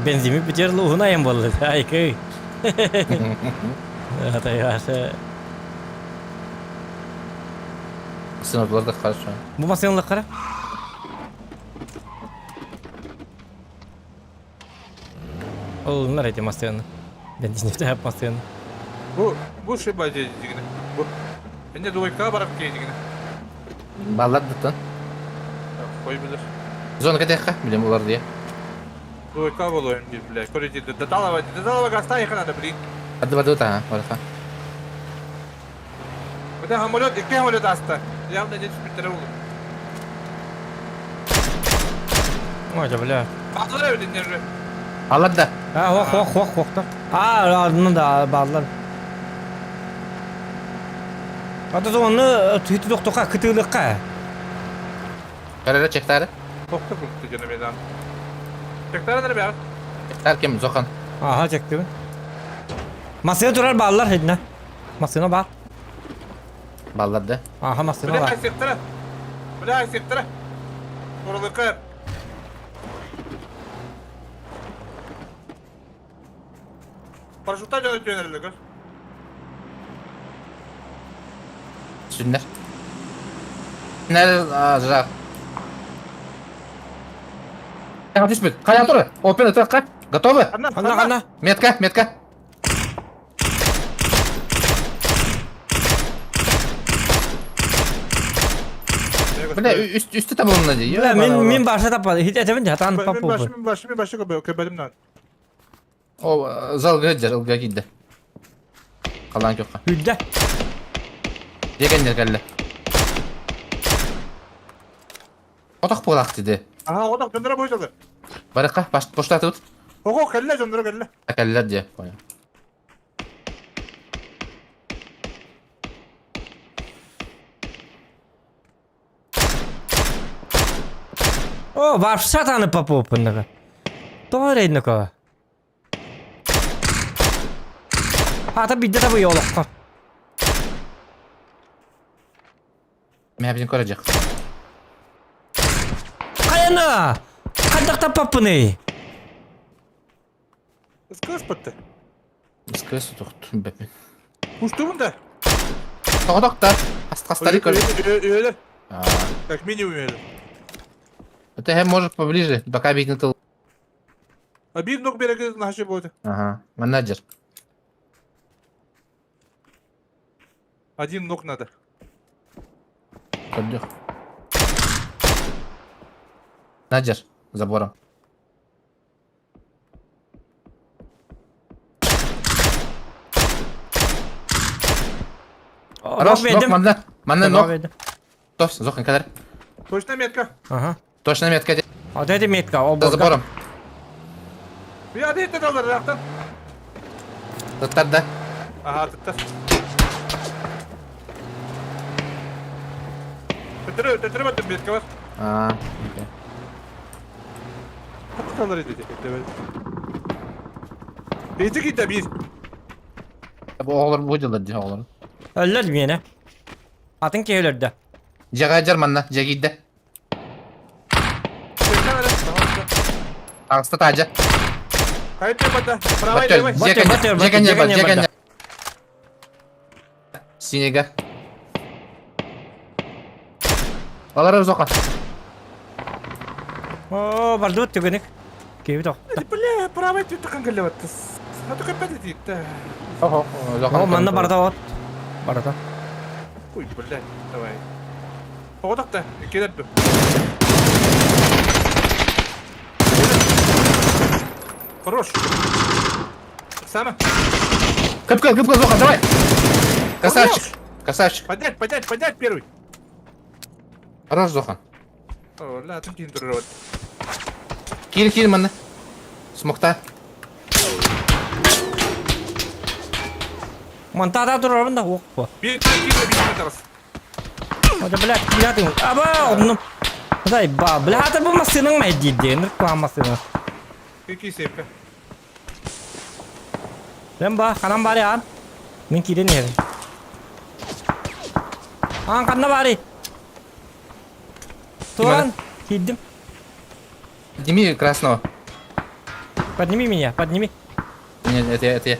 Benzimi biter luğuna yem boldu. Ay köy. Atay varsa. Sınavlarda karşı. Bu masayonla kara. Onlar eti masayonu. Ben dinleyip de yap masayonu. Bu şey bacı yine. Bu. Bence duvarka barak yine. Ballar tutan. Koy bilir. Zona kadar kah bilim olar diye. Duvarka bol oyun bir bile. Koreci de dalava gasta yakın ada biri. Hadi ta orada. Bu da hamolot iki hamolot hasta. Ya da ne bir tane olur. Hoca bile. Bağlar öyle dinler. Allah da. Ha hok da. Aa ardından da bağlar. Hatta onu tüytü doktoka kıtılıkka. Karara çektarı. Kokta koktu canım edan. Çektar nerede be? Erkem zokan. Aha çekti mi? Masaya durar bağlar hedine. Masaya bağ. Ballar da. Aha masaya Bırak bağ. sektere. Bırak sektere. Oralı kır. Paraşütten canı dönerli kız. Sünner. Nerede azra? Hadi спит. Каятура. Опен это как? Готовы? Anla. Метка. Bile üstü tamamına diyor. Ya min başa tapadı. Hiç etemin de hatan papu. Başı köpeğim lan. O zalga gider, ılga gitti. Kalan yok. Hüdde. Yegenler geldi. Otak bolak dedi. Aha o da döndüre boyunca. Baraka boşta tut. Oho kelle döndüre kelle. Akaller diye. O var satanı papu pındığı. Doğru edin o. Hatta bir de bu yolu. Ben koruyacak. Kayana. Kadakta papu ne? Iskı pıttı. Скрысы тухтun be. Kuştu bunda. Otak da. Hastalik öyle. Öyle. А, Как минимум öyle. это я может поближе, пока бить на тыл. А bir nok bir naşı boydu. Ага, менеджер. Один ног надо. Поддёх. Менеджер забором. Хорош, ног, манна ног. Точно, Зохин, кадр. Точно метка. Aha. Точно метка. O dedi metka o За borga. забором. Bir adı etti dallar raktan. Заттар да. Aha tuttu. Tötürü battım metka var. А, окей. Kapı kalır dedi. Beyci gitti bir. Bu oğlum bu yılda diye oğlum. Öldürdüm yine. Atın ki öldürdü. Жагаджар манна, жагидде. Çekten öyle. Ağızda tacı. Kayıt yapmadı. Pravay Батер, devay. жегенде. Синега. Олар Зохан. Oo bardu tügünük. Gibi to. Bile pravay tuttu kankalle battı. Hadi köpek dedi gitti. Ого, Зохан. O manna barda ot. Barda. Uy bile. Davay. O da da. Gider bu. Хорош. Сама. Кыпка, Зохан, давай. Красавчик. Поднять первый. Хорош, Зохан. О, لا تمكن تدرب. Кир манна. Смокта. Mantada durarım da ok bu. Bir tane taraf. O da bilek bilatin. Aba onun. Zay ba bilata bu masının mecidi. Nır kuan masının. İki sevka. Ben ba kanan bari an. Min kiden yer. An kanna bari. Tuan. Hiddim. Дими красного. Подними меня, подними. Не, это я.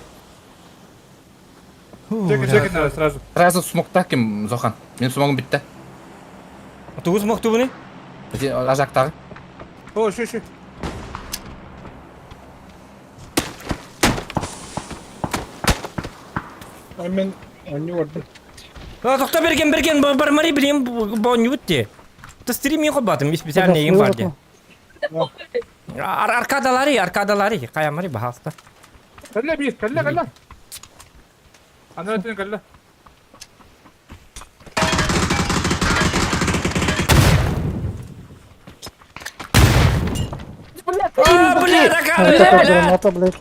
Чекай надо сразу. Сразу смокта ким, Зохан? Менің смогым бітті. Туғыз моқты бұны? Ажақтағы. О, şu. Мен они варды. Тоқта берген бармари білем боню өтте. Тастыры мен қобатым, специально егін бар де. Аркадалары, қаямари бағалықта. Kalla bir, kalla. Ana ötünü kalla. Блядь, Граната, блядь.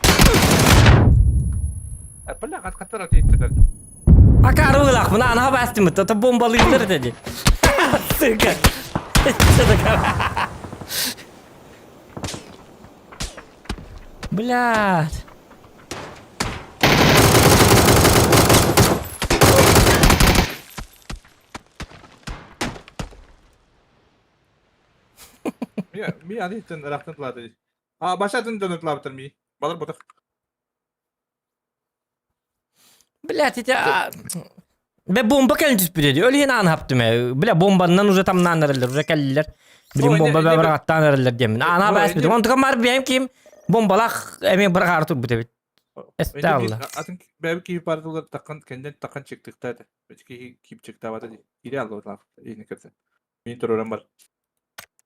Balla katlar atıyor. Akarılaq, buna ana bastım, ta bombalıydır dedi. Sıkı. Блядь. Mi hadi tın rahatın tladı. Başladın dönüp tladı mi? Balar botak. Блядь, это... Бе бомба келin түспүреді. Өлген аны хаптым. Бля, бомбанан уже там нанырылыр, уже келилер. Билим Ой, бомба не- не- бе бираттан ырылыр демин. Ана Ой, баспыдым. не- Онтуга бар бейм ким бомбалак эме bir qarı tur бүтөбүт. Estağfurullah. Atın benim ki parçalar takan kendin takan çıktıkta da. Belki kip çıktı havada değil. İri aldı lan. İyi ne kadar. Benim program var.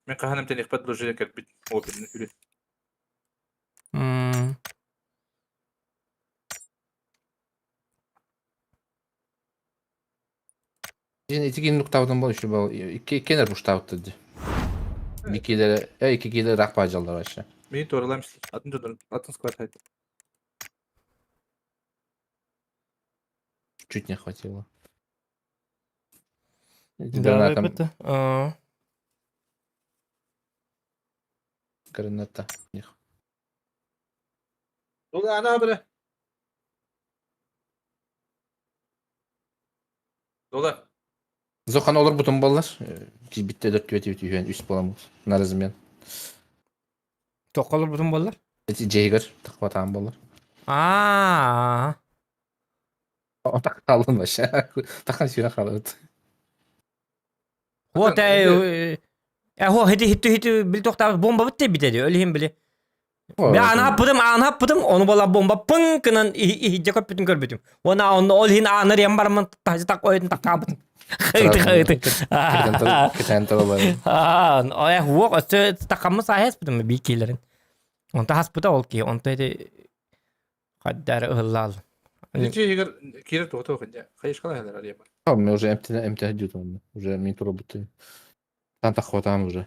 Ben kahanım tane ikpat lojine kadar bit. O benim yürü. Hmm. İki günlük tavdan bol işte bu. İki kenar buş tavdı. İki kere rakbacılar aşağı. Benim doğrulamıştır. Atın dönün. Atın squat haydi. Чуть не хватило. Да, Гранатом, это. А. граната. Них. Dolu ana bre. Dolu. Zohan olur butun ballar. Bitti 4 küveti bitiyor. Üst balamız. Narazım Çok olur bütün bollar. Jaeger. Takva tamam ballar. Aa. O tak kaldın aşağı. Takan şuna kalırdı. Вот ho hedi bil tokta bomba bitti bitedi. Öleyim bile. Ben ana hapıdım onu bola bomba pınkının ihicce köpütün körbütüm. Onu olhin anır yan barman tacı tak oyun tak kabıtım. Kıydı. Keten talalar. O huok ötü takamı sahes bitim bir killerin. Onta haspıda ol ki onta hedi kaddar ıhlal. Hiç kire tohtu okuyunca. Kayış kala heller araya bak. Tamam уже MT идет он. Уже минуту работает. Там так хватаем уже.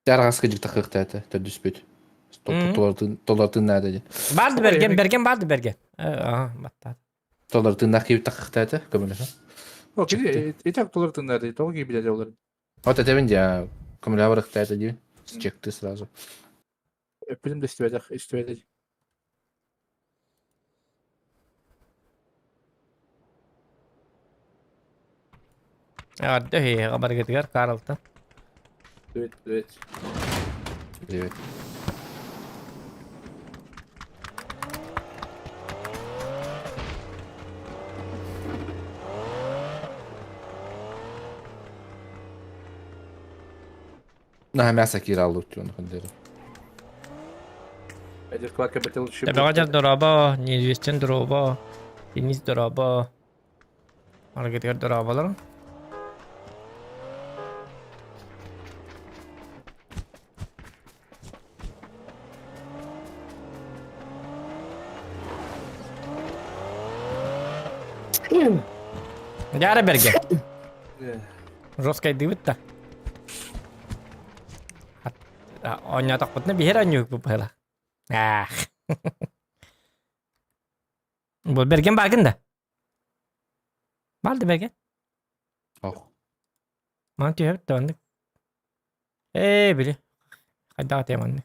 Жаргас кежик такыкта это. Төдүспөт. Толардын надо. Bardı bergen bardı bergen. Aha batta. Толардын накип такыкта это. Көмөлөсө. O kiri etak dolar tınlardı. Toğu gibi bilece olur. Вот это винди, аккумулятор это ди. Чек ты сразу. Öpülüm de isteyecek. Ada he kabar gitu Karalta. Evet. Evet. Nah, мясо кираллы өткен күндері. Bence kulak kapatılı şu. Tabi kacar doraba, neredesin doraba, deniz doraba. Hareket dorabalar. Jara berge. Roskay divit ta. Onya takutnya biar anjuk pala. Ah. Bu bergen bargın da. Baldı bergen. Oh. Mantu hep tanıdık. Bili. Hadi atayım anne.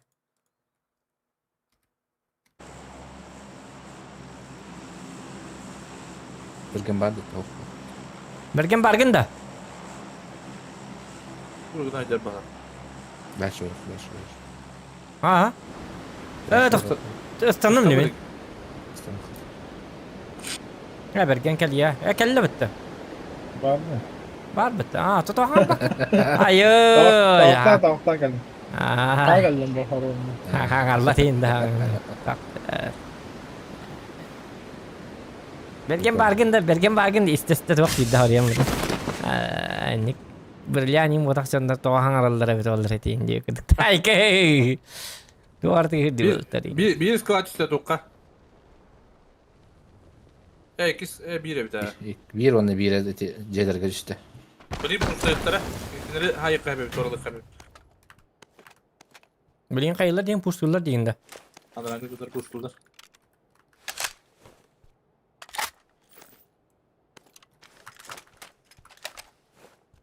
Bergen vardı. Oh. Bergen bargın da. Buradan gider bakalım. Flash olur. Ha. Evet, istandım ne ben? Ya bergen kel ya. Ya kelle bitti. Var mı? Var bitti. Ha, tutuğa bak. Ayo Tavuktan ya. tavuktan geldim. Ha. Ha geldim bu harunla. Ha, Allah teyinde. Tak. Bergen bargın da isteste çok yeddi hariyam. Nik berliani motak çanda toğan aralara bir olur etin diye kıdık. Ay ke. Tu artık hırdı tadi. Bir squat işte dokka. İkis bir bir daha. Bir onu bir edeti celerge işte. Biri bu sayıklara. İkinleri hayır kaybı toruluk kaybı. Bilin kayılar diyen puşturlar diyinde. Anlarında kadar koştular.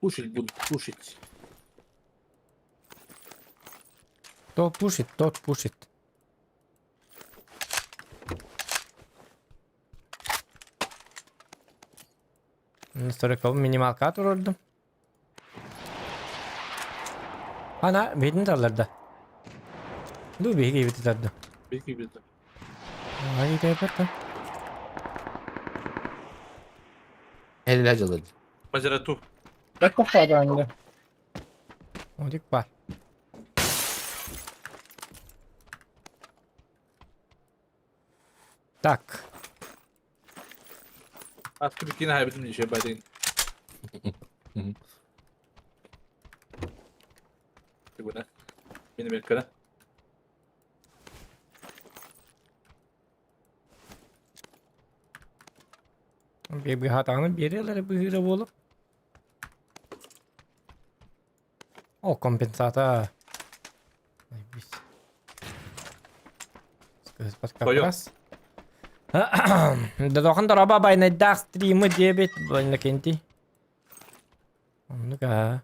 Push it, bud, push it. Don't push it. Sonra kabı minimal kat vururdum. Ana bedin tarlarda. Du bir gibi tutardı. Belki bir de. Ay de yapardım. Her ilaç alırdı. Macera tu. Kaç defa da anne? O dik var. Tak. Askı bir kine haybetim işe badin. Bu ne? Benim ekranı. Bir hatanın bir yerlere bir hıra bulup. O kompensata. Ay bis. Скажи, Koyuyor. раз. Да дохан да роба бай на дах стримы дебет на кенти. Ну-ка.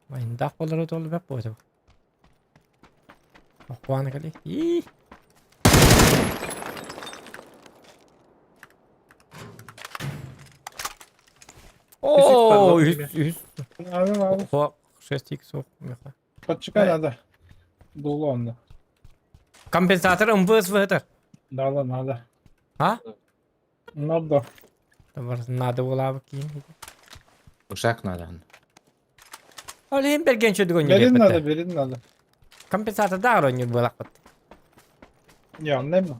Бай на дах болар отол беп бой. Охвана кали. И. О, Abi. О, 6x меха. Почекай надо. Dolu onda. Компенсатор МВС выхотер. Надо. А? Надо. Надо было bakayım. Uşak nalan. Olayım bergen çödük oynuyor. Verin надо. Компенсатор da oynuyor bu lakbat. Ya ne mi?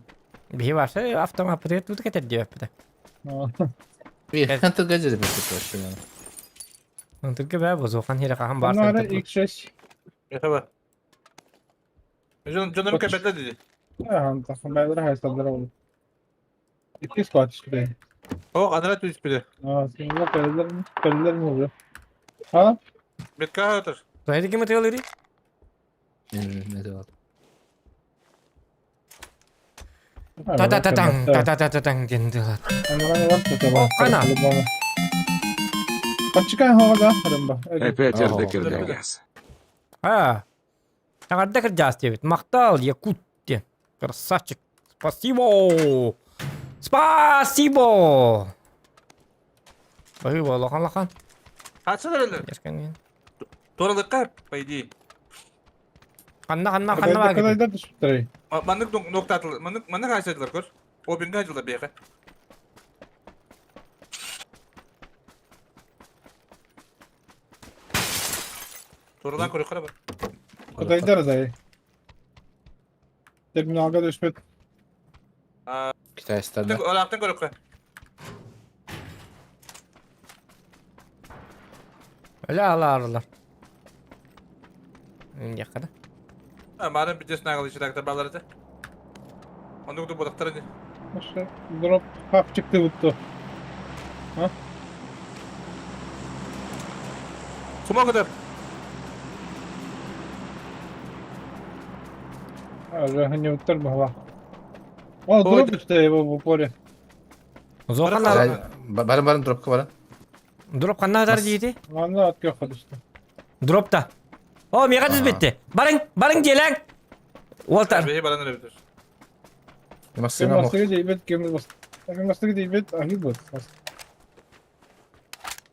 Bir varsa avtomat pıtı tutuk eter diyor pıtı. Bir Evet. hantı gacırı bir tık var. Untuk ke be bozo kan hira kan Bunlara barsa. ilk şey. Efe var. Canım kaybetler dedi. Han takım beyler haysalları olur. İki squat işte. O anara tu ispiri. Seninle periler mi oluyor? Ha? Betka hatır. Tuhaydı kim atıyor leri? Ne de var. Ta gendiler. Onlara bak bakalım. Oh, ana. Почекай havada. Hadi bak. Опять Ага. РДК газ. Ha. Takarda kerjas diye bit. Maktal yakut diye. Красавчик. Спасибо. Спасибо. Bakı bu lakan. Hatsana öyle. Yerken yani. Toruluk kayıp. Baydi. Kanna Kadar var kadar gibi. da düştürey. Mandık nokta atılır. Mandık haysadılar kör. O bin gacılar bir yaka. Torulan koru kara bak. Kadar da dayı. Terminalga düşmet. Kitay starda. Olaktan koru kara. Öyle ağlarlar. Yakada. Madem bir destek alışır aktar bağları da. Mandık da bodaktar hadi. İşte drop hap çıktı buttu. Suma kadar. Öyle hani utar bu hava. O drop işte bu pore. Zo Barın kanna. Barın drop kabaran. Drop kanna kadar diydi. Valla at yok işte. Drop da. O mega düz bitti. Barın gelen. Walter. Behi balanır bitir. Masima mo. Masaya değbet gemil bas. Masaya değbet ahi bas.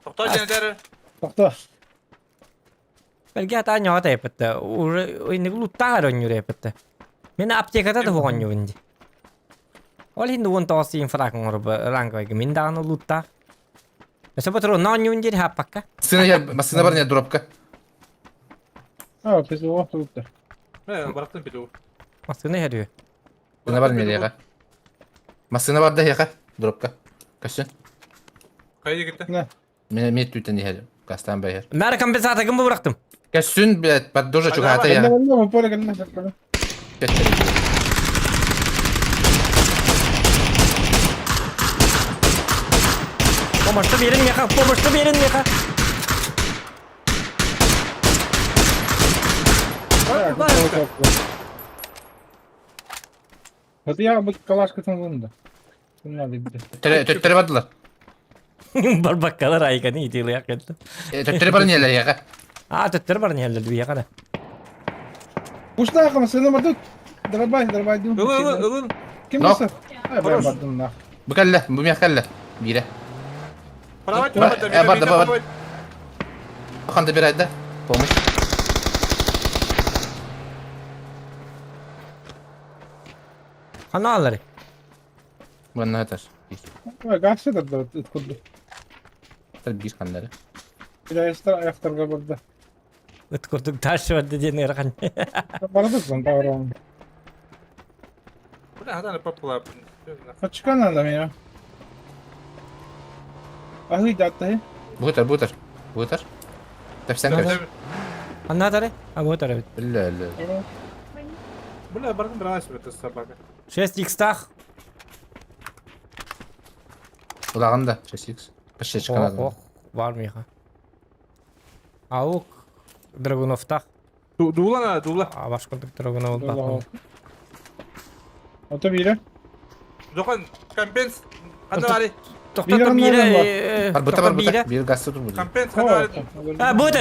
Tokta jeneratörü. Tokta. Belki hata nyata yapıttı. Oyunu lutta oynuyor yapıttı. Meni aptekada da oynuyor indi. Ol hindi won tosi infrak ngor rang koy min da no lutta. Mesela patron non yunjir hapakka. Masına var ne dropka. Ha, pesi o tuttu. He, bıraktım pilovu. Masını heriyor. Masına var ne ya? Masına var da ya dropka. Kaçın. Kaydı gitti. Ne? Met tüten ya. Kastan bayar. Mer kompensata gımı bıraktım. Kaçın bet bak doja çok hata Gel ya. gel gel. Böyle gel. Gel. Kaçın. Pomaştı bir yerin yaka. Pomaştı bir yerin yaka. Hadi ya bu kalaşkasın bunda. Bunlar da gitti. Töttere vardılar. Barbakkalar aykanı itiyle yakıldı. Töttere var ne ya? Aa tüttür var niye bir yakada. Kuşta akımı seni mı? Darabay dur. Ilın. Kim Nok. nasıl? Ay ben Koros. baktım da. Bu kalle, bu mi kalle. Bire. Pravat Bak, bak. Bakanda bir ayda. Olmuş. Kanalları. Bu ne atar? Ay karşı da tutuldu. Bir kanları. Bir ayakta ayakta burada. Utkurduk taş var dediğin yarakan. Bana da son davran. Bu ne hadi popular. Kaçkan adam ya. Ahı jatta Bu kadar. Tabii sen kaç. Anlatare? Ha bu tarafı. Öyle. Bu ne bıraktım biraz bir sabah. 6x tak. Kulağında. Çesik. Başa çıkan Oh adam. oh. Var mı ya? Avuk. Dragunov tak. Duğla. Aa başkurduk Dragunov Allah. tak. Ota biri. Zokan kampens. Hadi bari. Tokta Bir da anlarım bire. Var bu Tokta var bu bire. da. Bir gazete dur burada. Kampens hadi bari. Ha bu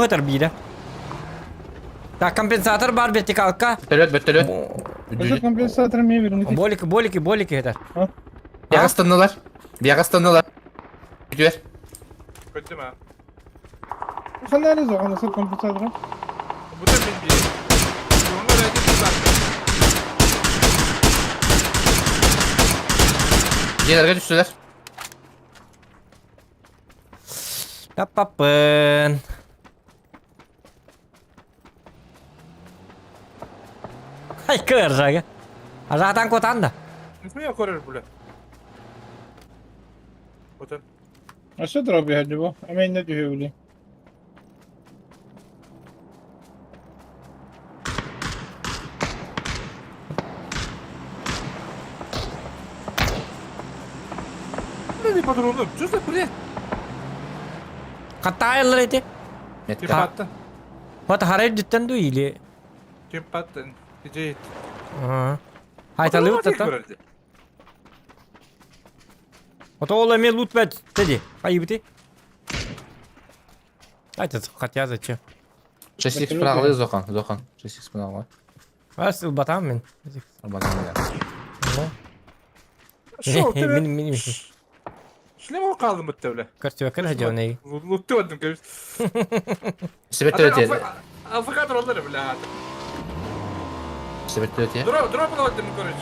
tarafı bire. Tak kompensator bar vertikalka. Bettelöt. Özür kompensatörü mi verin? Boliki yeter. Bir agastanlılar. Bir agastanlılar. Gidiyor. Kötü mü? Sen nerede o? Nasıl kompensatörü? Bu da benim biri. Yolunda verdim zaten. Diğerlerine düştüler. Yapapın. Hay kır saja. Zaten kotan da. İsmi yok oraya böyle. Otur. Aşağı tarafı hadi bu. Hemen ne diyor öyle? Ne bir patronum? Çöz buraya. Katta ayarlar eti. Metka. Kim attı? Wat haray ditten du ili. Kim attı? Gece. Haytalı uttata. Ото ола ме лут бет. Dedi. Hayır biti. Haydi хотя зачем? Çesik sprağı Zokan. Çesik sprağı. Asıl batam ben. Bana ne? Şu Benim. Şöyle mi kaldım bu tevle? Kaçtı bakın hacı o neyi. Mutlu oldum ki. Sebettöt ya. Afakatör onları bile hadi. Sebettöt ya. Drop mu oldum konuş?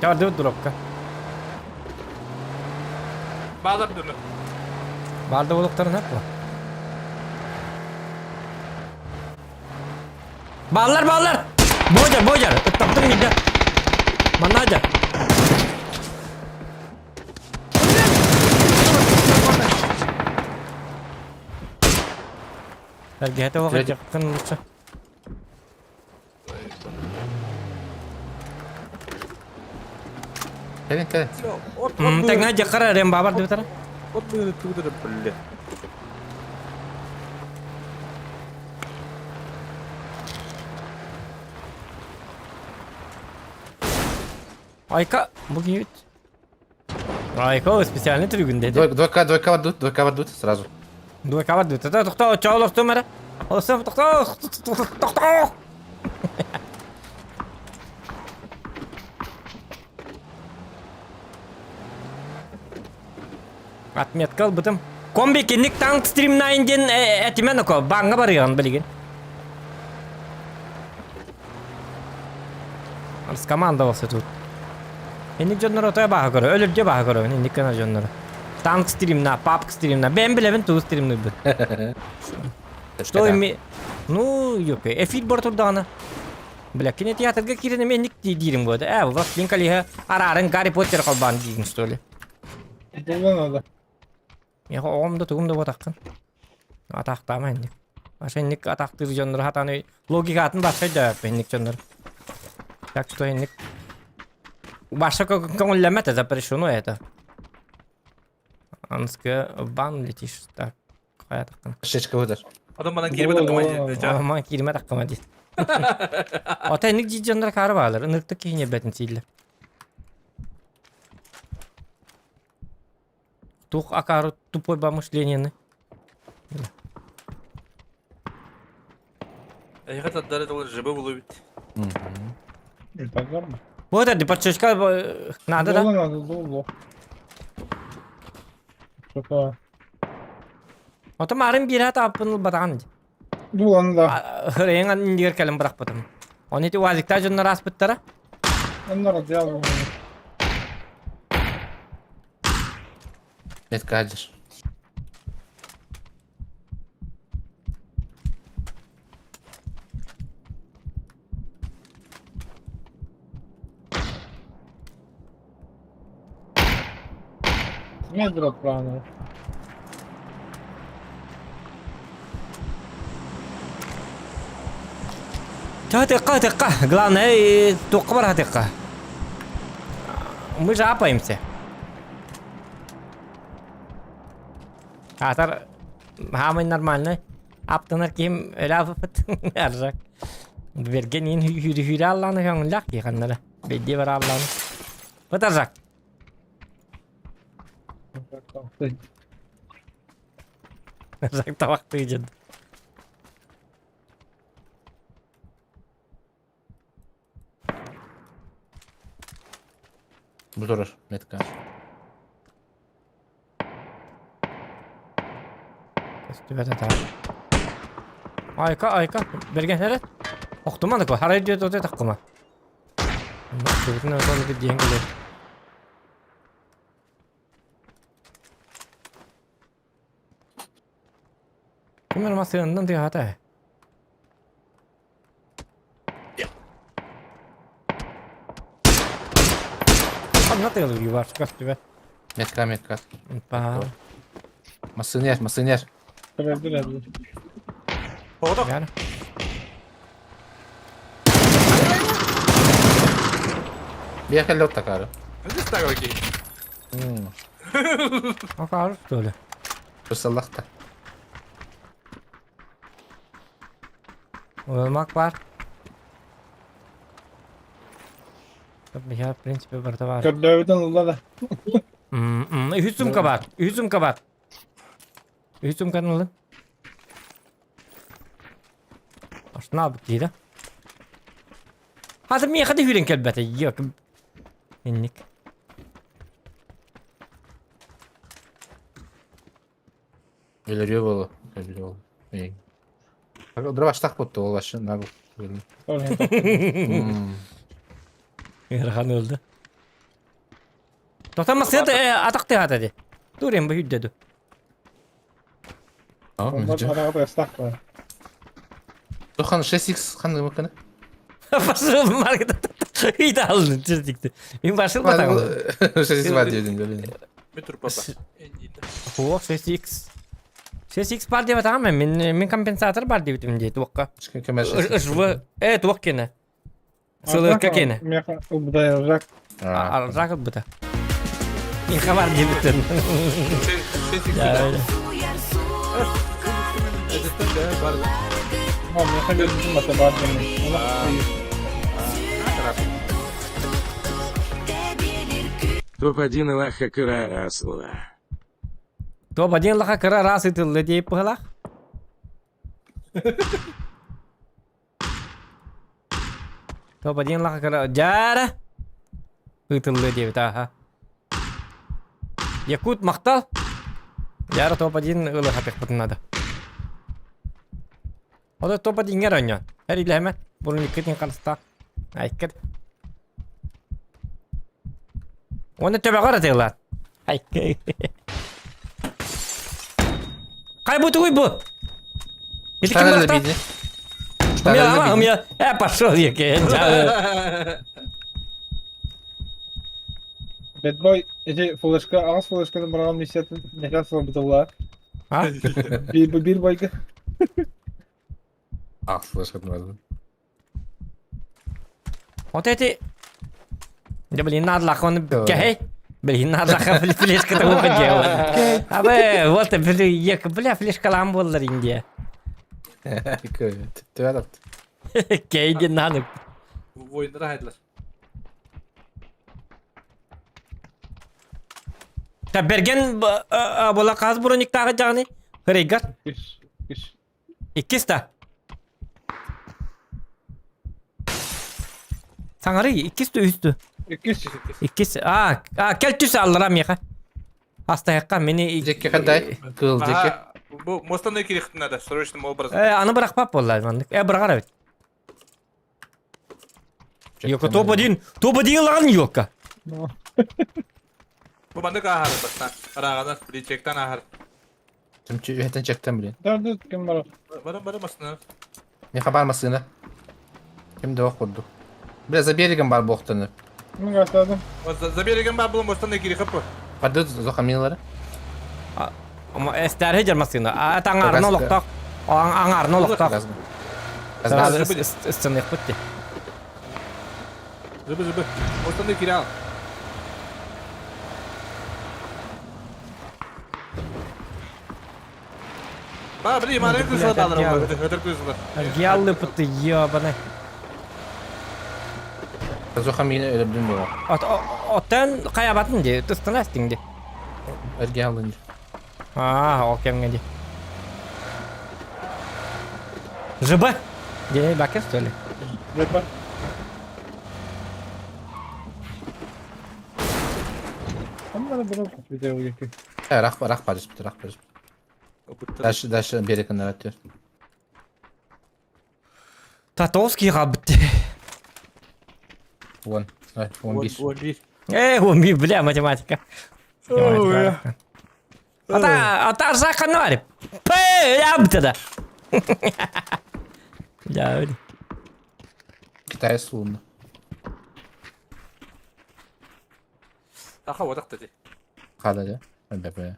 Çağırdı dropka. Bağla bir dönü. Barda olukları ne yapma? Bağlar. Bojar. Taktım gidi. Mana aja. Tergihete vakit yakın olursa. Evet. Tengah aja kara rem babar di utara. Ot böyle tuğdur böyle. Ayka bugün yut. Ayka o spesialni tribünde de. Двойка var dut сразу. Dua kawan tu. Tokto colok tu mera. Olsun tokto. Atmet kal bıtım. Kombi kinlik tank stream 9'den etimen oko. Banga barıyan bilgin. Aras komanda olsa tut. Endik jonlar otaya baha göre. Ölürce baha göre. Endik kana jonlar. Tank stream na, PUBG stream na. Ben bilemin tu stream nıbdı. Что ими... Ну, ёпи. Эфир бар турданы. Бля, кинотеатрга киренем endik дирим года. Вот линкалиха арарын Гарри Поттер калбан дейін, что ли. Kullanmadı. Я оғымды туғымды батаққын. Атақтама endik. Аша endik атақты жондар хатаны логикатын башка да endik жондар. Так что endik... Башка көңілләмәті запрещено это. Анскы бан летишь. Так, қая таққын. Шечка выдар. Adam bana girme takılmayı. Aman kirime takkama değil. Ota endik cidjanlar karı bağlar. Inırkta kihine betin sille. Тух акару тупой помышление. Ayıkat adları da jebe buluyor. Так нормально. Вот это подшишка надо, да? Kullanmadı, dolu. Что-то... Ota marın bir hata apınıl batağın. Kullandı. Rengan indiger kelim bırak batım. Onu eti vazikta jönler aspıttara. Onlar da yazdı. Metka Hacer. Nedir o planı? Тихо. Главное, тукбар тихо. Мы же апаемся. Атар, хамай нормально. Аптанар ким лафыпыт. Аржак. Берген ин хүйри Allah'ını hüngülak ki kanlara. Beddi var Allah'ını. Fıt arjak. Arjak tabak duyacağım. Bu durur. Metka. Üstüme de tamam. Ayka. Bergen hele. Oktumadık o. Harayı diyor da takıma. Bütün özel bir diyen gelir. Kimin masasından diyor hata. Nasıl yazıyor var? Çıkart. Metka. Pa. Masını yer. Verdiler. Oğlum. Yani. Bir yakal lot takarı. Ne istiyor ki? O kadar öyle. Fırsallah da. Olmak var. Tabii ya prensibi burada var. Kördövden ulladı. Hüsüm kabar. Hüsüm kanalı. Aslında abi değil. Hadi mi hadi hüren kelbete yok. İnnik. Ölürüyor bolu. Ölürüyor bolu. İyi. Bak o baştak bottu o başı. Ne bu? Yarhan öldü. Tutamazsa da atak hadi dedi. Durayım bu hüddedi. Tamam Onlar önce. arada ıslak var. Dokhan 6x kanı mı? Başım markete. İyi de aldın çizdik. Ben başım batak. 6x var diyordun böyle. Bir tur baba. En iyi. Ho 6x. 6x par diye batak men min kompensator par diye bitim diye tuwakka. Çıkın kemer 6x. Işvı tuwakkene. Sılır kakene. Bu da yazacak. Rakıp bu da. İn kabar diye bitim. Ya öyle. Ama mekan gözükmüyor masa barcını. Ona iyi. Топ-1 Лаха Кыра Расула. Top один laka kıra ras itildi diye pıhlak. Top один laka kıra jara. Itildi diye bita ha. Yakut maktal. Yara topa din ılı hapek butnadı. O da topa din yer oynuyor. Her ile hemen. Bunun dikkatin kalırsa. Aykır. Onu töbe karatıyorlar. Aykır. Kaybotu koy bu. Üç Yedi kim tane de bıraktı? bildi. Üç tane Hım de ya, hım bildi. ya. Пошел я, Bad Boy, Ece Flaşka, ağız Flaşka'nın bana misiyetin ne kadar sonra bitiyorlar. Ha? Bir boyga. Ah, flash vardı. Вот эти... Да блин, надо лахон Давай. гей. Блин, надо лахон флешка того поделать. Абе, вот бля, флешка ламболлар Индия. Tüver attı. Кейди надо. Bu oyunlara hayırlar. Ta bergen bola kaz buronik tağı jani. Hırıgar. Kış. İkisi de. Sanarı ikisi de üstü. İkiz. İkisi. Kel tüsü alırım ya. Hasta yakka beni... Jack'e kadar kıl Jack'e. Aha, bu Mostan ne kiriktin de. Sırıştım obraz. Anı bırakmap vallahi mandık. Bırakar evet. Yok topa değil lan yok. Bu bandık ahar bastan. Arağadan bilecekten ahar. Tüm üheten çekten bile. Dördü kim var? Varım aslında. Ne haber masını? Kim de okudu. Biraz da bir yerim var bu oktanı. Bunu gösterdim. Zabiregen ben bu Mostan ne kirik kapı. Hadi zokamilları. Ama ester hecer masında. Tangar no loktak. Angar no loktak. Gaz. Biraz Gaz. ısınık bitti. Zıbı. Mostan ne kiri al. Ba bili imanı kızı da alırım. Hıdır kızılar. Giyallı pıttı ya bana. Zokamilini öyle bilmiyorum. Otan kayabatın diye. Tıstan estin diye. Erge alınca. O kem geldi. Zıbı. Diye bakın söyle. Bad Boy. Onları bırak video yakın. Rak parçası bitti. Daş bir yakınlar atıyor. Tatowski bitti. 11. 11. Он ми, бля, математика. Ата арзака нарip. Yaptı da. Ya öyle. Kitay suğunda. Aha vadak dedi. Kalacak. Be.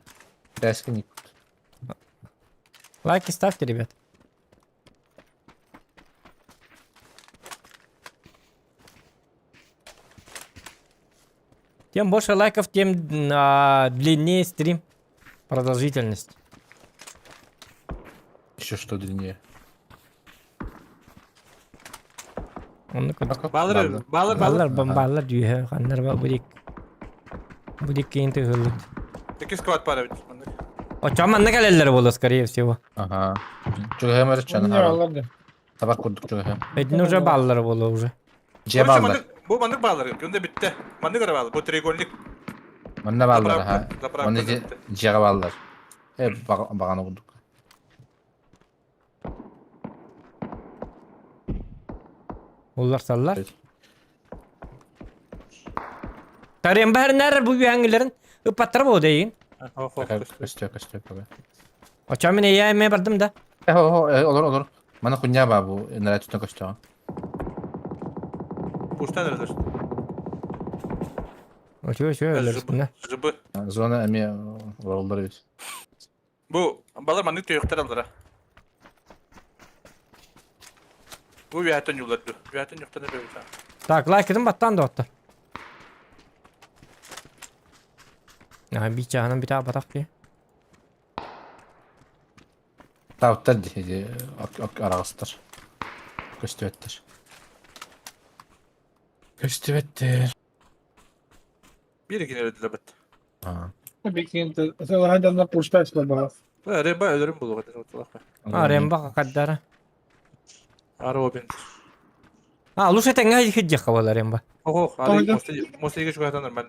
Reskin yıkut. Лайки ставьте, ребят. Тем больше лайков, тем длиннее стрим. Продолжительность. Еще что длиннее. Onu kadar. Bağlar diyor. Kanlar bak bu dik keyin tığırlık. 8 kvat para bitti. O çaman ne gelirler bolu, скорее всего. Ага. Чугай мэр чан Onu хара. yağlardı. Tabak kurduk çuгай. Edin уже bağlar bolu уже. Ceballar. Bu bandık bağları. Günde bitti. Bandık ara bağlı. Bu trigonik. Manna ballar ha. Zaprapka Manna bitti. ceballar. Hep bağını kurduk. Onlar sallar. Evet. Tarayın bahar nerer bu yühengilerin? Ipattır bu deyin. Kaçtıyor abi. O çamin yemeğe bardım da. Olur. Mana kunya ba bu. Nereye tutun kaçtıyor. Uçtan neredir? O şu öyle üstünde. Zıbı. Zona emi rolları biz. Bu balar bandık tüyükler alır ha. Bu üyetten yollardı. Üyetten yoktan ne böyle. Так, лайк edin battan da otta. Ya bir canım bir daha batak diye. Tavuklar diye arasıdır. Köstüvettir. Bir iki nerede bitti. Ha. Tabii ki sen hadi anlat pushtaşlar bana. Reba ölürüm bulu kadar oturak. Remba kaddara. Ara o ben. Lu setengah hijjah kawalar remba. Ali Mosta geç kadar ben.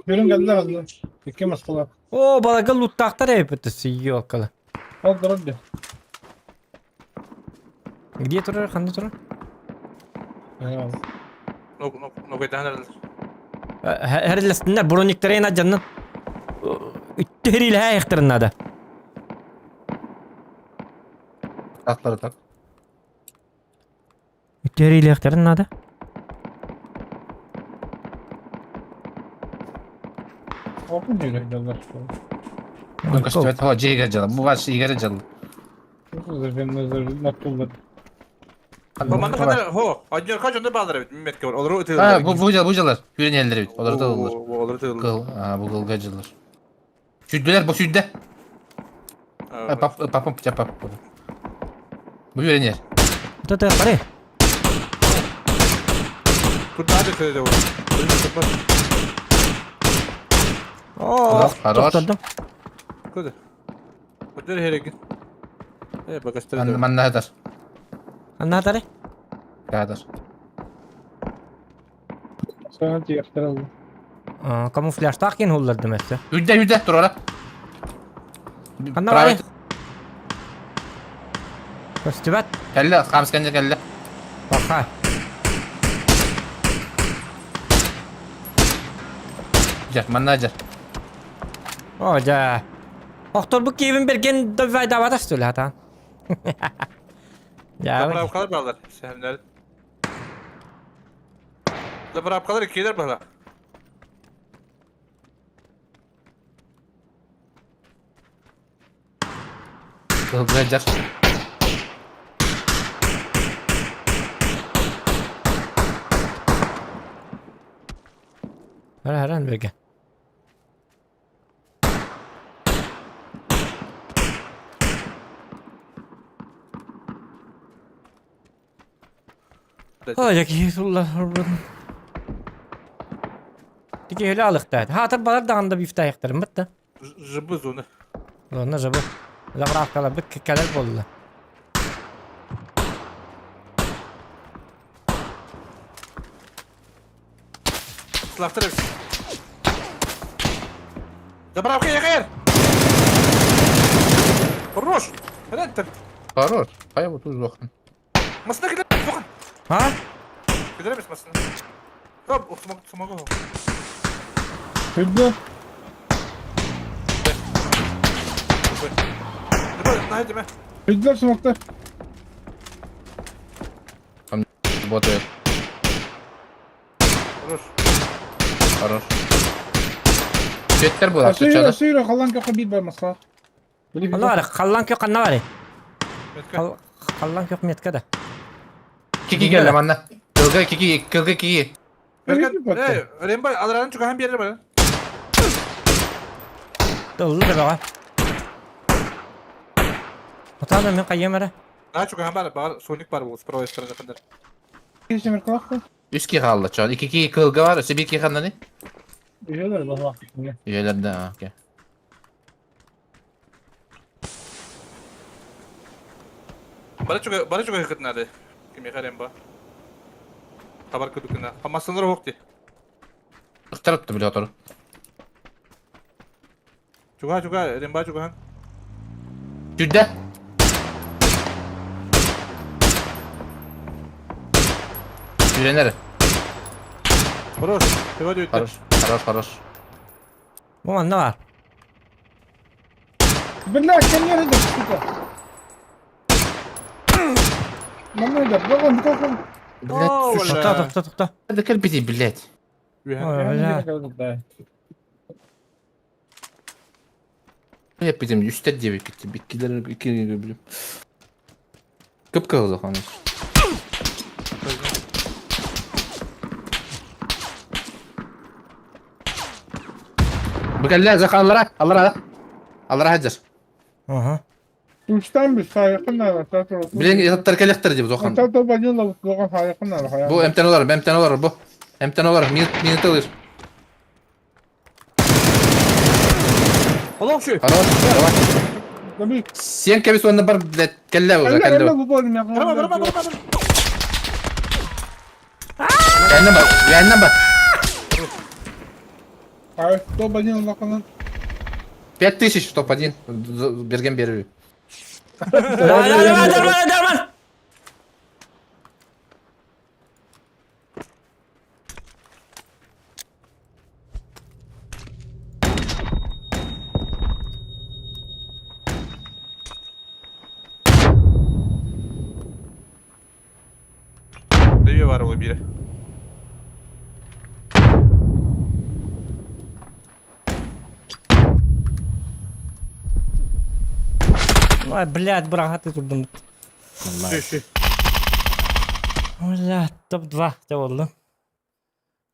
Birin geldi herhalde. İki maskalar. O balaga luttaktar yapıtısı yolkalı. Al dur hadi. Где турар? Ханды турар? Eyvallah. No koydan herhalde. Her listinde broniktere ina canın. Üttehriyle ha yaktarın da. Atları tak. Üttehriyle yaktarın da. Open diyor geldiler. Yok işte evet o ciğer canlı. Bu var şey ciğer canlı. Zırhın nakıldı. Komanda kadar ho. Acıyor kaç onda bağlar evet. Mehmet Kemal. Olur ötüyor. Ha bucalar. Yürün yerleri bit. Onları da alırlar. Olur ötüyor. Kıl. Ha bu kılgacılar. Süddüler bu südde. Pap. Bu yürün yer. Bu da pare. Kurda hadi söyle o. Oo, Хорош. tutturdum. Kurda. Kurda her gün. Bak astırdı. Ben ne eder? Anlatari. Ne eder? Sonra diğer tarafı. Kamuflaj takin hullar demekti. Yüzde dur ora. Kanna var ya. Köstübet. Kelle kamskence kelle. Bak ha. Cer ben ne cer? Oca. Doktor bu kevin bergen de fayda var da söyle hatan. Ya. Labra kadar bağlar. Sehemler. Labra kadar ikiler bağlar. Kılgacır. Her bergen. Oca ki Allah Allah. Dike öyle alıktaydı. Hatır balar dağında bir iftah yaktarım bitti. Jıbız onu. Ona jabı. Labra kala bir kekeler bollu. Slahtır hepsi. Labra kaya yakayır. Roş. Hadi enter. Хорош. Hayır bu tuz bakın. Masına gidelim. Sokun. Ha? Gidelim masına. Hop. Sumak o. Hüddü. Haydi be. Hüddüler smoke'ta. Bot evet. Roş. Хорош. Jetler bu da Asıyla çadır. asıyla kalan kökü bir var maska. Allah var. Kallan kök anna var. Metka. Kallan kök metka da. Kiki gel lan lan. Kılga kiki. Berkan. Remba alaranın çok hem bir yere var. Dolu da var. Otadan men qayyamara. Daha çok hem var. Bağır Sonic var bu. Pro Ester'ın efendim. Geçti mi kalktı? 3 kiki kaldı çadır. 2 kiki kılga var. İşte 1 kiki kandı ne? Üyeler bak. Üyelerinde ha. Okey. Bana çok yakın nerede? Kim yakar Remba? Haber kudukuna. Ama sınırı yok diye. İktar attı bile otoru. Çok ha. Remba çok ha. Südde. Yürenleri. Roş. Teva diyor. Хорош. Bu anna var. Billah kendi yere de sıkı. Mama da bakın bakın. Блядь, Tukta. هذا كلبتي بلاد. Hep bizim üstte diye gitti. Bitkileri iki biliyorum. Kıpkırmızı kalmış. Bu geldi zek Allah hacer. Aha. Üçten bir sağ yakınlar var. Bilen yatar kelektir diye zokan. Hatta da bacın da bu sağ yakınlar var. Bu emten olur bu. Emten olur. Minut alır. Allah şu. Хорош. Давай. Tabii. Sen kebis onda bar bilet kelle o Elle kelle. bu bölüm ya. Bravo. Yandan bak. Ай, топ один лаканан. 5000 топ-1 берген берүү. Darman. Review var o biri. Ай, блядь, брага ты турдum. Şu. Блядь, топ-2 de oldu.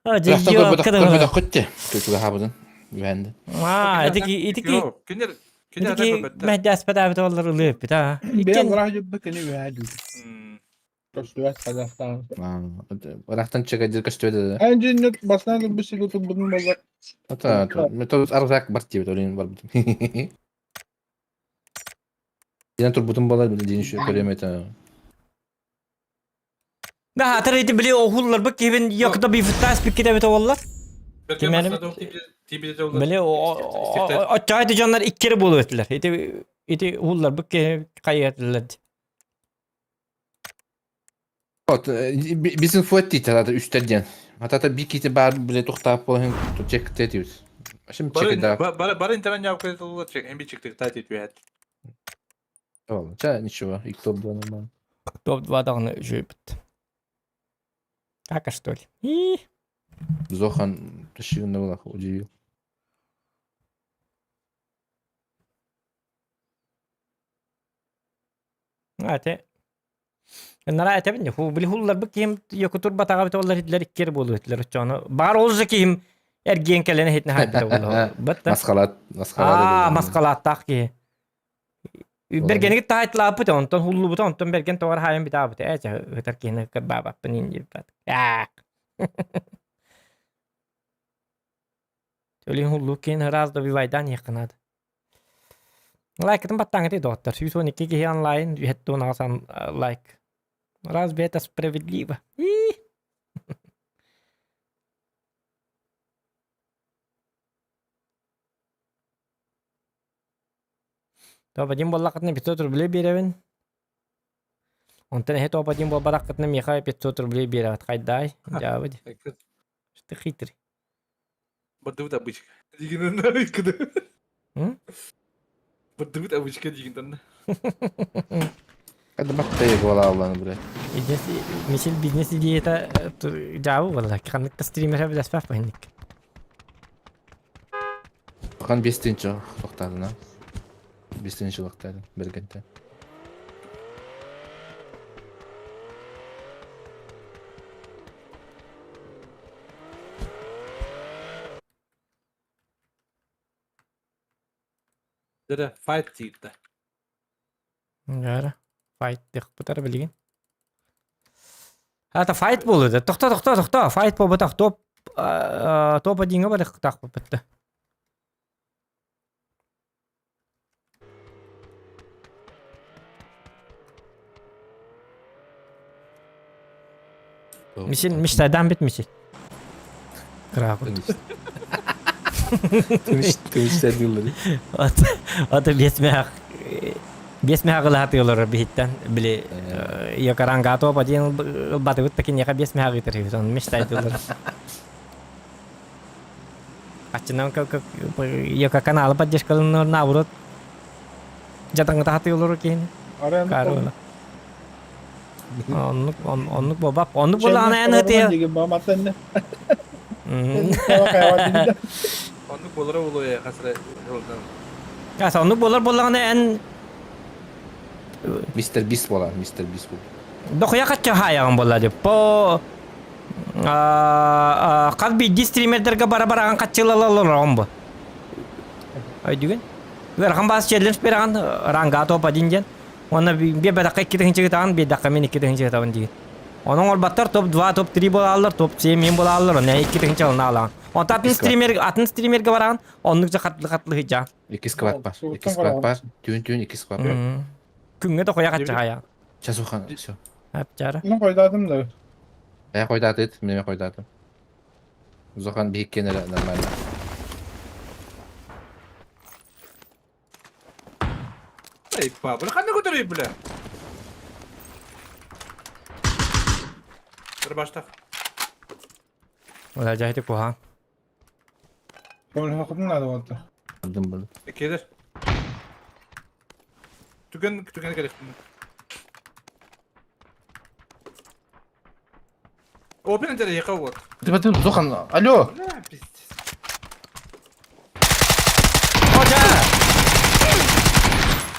Hadi Жакта yok көрбөдө kadar. кетти. Көкүгө хабыдын. Güvendi. Aa, ediki Yo, Kinder meddas pedavit olur ılıp bir daha. Biraz rahat bakın ne verdi. Hmm. Koştular Kazakistan. Рахтан чега диркаштөдө. Önce net basına bir şey tutup bunun bozak. Ата, метод арзак бар тип олин бар бутун. Дина тур бутун балар били дин şu көрөмөтө. Da hatır eti bile okullar bak evin yakında bir fıtas bir kitap olurlar. Belki Kimerim- masada o tipi de olur. Bile o çaydı canlar iki kere bulu ettiler. Eti okullar bak kayettiler. Вот, bizim фот дейт ата үстөрден. Ата bir kiti бар биле токтап болон чек тетибиз. Şimdi çek да. Бар интернет yapıp kayıt olur. Çek. Hem bir çıktık tatil etmiyor. Ладно, ча ничего, и кто было нормально. Топ 2 dağını şöyle bitti. Kaka что ли? İyi. Зохан тащил на волах, удивил. Ate. Nara ate bindi. Hu bili hullar bak kim yakutur batağa bit ollar hitler iki kere bulu ettiler uçağını. Bar olsa kim ergen kelene hitne hatta bulu. Batta. Маскалат, Aa maskalat tak ki. Bergen git taht lapı da ondan hullu bu da ondan bergen tovar hayın bir daha bu da. Ece öter ki ne baba penin yirpat. Ya. Tölin hullu ki raz da bir vaydan yakınadı. Like там батанга ты доктор. Сюсо не кики онлайн, это у нас лайк. Разве это справедливо? То один бол лакатны 500 рублей беревин. Онтан хет оп один бол баракатны меха 500 рублей берет. Кайдай. Жабыд. Что хитрый. Бадывыт обычка. Дигинен нарыкады. М? Бадывыт обычка дигинен. Hadi bak da yego Allah'ını buraya. Бизнес идея жабы валла. Каныкта стример билес пап пойник. Bakan 5-tinci toxtadı lan. 5-tinci toxtadı Bergent'te. Dede fight deyildi. Gara. Fight dek putar bilgin. Hata fight bolu da. Toxta. Fight bolu tak top top adinga balik tak bitti. Misin mişlerden bitmişsin. Krakut. Tümüşler yılları. Ata besme haqlı hatıyorlar bihitten bile yakaran gato badin batıvıt takin yaka besme haqı tırıyor. Mişler diyorlar. Açından yaka kanalı padjeş kalınır navrut. Jatang hatıyorlar ki. Arayan Karola. Onluk baba. Onluk bola ana en hatiya. Mamaten ne? Onluk bolara oluyor ya kasra yoldan. Ya onluk bolar ana en Mr. Beast bolar, Mr. Beast bol. dokuya kaçça hayağın bola diyor. Po kalbi streamerlerge bara kaççılalar ombo. Ay diyor. Verhan bas challenge peran ranga to padinjen. Ona bir dakika iki dakika çıkıtan bir dakika men iki dakika çıkıtan diyor. Onun olbatlar top 2 top 3 bolarlar top 7 men bolarlar ne iki dakika çalına alan. O tatın streamerge baran onlukça katlı hıca. 2 squat var. 2 squat var. Tün 2 squat var. Künge dokuya kaçça hayağın. Çasuhan, şu. Hep cara. Bunu koydadım da. Aya koydadı et, mene koydadı. Zohan bir kenara normal. İppa. Bunu kanne götüreyim bile. Dur başla. Valla cahidi kuhan. Sonra hakikaten nerede vardı? Aldım bunu. İkidir. Tüken gerek. O pencere yıkavur. Hadi Zokan. Alo. Ne pis. Hoca!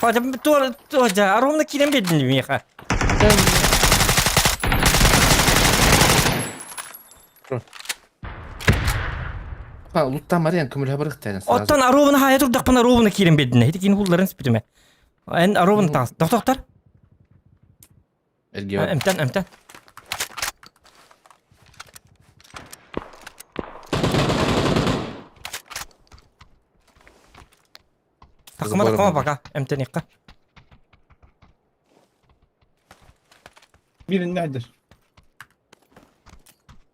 Hoca dur hoca. Aromda kilim bedin mi ya? Ha luttan var ya kümül haber ihtiyacın. Ottan arobunu hayat urdak bana arobunu kilim bedin. Hiç kin hulların spitime. En arobunu tas. Doktor. Ergi var. Emten. Takma bak ha. Emten yıkka. Birin nedir?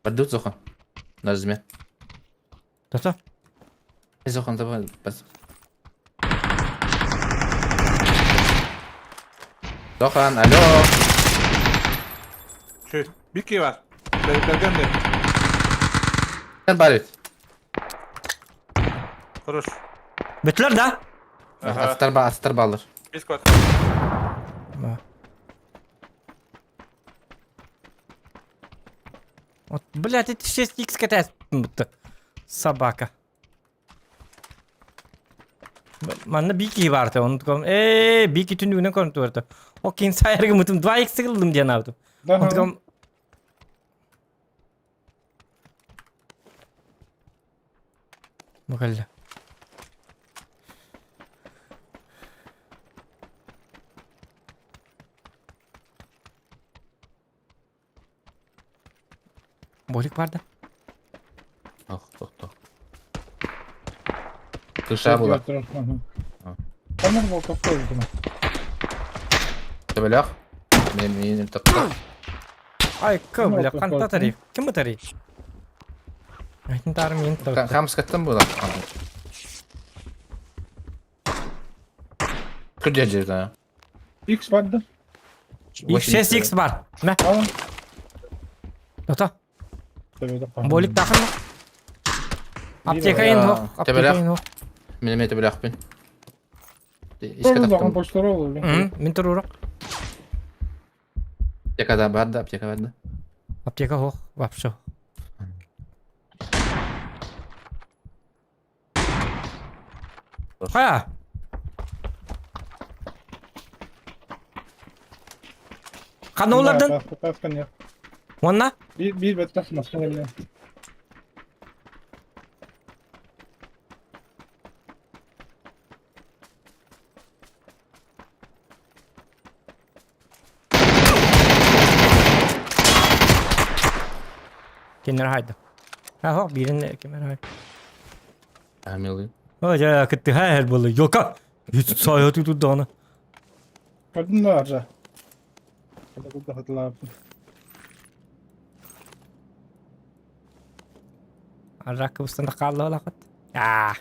Hadi Zokan. Nazmi. Doktor. Zokan da bas. Zokan alo. Şey, bir ki var. Belgen de. Gel bari. Kuruş. Bütler da. Aha. Astar bağlar. Bir squad. Вот, блядь, это 6х катается. Собака. Bana bir ki vardı onu kom. Bir ki tüm güne kontu vardı. O kin sayarı mutum 2x sıkıldım diye navdım. Daha. Onu kom. Bakalım. Bolik vardı. Oh, doktor. Dışarı bu. Tamam bu kapı oldu. Tabelak. Benim takla. Ay kıvla Yok, kan yok, tatari. Kim bu tari? Ay tarım yin tavuk. Kam skattın bu da. Kırıcı da. X vardı. X6x var. Ne? Alın. Doktor. Tabii de Bolik takın mı? Apteka Ya, in ho. Apteka tebelak. in ho. Benim tabelak ben. Doğru zaman İskattım. boşları olur. Hı, min tururo. Apteka da vardı, apteka vardı. Apteka ho. Vapşo. Ha. Kanollardan. Kaskan ya. Valla. Bir bettas maskeyle. Kenara haydi. Ha ho birinin kenara haydi. Ameliyim. Hoca kıttı her balı. Yok ha. Hiç sayatı tuttu onu. Kadın da harca. Hadi bu da hatırlar. Arrak üstünde kaldı ola kıt. Ah.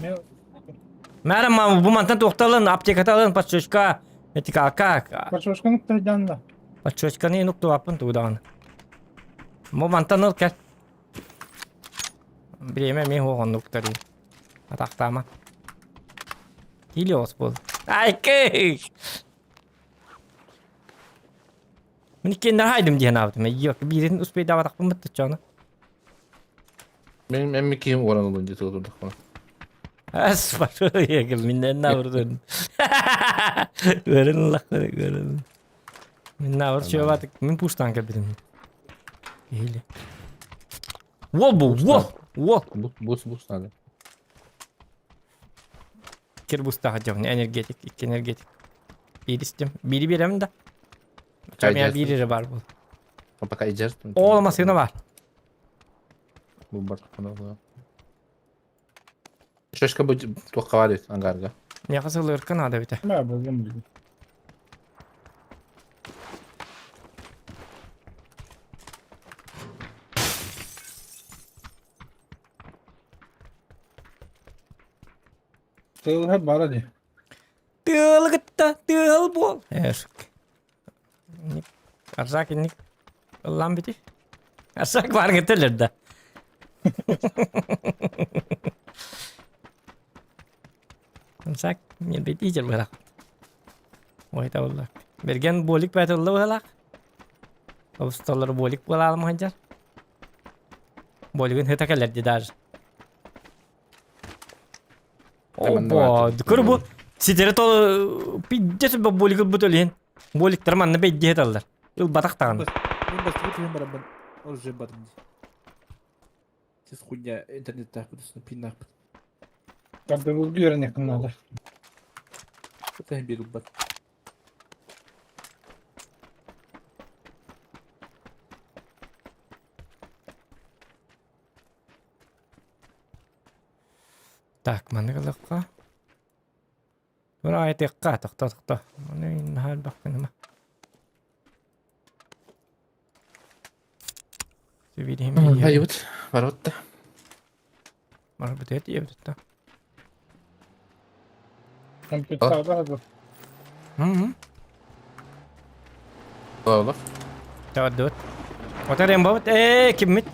Ne? Merhaba bu mantan doktorların aptekata alın paçoşka. Etika kak. Başbaşkanlık da canlı. Paçoşka ne nokta yapın tuğdan. Bu mantan al gel. Bileme mi ho noktari. Atak tamam. Helios bu. Ay ki. Mini kinder haydim diye ne yaptım. Yok birinin üstüne davat aklı mı tutacağını. Benim emmi kim oran olunca tuturduk bunu. As var ya gel minden ne vurdun. Görün Allah görün. Min ne vur şöyle batık min puştan kabirim. İyi. Wo bu wo wo. Bus nerede? Kir busta hacam energetik iki energetik. Bir istim. Biri birem de. Tabii ya biri var bu. Apakah ijar? Olmasına var. Bu bak bana. Şaşka bu tuh kawarit anggarga. Ne kasılır kan ada bite. Ne yapalım? Tığıl hep var hadi. Tığıl gıtta, tığıl bol. Eşk. Arsak innik. Allah'ım biti. Arsak var getirir de. Arsak ne biti iyice bırak. Vay da Allah. Bergen bolik batıldı bırak. Ustaları bolik bulalım hacer. Boligin hıta keler didar. Hemen de Opa, vardı. dur bu. Sitere to piddet bu bolig butulin. Bolik terman ne beddi hetallar. Yıl batak tağın. Ben bastı bu barabban. Orijin barabban. Siz kunya internet takipçisini pin nakit. Tabii bu gören yakınlarda. Zaten bir rubbat. Tak, mana kalakka? Ora ayet ekka, tak. Mana in hal bakın ama. Sevidihim iyi. Hayut. Var otta. Mara betet iyi betet. Kompüterde hazır. Hı. Olur. Tawaddut. Otar embat kimit?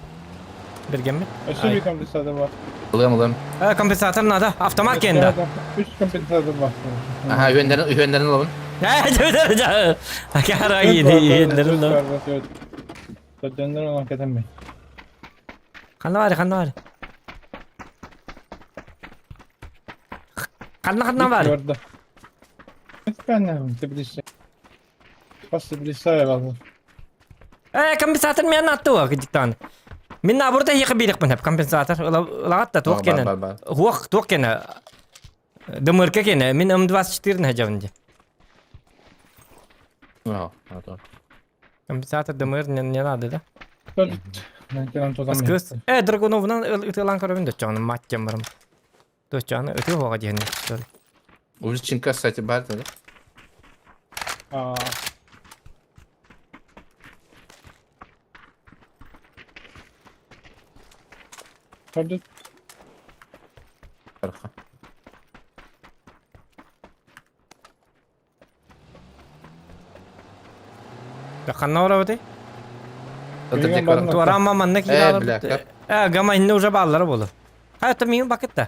Bergemit. Aşırı bir kompüterde var. Alıyorum. Kompensator nada? Avtomat kenda. 3 kompüterde var. Aha üyenlerin alalım. Ya dur. Akara iyi yerin lo. Döndürün olan kadın bey. Kanna var. Kanna var. Gördü. Ben ne yapayım? Tbilisi. Bas Tbilisi ayarladı. Kompensator mi anlattı o gidikten. Minna burada hiç birik ben hep kompensator. Lagat da kene. Bar. Tuğ kene. Dımırka kene. Min 24 hacavınca. Tamam. Kompensator dımır ne adı da? Dur. Ben kelam tozam. Kız. Dragonov'dan ıtılan karabın da çanı matçam varım. Da çanı ötü hoğa diyen. Uzi çinka saati bar dedi. Aa. Gördün. Arka. Ya kanna ora ötü. Öte Bilmiyorum, dekor. ben- Tu arama manna kila. Bilakar. Gama inne uca balları bolu. Hayatta miyim bakıtta.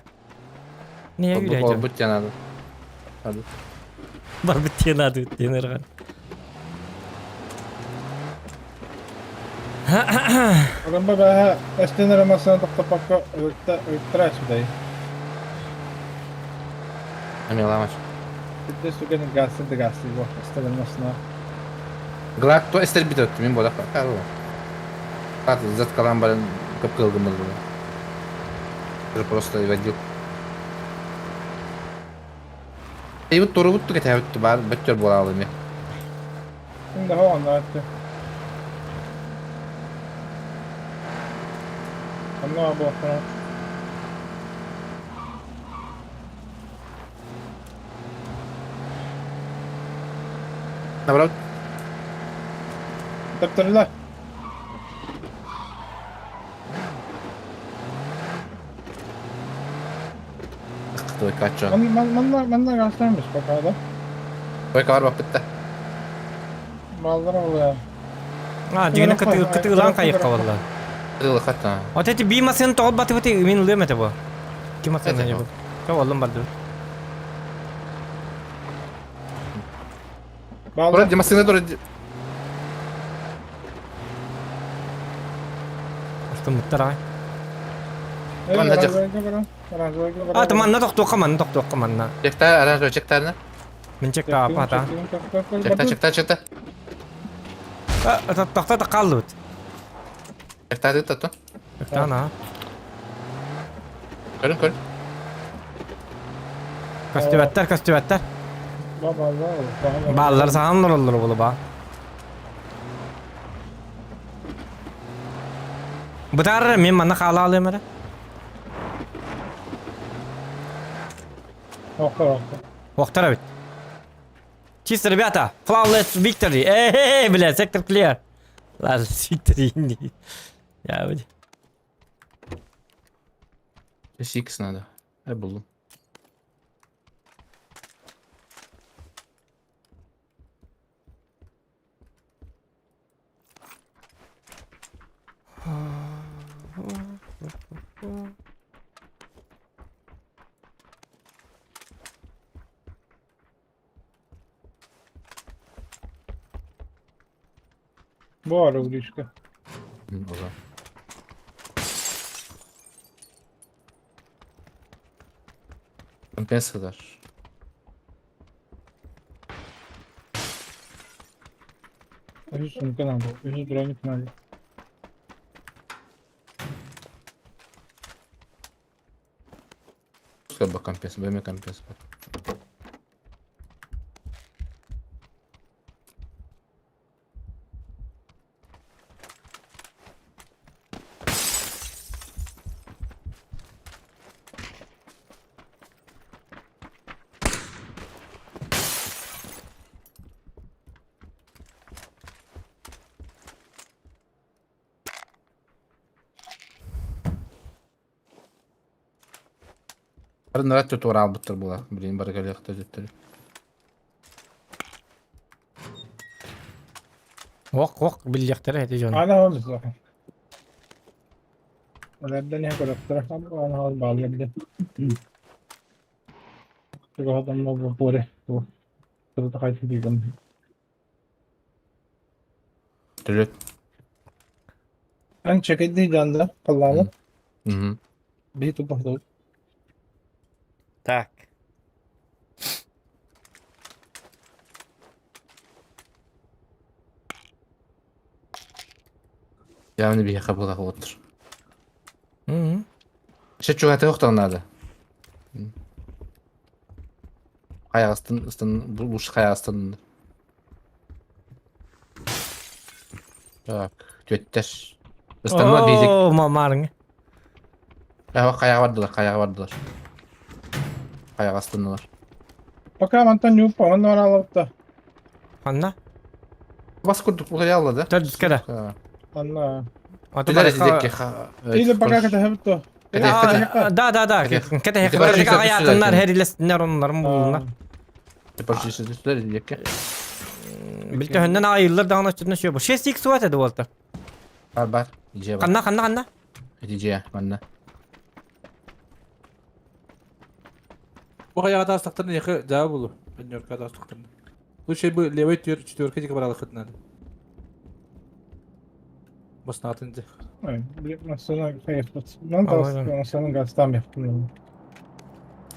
Niye Bu yürüyeceğim? but yanadı. Hadi. Var bitiyen adı bitiyen ergan. Oğlum baba esten aramasına doktor pakka öğüttüraç bir dayı. Emin olamaz. Bir de su gelin gazlı bu esten aramasına. Glak to ester bit öttü. Min bodak bakar o. Kat zat kalan barın kıpkılgın buldu. Просто evadil. Eyvut doğru buttu ki tevüttü bar. Böttür bola alayım ya. Şimdi hava anlattı. Ama bu akşam. Ne var? Tıptırlar. Tıktı kaçıyor. Manlar göstermiş bak adam. Koy kar bak bitti. Mallara oluyor. Ha, dine kıtı ulan kayık kavallar. Kırılı hatta. O teti bir masın toğul batı batı min limete bu. Kim masın Evet, ne bu? evet. Kavallam bardı. Orada Mallar. cemasına doğru. İşte muttara. Ah, teman na tok kaman na. Çekta aranjör çekta ne? Min cek ta apa ta. Çekta. Tok ta kallut. Çekta dedi tatlı. Ta na. Görün. Kastüvetler. Ballar sahanlar olur bulu ba. Bu tar min manna kala alayım ara. Вахтара ведь. Чисто, ребята. Flawless victory. Бля, сектор clear. Ладно, victory. Ya böyle. X надо. Я буду. Bu ara Urişka. O zaman. Компенс kadar. Öjü sumkan aldı. Öjü drone kanalı. Пускай бы компенс, время компенс. Arın rahat tutur albuttır bular. Bileyim barı geliyor tezitleri. Ok bilecekler hadi canım. Ana olmuş zaten. Ölerden ne kadar taraftan ana hal bağlayabilir. Şu adamla bu bore. Bu. Sırada kaçı değilim. Direkt. Ben çekildiği canda Allah'ım. Hı hı. Bir tupak da. Так. Yani bir yaka bulak otur. Hı. Şey çok hata yoktu onlarda. Kayak ıstın, bu kayak ıstın. Bak, götter. Islanma diyecek. Oo mamarın. Ya bak kayak vardılar. Kayak ıstındılar. Bakalım Anton Yupa onlar alıp da. Anla. Bas kurduk buraya yolladı. Dur kada. Allah. Tüler diyecek ki. İyi de bakar kadar hep to. Da. Kete hekler hayatınlar her ilesinler onların bulunlar. Departisi tüler diyecek ki. Bilte hönden ayılır dağın üstüne şey bu. Şey sik suat edi volta. Var. Diyeceğe bak. Kanna. Diyeceğe bana. Bu ayağı da astıklarını yakı cevap bulu. Ben New York'a da astıklarını. Bu şey bu Levite diyor 4 kere baralı kadınlar. Basın atınca. Bir masana şey yaptı. Ben de Anladım. aslında masanın gastam yaptım.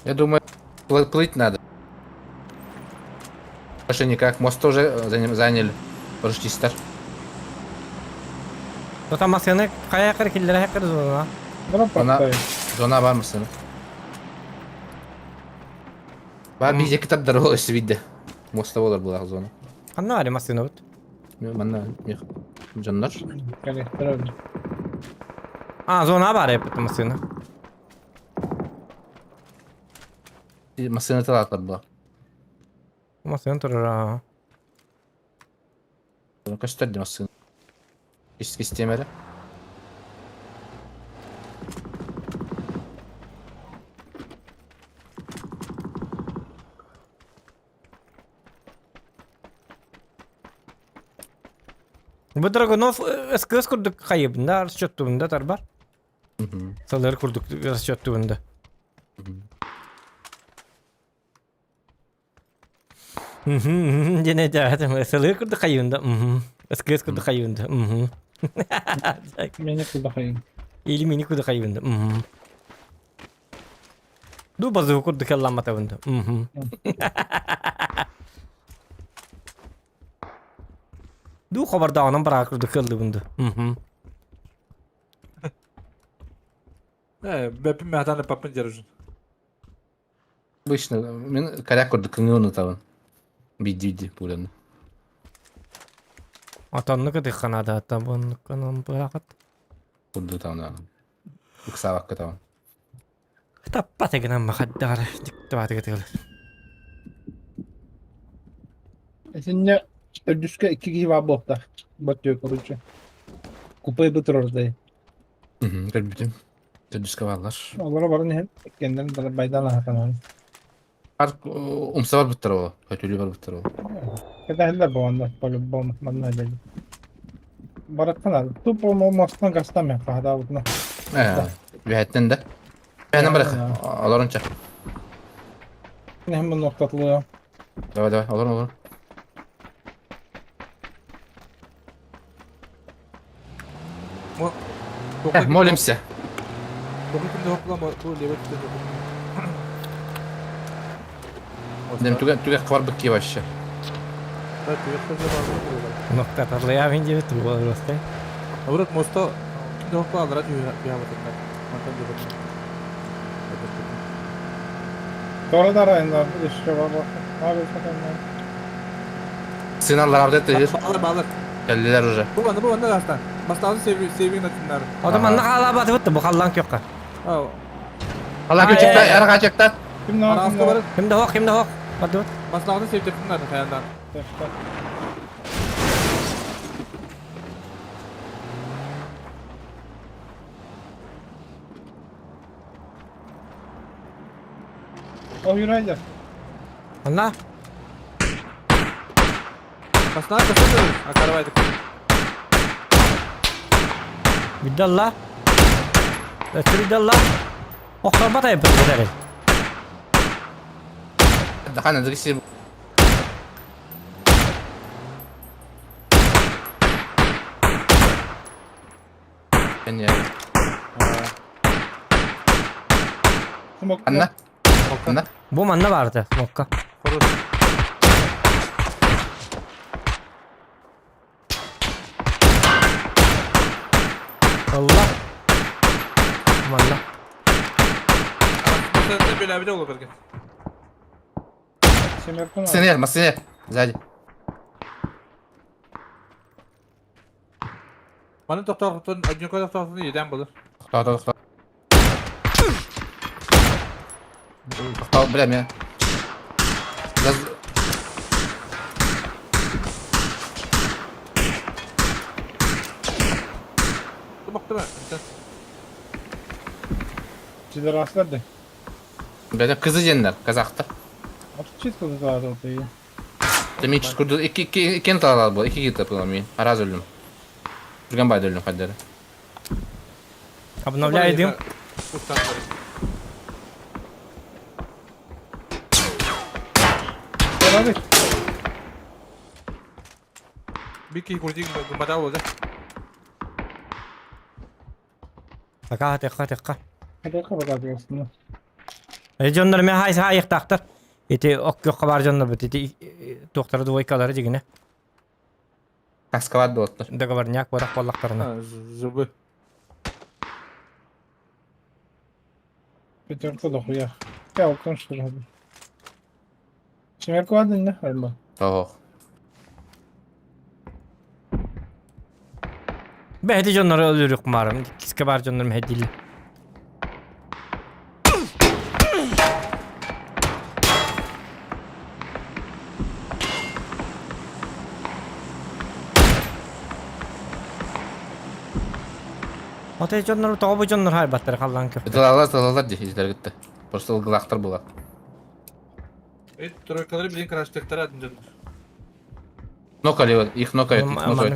Я думаю, плыть надо. Больше никак. Мост тоже заняли. Парашютистler. Tutamazsanı kaya kır killere hekeriz ona. Drop Ona attı. zona var mısın? Var bir iki kitapları olur işte bir de. Mosta olur bu zona. Kanna var masını bud. Bana canlar. Gerektirir. Zona var hep masını. Masını talatlar bu. Masını durur ha. Gösterdi masını. İstemeli. Bu Dragunov eskıs kurduk kaybında arşottuğunda tarbar. Saları kurduk arşottuğunda. Gene de saları kurduk kaybında. Eskıs kurduk kaybında. Beni kullanayım. Elimini kurduk kaybında. Du bazı kurduk Allah'ıma tavında. Du xabardağının bırakırdı kıldı bunda. Ben mehtanı papın jarıcın. Bu işte ben kayak kurduk kını unutalım. Bidi buranın. Atanlı kıdık kanada hatta bunu kanım bırakıt. Kurdu tamam. Bu kısa vakit tamam. Kitap pateginen makaddar. Dikti batı kıtıklı. Şimdi Ödüske 2 kişi var botta. Batıyor kurucu. Kupayı bitirir diye. Gülbütüm. Düzke varlar. Onlara varın hem kendilerini baydan hakan var. Umsa var bitter o. Kötülüğü var bitter o. Kadahlar bu anda. Böyle bombatmanlar öyle. Baraktan al. Tu bomba mastan gastam ya. Kahda butuna. Bir hetten de. Hemen bırak. Ya. Olur onca. Ne hemen noktatılıyor. Давай давай olur olur. Mo Молимся. Topu kimde hoplama. Bu Leverkusen topu. Dem tüge kvar bıkkı başça. Evet, Leverkusen topu. Nokta tarlayamınca bitti bu orası. Avrat Mosta kimde hopla alır hadi ya bakın. Mantan Leverkusen. Sonra da arayınlar. İşte baba. Ne yapıyorsun sen? Sinanlar avdet değil. Bağlar. Geldiler oraya. Bu banda gastan. Bastağını seviyin atınlar. Adam anda hala batı bitti bu hallan yok. Ha. Allah Ay, küçükler, ay, ay. yara kaçacaklar. Kim ne Ara yapıyor? hafta var. Kim de hok. Batı bitti. Bastağını sevdirtinler kayandan. O yürüyecek. Allah. Bastağını kasıyoruz. Akarbaydık. Bidallah. Bidallah. Oklar batı yapıyor bu deri. Daha ne dikisi. Ben ya. Smoke. Anne. Anne. Bu manna vardı. Mokka. Korus. Allah. Manna. Sen de böyle bir de olur belki. Semerkun Seni yer, masini yer. Sadi. Bana doktor acı kadar doktorunu yeden bulur. Doktor. Doktor bilem ya. Biraz Dur baktı mı? Sen Size rastladı. böyle kızı cenler, Kazak'ta. Artık çiz kızı zaten ortayı. Demin hiç kurdu, iki tane bu, iki git yapılamayın. Araz öldüm. Durgan bayda öldüm kaderi. Abi ne edeyim? Ustanları. Gel abi. Bir ki kurcuk gumada oldu. Tekka. Hadi kapat aslında. Jonlar me hayık taktır. Eti ok yok kabar jonlar bit. Eti doktora duvoy kaları jigine. Kaskavad da otlar. Da kabar nyak bodak ballaklarına. Ha zıbı. Bir tane da koyar. Ya o konuştur hadi. Semerkun var ne? Allah. Oh. Behdi jonları öldürük umarım. Kiske bar jonlar me hedilli. Ota jonlar toğu jonlar hay battır kallan köfte. Dalalar diye izler gitti. Просто ılgılaktır bular. Troykaları bilin karıştıkları adınca. Nokali var, ilk nokali. Aman ne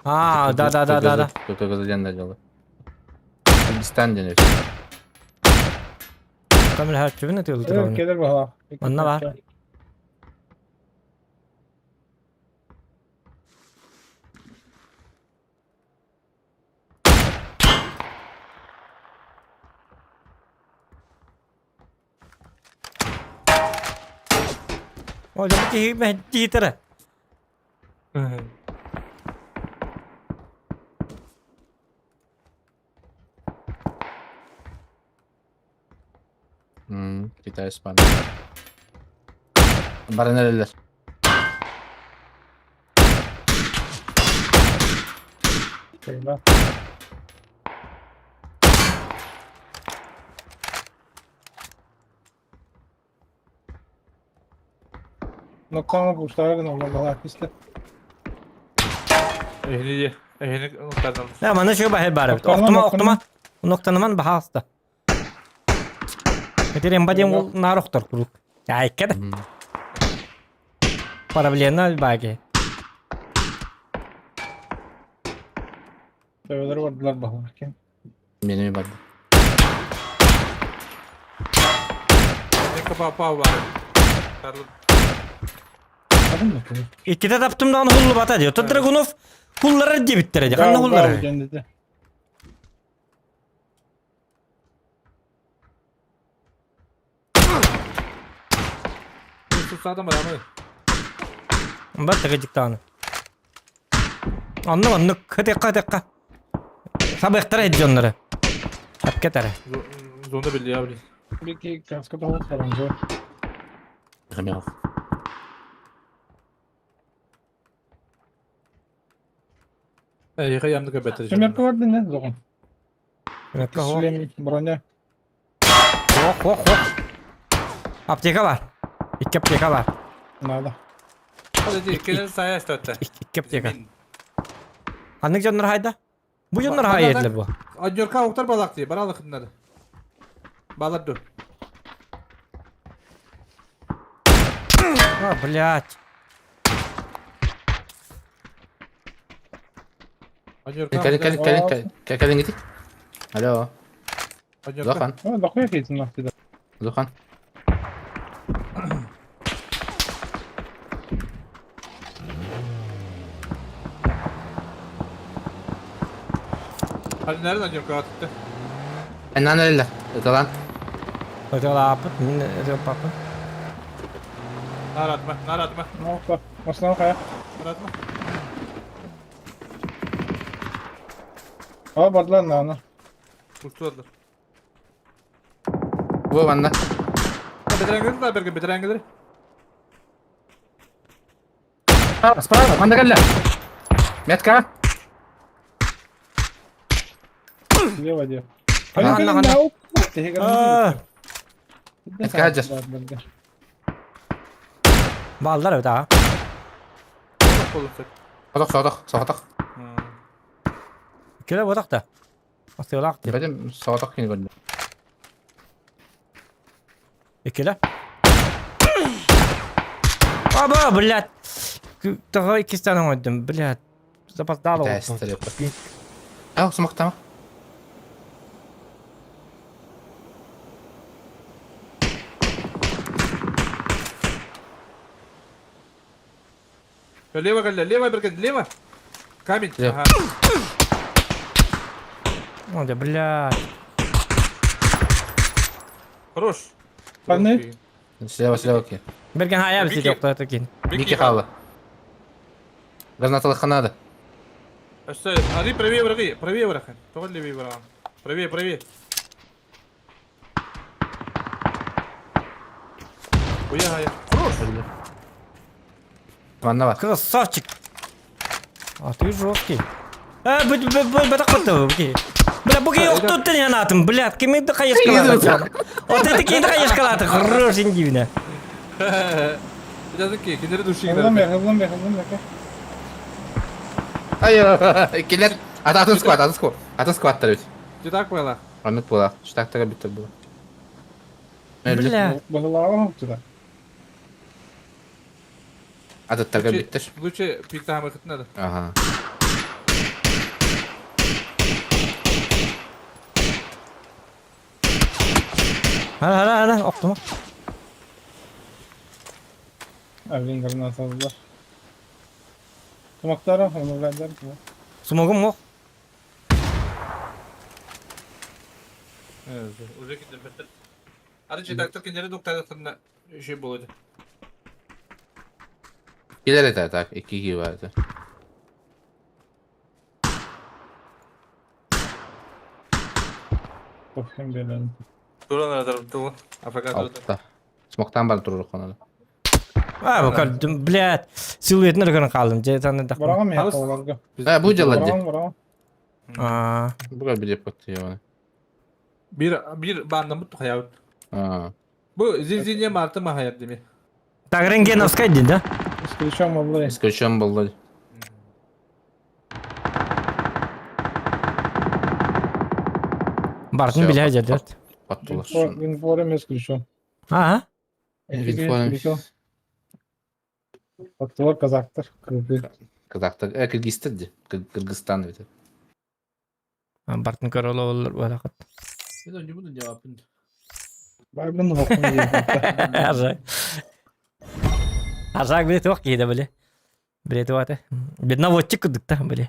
Ha da. Kötü kızı cenler yolu. Bizden deniyor. Kamil her türlü ne diyordu Evet onu? gelir bana. Anla var. Hocam ki ben titre. Gitar İspan. Bana nereler? Şeyler. Noktama kuşlara Allah piste. Ehli noktadan. Ya bana şu bahir bari. Noktalama. Oktuma. Noktanıman bahasta. Metirem badem ol naroktor kuruk. Ya ikkede. Para bilenler bagi. Seveleri vardılar bakarken. Benim var. Ne kapağı var. Karlı. Anladın mı? İkide taptım da onu hullu bata diyor. Ta Dragunov hulları diye bittiredi. Kanna hulları. Kendisi. Sus adam var ama. Bak tıkıcık tane. Anlamadım. Dakika. Sabıktır edici onları. Hep ketere. Zonda belli ya. Bir iki kaskı da var önce. Kamera. Yıka yandık öbetleri. Semerka vardı ne zaman? Dakika ho. Süleyman Bronya. Ho. Apteka var. İki apteka var. Nada. Hadi değil. Kendini sahaya istatta. İki apteka. Anlık canlar hayda. Bu canlar hayetli bu. Anyorka oktar balak diye. Bana alıkınları. Bağlar dur. Ha блядь. Anyorka. Kalın gittik. Alo. Anyorka. Zokan. Ha bakıyor ki itin vakti de. Zokan. Hadi nereden Anyorka attı? Ennen öyle. Kalan. Hadi la apıt. Mine yapapı. Nar atma. Nar atma. Ne oldu? Nasıl ne kaya? Nar atma. Ha bardılar ne ana? Kurtu aldı. Bu bende. Bediren gelir mi Bergen? Bediren gelir. Sparava. Bende geldi. Metka. Diyor var diyor. Anla, Hadi anla. gelin ya. Tehe Aa. Etka hacer. Ballar öde ha. Çok olur sen. Soğutak. İkide bodak da. Asıyorlar diye. Benim soğutak yine gördüm. İkide. Aba блядь. Daha iki tane oynadım блядь. Zapas daha da oldu. Testler yapar. Al sumak tamam. Лево, Галя, лево, Берген, лево. Камень. Лево. Ага. Hadi блядь. Хорош. Ben ne? Слева окей. Bergen hayal bizi Vicky. yoktu takin. Вики хава. Гранаталы ханады. Оставь. Ари, правее, враги. Правее, врага. Только левее, врага. Правее. Уя, Хорош. Ванна var. Красавчик. А ты жесткий. Бля, буги yoktu ты не натым, блядь, кем это хаешь калатым. Вот это кем хаешь калатым, хорошенький бля. Biraz ki, kendine duşu Hızlan gider. ver, hızlan ver, hızlan ver. Hayır. İkiler. Atın squat. Atın squatlar evet. Cıdak böyle. Ahmet Bola. Şu taktıra bitti bu. Öyle. Бля. Bakılar mı tutar? Adıtlarga bitti. Лучше пикта хамы хытын надо. Aha. Hala optuma. Evin karına saldılar. Tumaklara onu verdiler ki. Sumogum mu? Evet. Уже gittim ben. Hadi cıdaktır kendine doktor hытında şey buladı. İkiler eder tak. İki vardı. Bakayım belen. Duran aradarım tuğu. Afaka aradarım. Altta. Smoktan bari durur konuda. Ha bakalım, блядь. Silüetini rıkını kaldım. Ceytanı da. Varağa mı Halus. yapıyorlar? Ha bu calancı. Varağa. Aa. Bu kadar bir yapıttı ya bana. Bir banda mutlu hayat. Aa. Bu zilzilye martı mı hayat değil mi? Так рентгеновская да? Исключен vallahi. Исключен был. Бартын Всё, биле жадет. Паттылар. Инфорем исключен. Ага. Информ. Baktılar kazaktır. Kırgız. Казахстан. Кыргызстан. Кыргызстан. Bartın kör olur böyle. Ben önce bunun cevabını. Var bunun hokunu diye. Arzak. Arzak bile çok iyiydi böyle. Bile de vardı. Bir navodçı kuduk da böyle.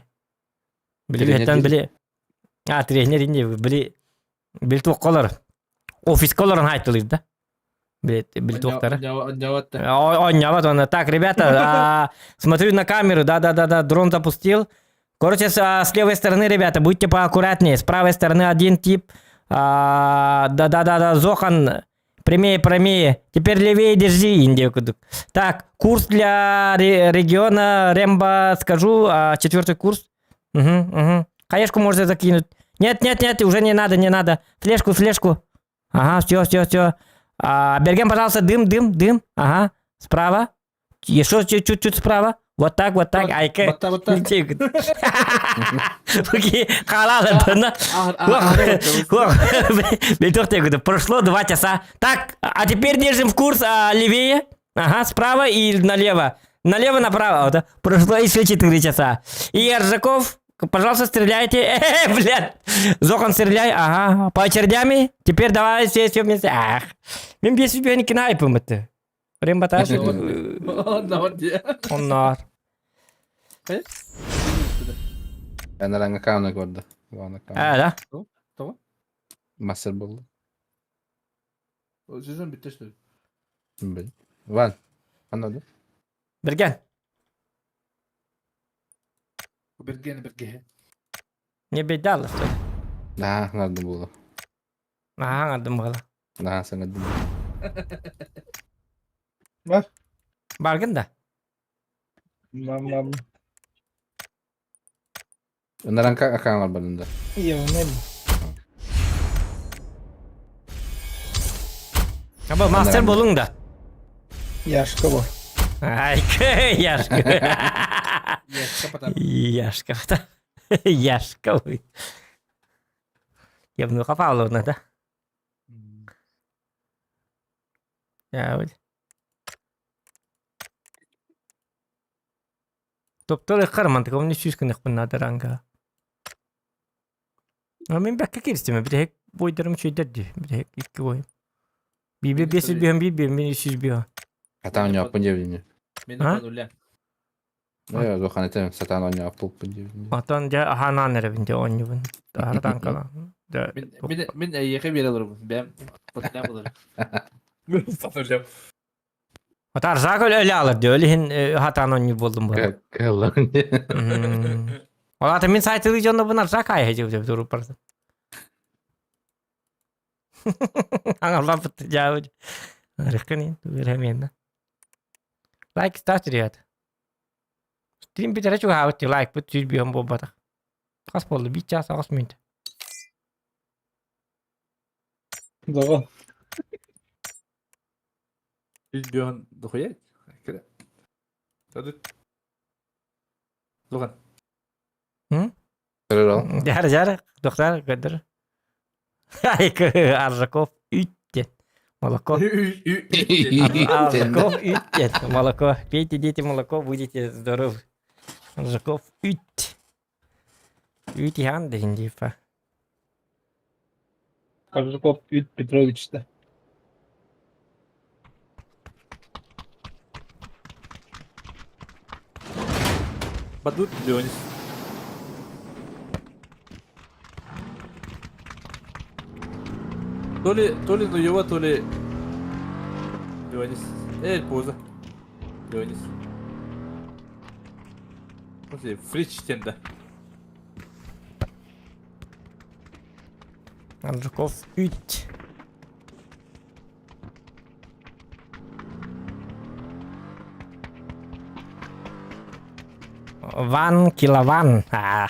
Bile Trener bir değil. bile. Ha trener ince bile. Bile çok kolor. Ofis kolorun haytılıydı da. Били доктора. Он вот. Так, ребята, смотрю на камеру. Да, дрон запустил. Короче, с левой стороны, ребята, будьте поаккуратнее. С правой стороны один тип. Да, Зохан. Прямее. Теперь левее держи, Индию. Так, курс для региона Рембо скажу. 4-й курс. Угу. Хаешку можно закинуть. Нет, уже не надо. Флешку. Ага, все. Берген, пожалуйста, дым. Ага, справа. Еще чуть-чуть справа. Вот так. Айка. Бата. Халал. Прошло 2 часа. Так, а теперь держим в курс левее. Ага, справа и налево. Налево, направо. Вот. Прошло еще 4 часа. И Аржаков, пожалуйста, стреляйте. Блядь. Зохан, стреляй. Ага. По очередями. Теперь давай все вместе. Ах. Мен без себя не кнайпым это. Рембатаж. Onlar. Ben ranga kanı gördü. Да. Tamam. Master buldu. O sezon bitti işte. Böyle. Van. Anladın? Берген. Berge. Не бедал, что ли? Daha anladım buldu. Ага, думала. Daha sana dedim. Var. Bargın da. Mam. Onlar ranga kan var bende. İyi ne? Ama master bulun da. Yaşka bu. Ay, Яшка. Яшка. Яшка. Я бы копал luôn да. Ya öyle. Doktor karmantık onun için yüzgünlük bunlar da ranga. Ama ben bakka kiristime bir de hek boydarım şey dedi. Bir de hek iki boyum. Bir 500 bir 300 bir. Satan yapınca bilmiyor. Benim Ha? kadar Evet, o kan etem satan onu yapıp bilmiyor. Matan ja hanan nerevinde onyuvun. Dağardan kalan. Ben yaka bir alırım. Ben patlayam alırım. Satacağım. Hatta Arzak öyle alırdı. Öyle hatan onyu buldum bu. Kılan. Ola temin saytı videonda bunlar Arzak ayıcı durup parası. Allah pıttı jauh. Rekani veremiyorum. Like start riyad. Stream bir çok havati like bu tüy bir hambo bata. Kas boldu bir ças az minut. Doğru. Biz bir an dokuyak. Kira. Hadi. Logan. Kırır ol. Jar doktor gadır. Ay Arzakov 3 молоко. Молоко 3. Молоко. Пейте, дети, молоко, будете здоровы. Жаков 3. 3 hande hindi fa. Karzakop Petroviç'te. Badut Leonis. То ли Ноева, то ли Leonis. Поза. Leonis. После Фричтенда. Жаков 3. Van kilovan. Ah.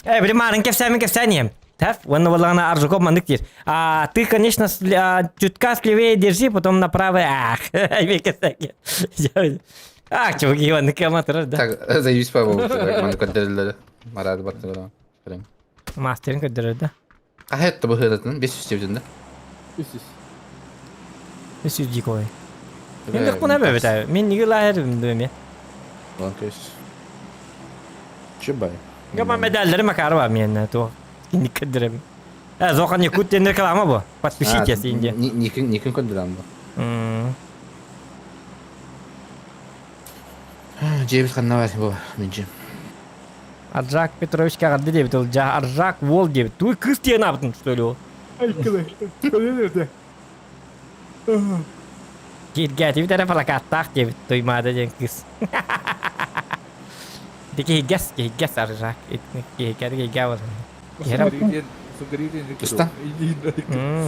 Примарен кефсанием. Так, вон на Аржаков мандыктир. Ты, конечно, чутка слевее держи, потом направо. Ах, чуваки, вон на километр, да? Так, заебись по бабу. Man kadderleri. Marad baktı bana. Мастеринг ödürürdü. Hayatta bu hırlatın. 500 çevirdiğinde. Bir sürücü koy. Ben de buna böyle tabii. Ben niye lahir bilmiyorum ya. Lan köş. Çubay. Gama medalleri makarı var mı to. Şimdi kıdırım. Zokan yakut denir kalama bu. Pat bir şey kesince. Никин көндүрәм. Жебит ханна бар бу менче. Arjak Petrovich kaldı diye bitul. Arjak Wol diye. Tu kız diye ne yaptın söylüyor. Arkadaşlar. Öyle nerede? Git bir tarafa lakattak diye duymadı diye kız. Deki higgas Arjak. Higgas var. Usta.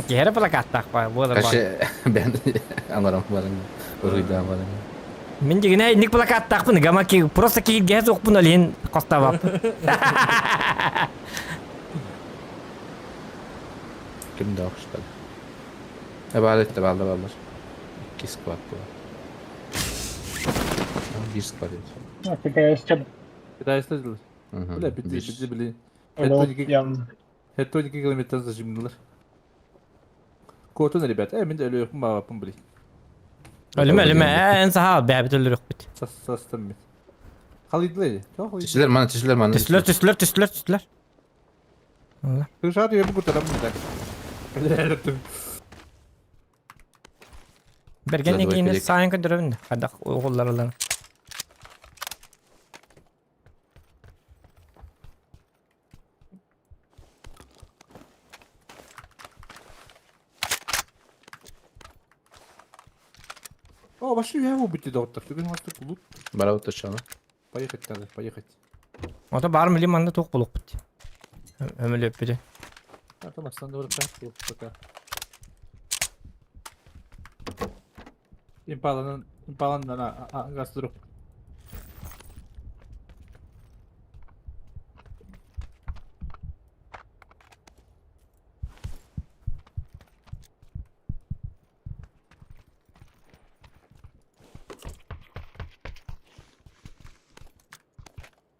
Kihera lakattak var. Bu da var. Каше ben anlarım barın. Uruyda barın. Min jigine nik lakattak bunu. Gama ki prosta ki higgas ok bunu lihin kosta vap. Kim de okşta. Ebalet de balda ballar. 2 squad bu. 1 squad. Arkadaşlar Bir daha istediler. Hı hı. Öyle bitti bile. öyle yan. Hatta 12 kilometre hızla şimdiler. Kotun ribet. Emin de öyle yok mu babam bile. Ölüme. En sahal be bitulur yok bit. Sastım bir. Halidleydi. Çok iyi. Tişler mana. Tüsler. Kırşat yolu kurtaran bundan. Öyle yaptım. Bergen Zaten yine bekledik. sayın kadar hadi oğullar olan. О, пошли я его бить доктор. Ты говоришь, что клуб. Bara otuşana. Поехать надо, поехать. Ota bar milim anda tok bulup bit. Ömür öpüdü. А там остановил клуб пока. Impala'nın gaz durup.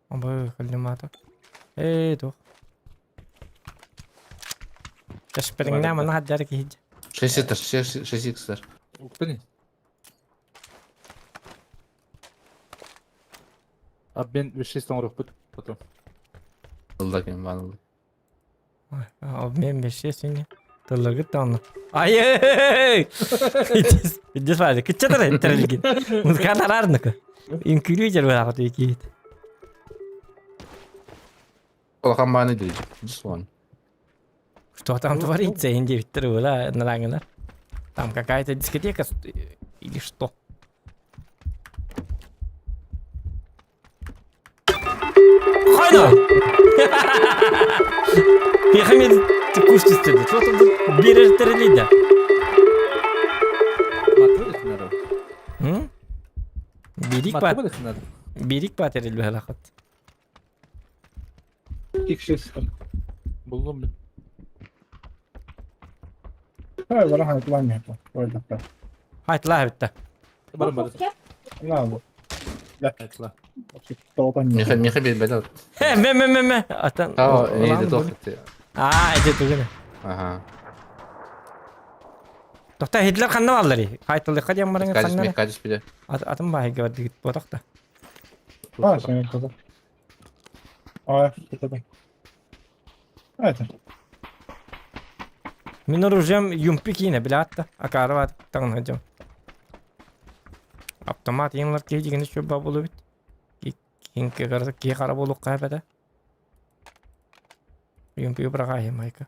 Aba kalimata. Tuh. Kasperingna mana hajar ki hij. 6x'ler. Uktani. Abi ben bir şey sonra ruhbut. Потом. Yıldakın vanıldı. Abi men beşe seni. Tırlar git onu. Ay. Bitti fazla. Kıçadır enterligin. Muzkan arar nıkı. İmkülüycer böyle akıtı iki. Olakan bana diyecek. Just one. Что там творится, Инди Викторовна, наранена? Там какая-то дискотека или что? Хайна! Пехамед кушать istedi. Что там bir erteliydi? Matematik nerede? Hı? Matematik nerede? Birik baterili bir halakat. 2 kişi sıkın. Buldum ben. Hayır bana hayatlanmıyor bu. Böyle de. Haydi la bitti. Barın. Ne oldu? Evet la. Doğudan yok. Miha bir bela. Me. Atan. Aa iyiydi doktor. Aa, ede tugene. Aha. Dokta Hitler kanna valları. Haytlı kadyan barın kanna. Mekadis bir de. Atım bahi gördü git bu dokta. Ha senin kadar. Aa kadar. Evet. Minor ujem yumpik yine bile hatta. Akarı var. Tamam hocam. Автомат yıllar ki hicigini şu babulu bit. Kinki karısı ki kara boluk kaybede. Yumpiyi bırakayım Mayka.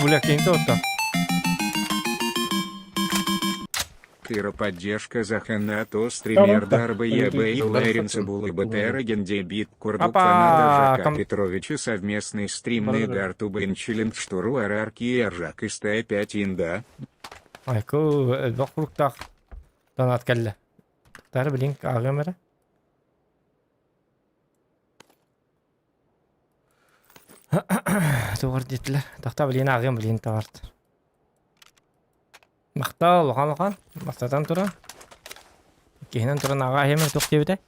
Бля, кто-то. Поддержка за ханато стример Дарба ЕБ и Ларинса Булы БТР Гендебит Курдук Опа, Фанада ком- ЖК Петровича совместный стримный Гарту Бенчилинг Штуру Арарки и Ржак из Т5 Инда. Ayku البقرك donat kelle. Tarı blink ağamere. Doğru dediler. Tahta bilin ağam bilin tavart. Maktal kan. Maktadan tura. Кихинен туран ага хемер тук дебите.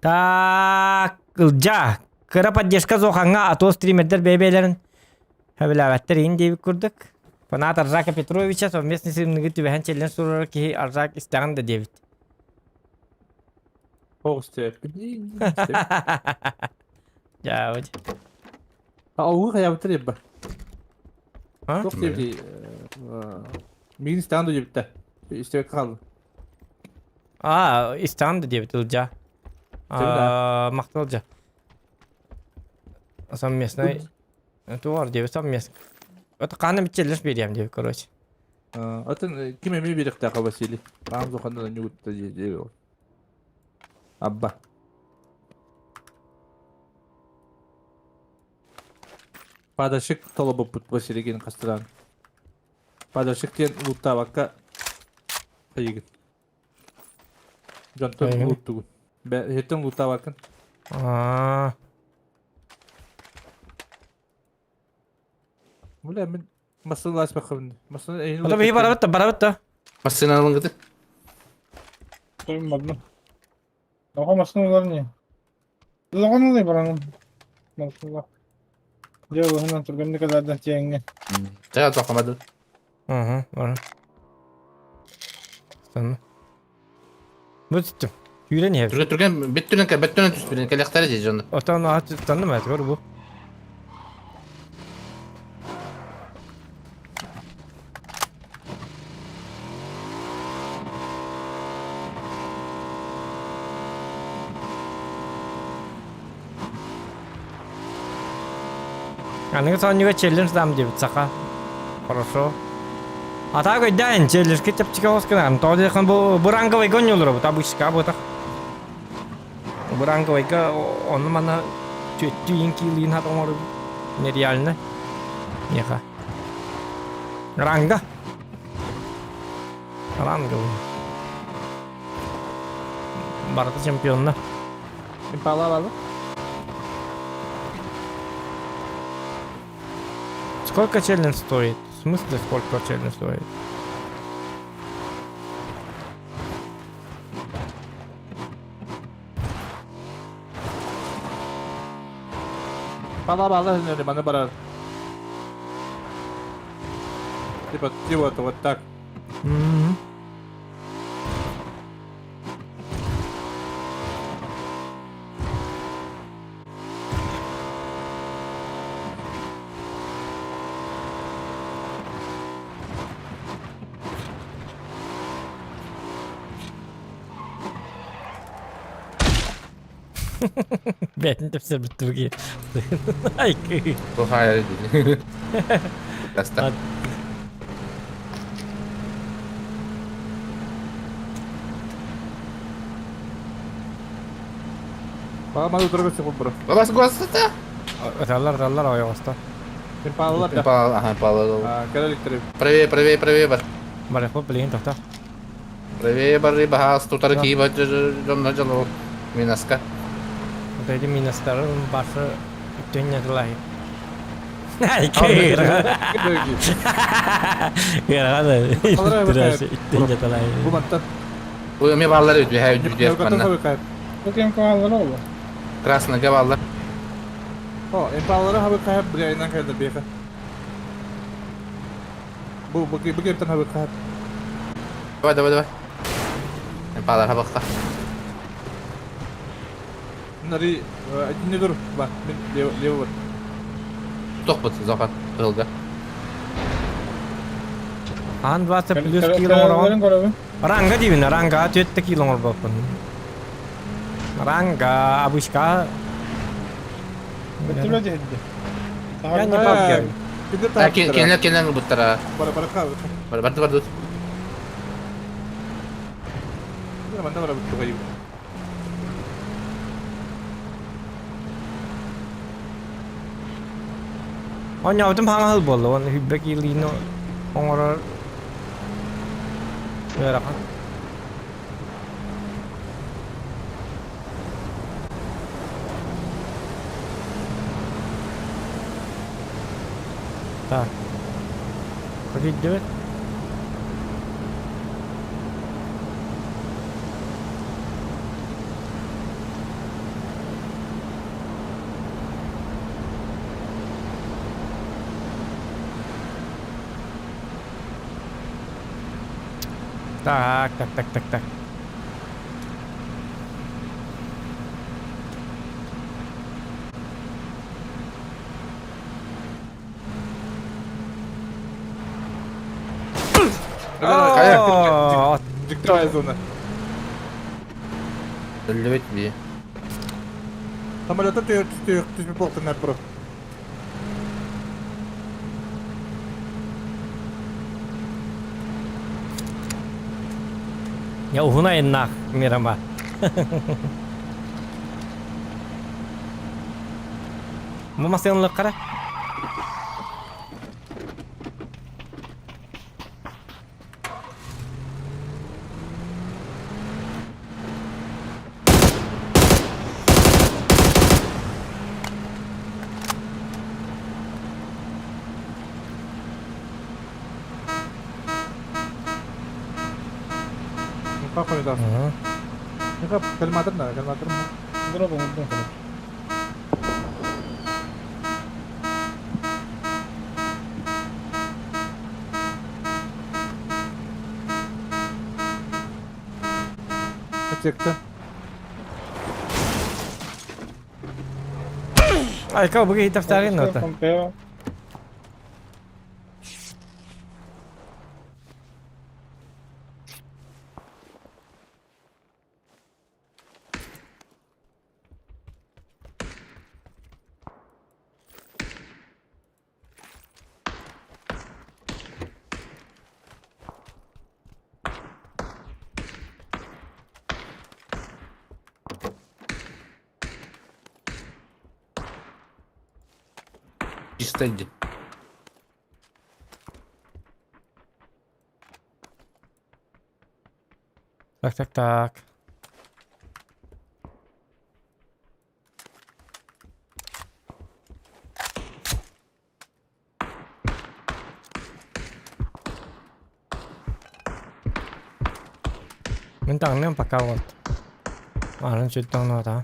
Так, ылжа. Кыра поддержка зоханга ато стримердер бебелерин. Хабилаваттер ин дебик курдук. Фанат Аржака Петровича совместный сырнығы түбәһен челлендж турар ки Аржак истаган да дебит. Хоғыз теп. Ja, вот. Ауы қаябытыр ебі. А? Жоқ деп. Мигін станду дебітті. Истебек қалды. А, истаган да дебит ылжа. Макталжа. Совместный. Это var дебит совместный. Это қаны бит челлендж берем дебит, короче. Атын ким эми беректе Василий. Рам зоханда не гутта дебит. Абба. Падашык толобы пут Василийген кастыран. Падашык тен лутта бакка кайыгын. Жантон Кайыгын? луттугун. Хеттен лутта баккын. Бля, мен масылы асмақымын. Масылы эйін Это бей барабыт та. Машина алın gidi. Duymadım. Okumasın olur niye? Logan oluyor buranın. Maşallah. Diyor hemen turgun ne kadar da çenge. Tega toqamadı. Hı, var. Tamam. Bu tuttum. Yüren ev. Turgan bittünen tüs bilen kalektare je jonda. Otan at tanım et var bu. Аның сонюга челлендж дам деп сака. Хорошо. А так и дайн челлендж кетип чикаоскан. Тоди хан бу буранговый гонёлор бу табышка бу так. Буранговыйга оны мана түйін килин хат оңор нереально. Неха. Ранга. Ранга. Барата чемпионна. Импала алады. Сколько челлендж стоит? В смысле, сколько челлендж стоит? Пала бала не мана барар. Типа вот так. Мгм. Бетин тепсер биттүрги. Ай. Bu hayal değil. Kasta. Пала мана дурга секунд бро. Babası gwasta. Таллар аяк аста. Импалалар да. Aha pahalı. Кереликтер. Правее бар. Бар хоп блин тоқта. Правее бар и бахас тутар ки бар жонна жало. Минаска. Вот эти минастары башы төнне тулай. Ай кыр. Гэрада. Төнне тулай. Бу мантан. Bu mi balları ödü hay ödü diye bana. Bakayım kovalar oldu. Krasna gavallar. О, импалалары хабы кайып бир айынан кайда беха. Бу гептен хабы кайып. Давай. Pahalar habakka. Нари не дур. Ба, мен лево бар. Токпут захан кылга. Ан 20 плюс километр. Karaların korabi. Ранга дивин, ранга 4 километр бапын. Ранга абышка. Betul aja dedi. Я не папгер. Биде та. Kenler buttara. Бара кайып. Bardu. Манда бара бутуга ю. Он яутын паңыл болду. Он хүббек илино оңорор. Ярака. Так. Ходить девет. Так, так, так, так, так. Oo, Диктовая зона. Öldü bir. Самолета түспей болтыңар бұры. Ya uhunayın nak mirama. Bu masayonlar kara. Apa itu? Hı. Ini kan kalimater nah, kalimater. Berapa mudah kalau? Çekti. Ay kau bagi daftarin nota. Campeo. İstedi. Tak tak tak. Mentang nem pakawat. Aran chutang nota.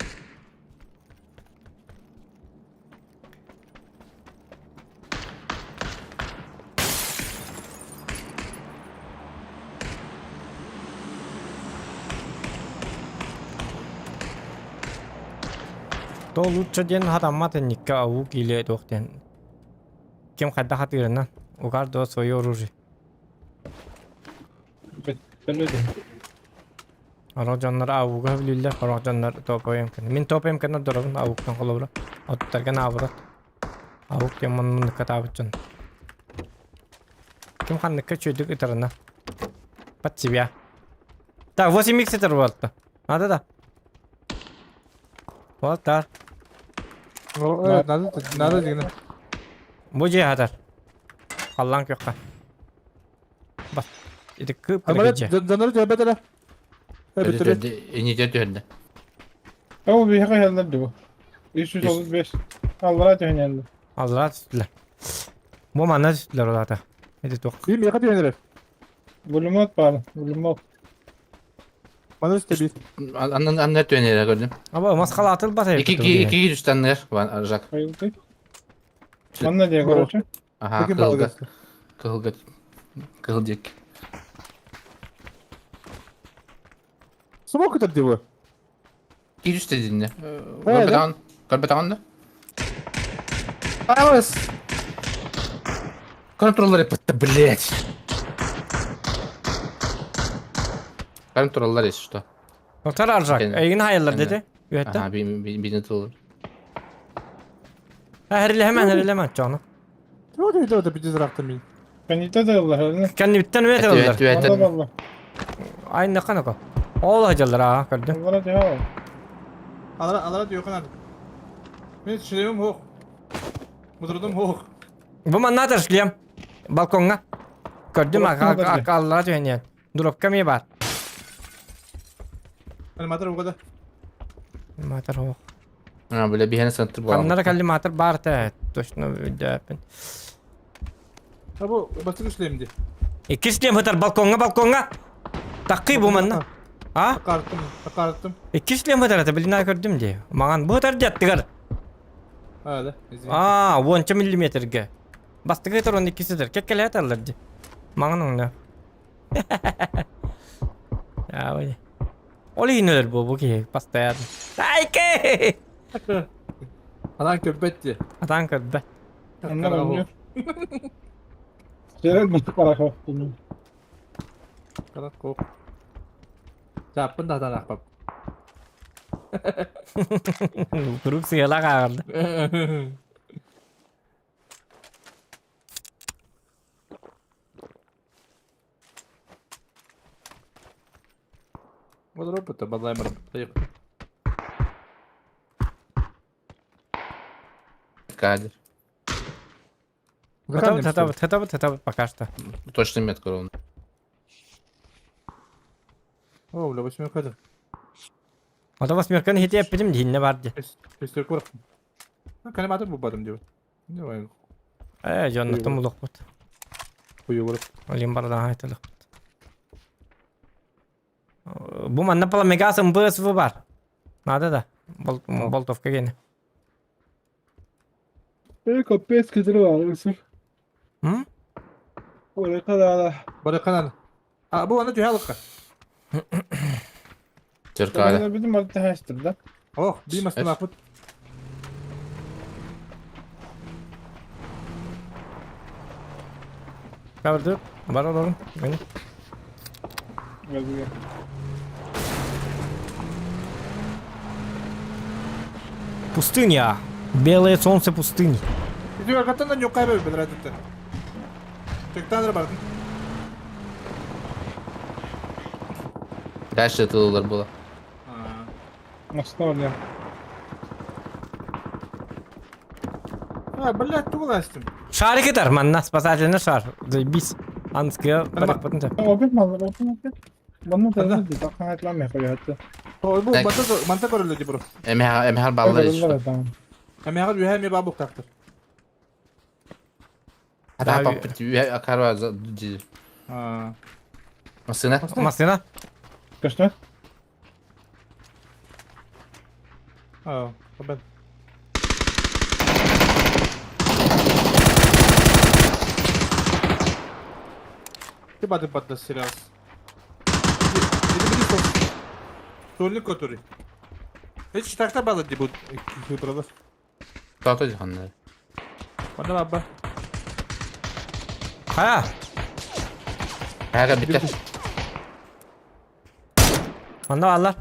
То лучше ден хатаммат никка ау киле доктен. Кем хадда хатырына. Угар до свое оружие. Belli değil. Aracanlar avuga bilirler. Aracanlar topa yemken. Min topa yemken durabın avuktan kolabra. Attarken avrat. Avuk yaman mınıkat avutcan. Kim xanlıkka çöydük itarına. Pat sibya. Так, 8 миксетер болду. Надо да. Вот так. Evet, надо дегені. Bu cihatar. Allah'ın kökka. Bak. İdi kıp Самолет kırıcı. жанары жабет эле. Öldü Бүтүрү. öldü. Enice öldü. Ama bir haka yerlerdi bu. 335. Allah'a cehennemde. Allah'a tuttular. Bu manna tuttular o zaten. İdi tok. Бим яка дегенер. Bulumot bağlı. Bulumot. Мана стеби. Anlat dönüyor gördüm. Ama maskala atıl basayım. İki üsttenler var aracak. Bayıldı. Bana diye koruyacak. Aha Bakın kılgı. bağlı. Kılgı. Kılcık. Смок это диво. İki üstte dinle. Evet. Karbetan da. Авас. Контроллеры пытта, блять. Контроллер есть что? Nokta arayacak. Aynen. Egin hayırlar Aynen. dedi. Üyetten. Aha bir olur. Ha herile hemen canım. Вот это вот bir dizraktım ben. Kanita da Allah öyle. Kendi bitten üyet alırlar. Evet. Allah Allah. Aynı kanaka. Oğul hacılar ha gördün. Allah'a cevap. Alara diyor kanar. Ben şilemim hoş. Mudurdum hoş. Bu manna tırşlıyım. Balkonga. Gördüm Balkonga ha da Allah'a tühenyen. Durup kemiği var. Hani matar bu kadar. Matar ho. Ha böyle bir hene sınıftır bu. Kanlara kalli matar bağırtı. Toşunu ödepin. Ha bu basık işlemdi. İkisliyim hıtar balkonga. Takı bu manna. Ha? Takarttım. İkisliyim hıtar atı bilina gördüm diye. Mağan bu hıtar jattıgar. Öyle. Aa 10 milimetrge. Bastık hıtar onun ikisidir. Kekkele hıtarlar diye. Mağan onu. Ya öyle. Olihin ölür bu ki pastaya. Dayke! Alan köpekti. Atan köbbe. Onlar ölüyor. Şeyler bir para kalktı. Karat kok. Capın da adan akbap. Kurup sıyala kaldı. Olur bu vallahi mırım. Dayık. Kadir. Tatavı bakашta. Точно метка ровно. О, бля, восьмерка kadar. O da basmıyorken hiti yapayım dinle vardı. Pistol kurak. Kan matur bu badam diyor. Ne var? Jonathan muluk bot. Kuyu kurak. Olim bana daha haytalı. Bu manna pala megasın bu sıvı var. Nada da. Boltovka gene. Böyle kopya eskileri var. Isır. Hı? Oraya kadar da. Bada kanal. Ha bu ana tüyalık. Cercada. Ben bizim orada haştırdı. Oh, bir masum akut. Kavurdu. Var oğlum. Beni. Gözüyor. Пустыня. Белое солнце пустыни. Bizim arkasından yok kaybı ben rahatlıkla. Tekten de bakın. Kaç yatılılar bu? Nasıl oluyor? Ha, böyle tuğla açtım. Шар кетер, манна спасательный шар. Заебись. Анская барахпатынча. Open mallar, open. Bunu da ne diyor? Bakın etlenme koyuyor hatta. O bu Tek- mantık görüldü bro. Emhal ballar işte. Tamam. Hem yakar bir hem babuk taktır. Hatta Abi- papıt akar var. Ha. Nasıl ne? Masina. Kaçtı? Ha, ben. Tiba tiba da siras. Bir solnik oturuyor. Hiç takta bağladı bu buralar. Tahta cihanları. Bana baba. Ha. Kanka bitti. Manda varlar.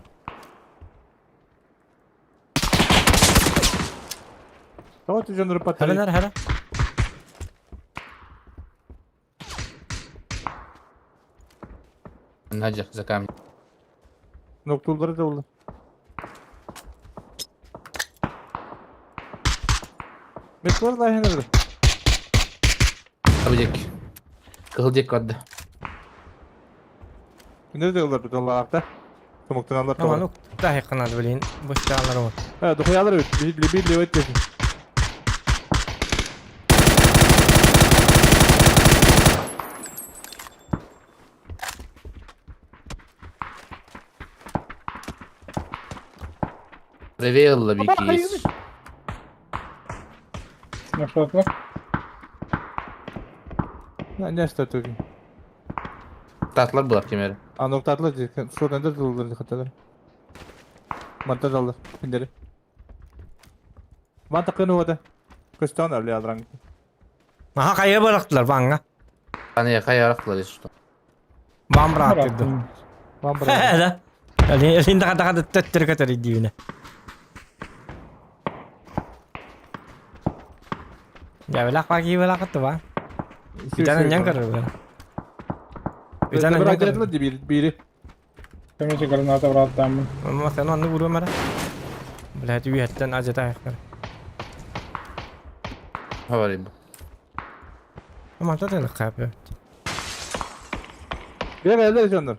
Tamam tüccanları Hele patlayın. hele. Hacı zakam. Noktaları da oldu. Metler daha henüz. Tabilecek. Kıhılacak vardı. Nerede yollar bir Allah'ta? Tomuktan alır Ama tamam. nuk daha yakın adı bilin. Bu çağlar var. Ha, dokuyalar evet. Bir levet desin. Reveal'la bir keyiz. Nasıl bak? Ne statü? Tatlar bulak kemeri. A noktalar diye. Şuradan da doldur dikkat Montaj alır. Pinderi. Mantıklı ne oldu? Kıstan öyle adran. Aha kayaya bıraktılar bana. Hani yakayaraklar işte. Bam bıraktırdı. Van bırak. Hele. Elinde kata töttürü kötürü dibine. Ya belak pagi belak attı var. Bir tane yan kırır böyle. Bir tane yan kırır. Bıraktılar diye biri. Kami çıkarın hata bıraktım ben. Ama sen onu vuruyor mera. Böyle hadi bir hatten acıda ayakları. Ha var bu. Ama da dedik kapı. Bir geldi canlar.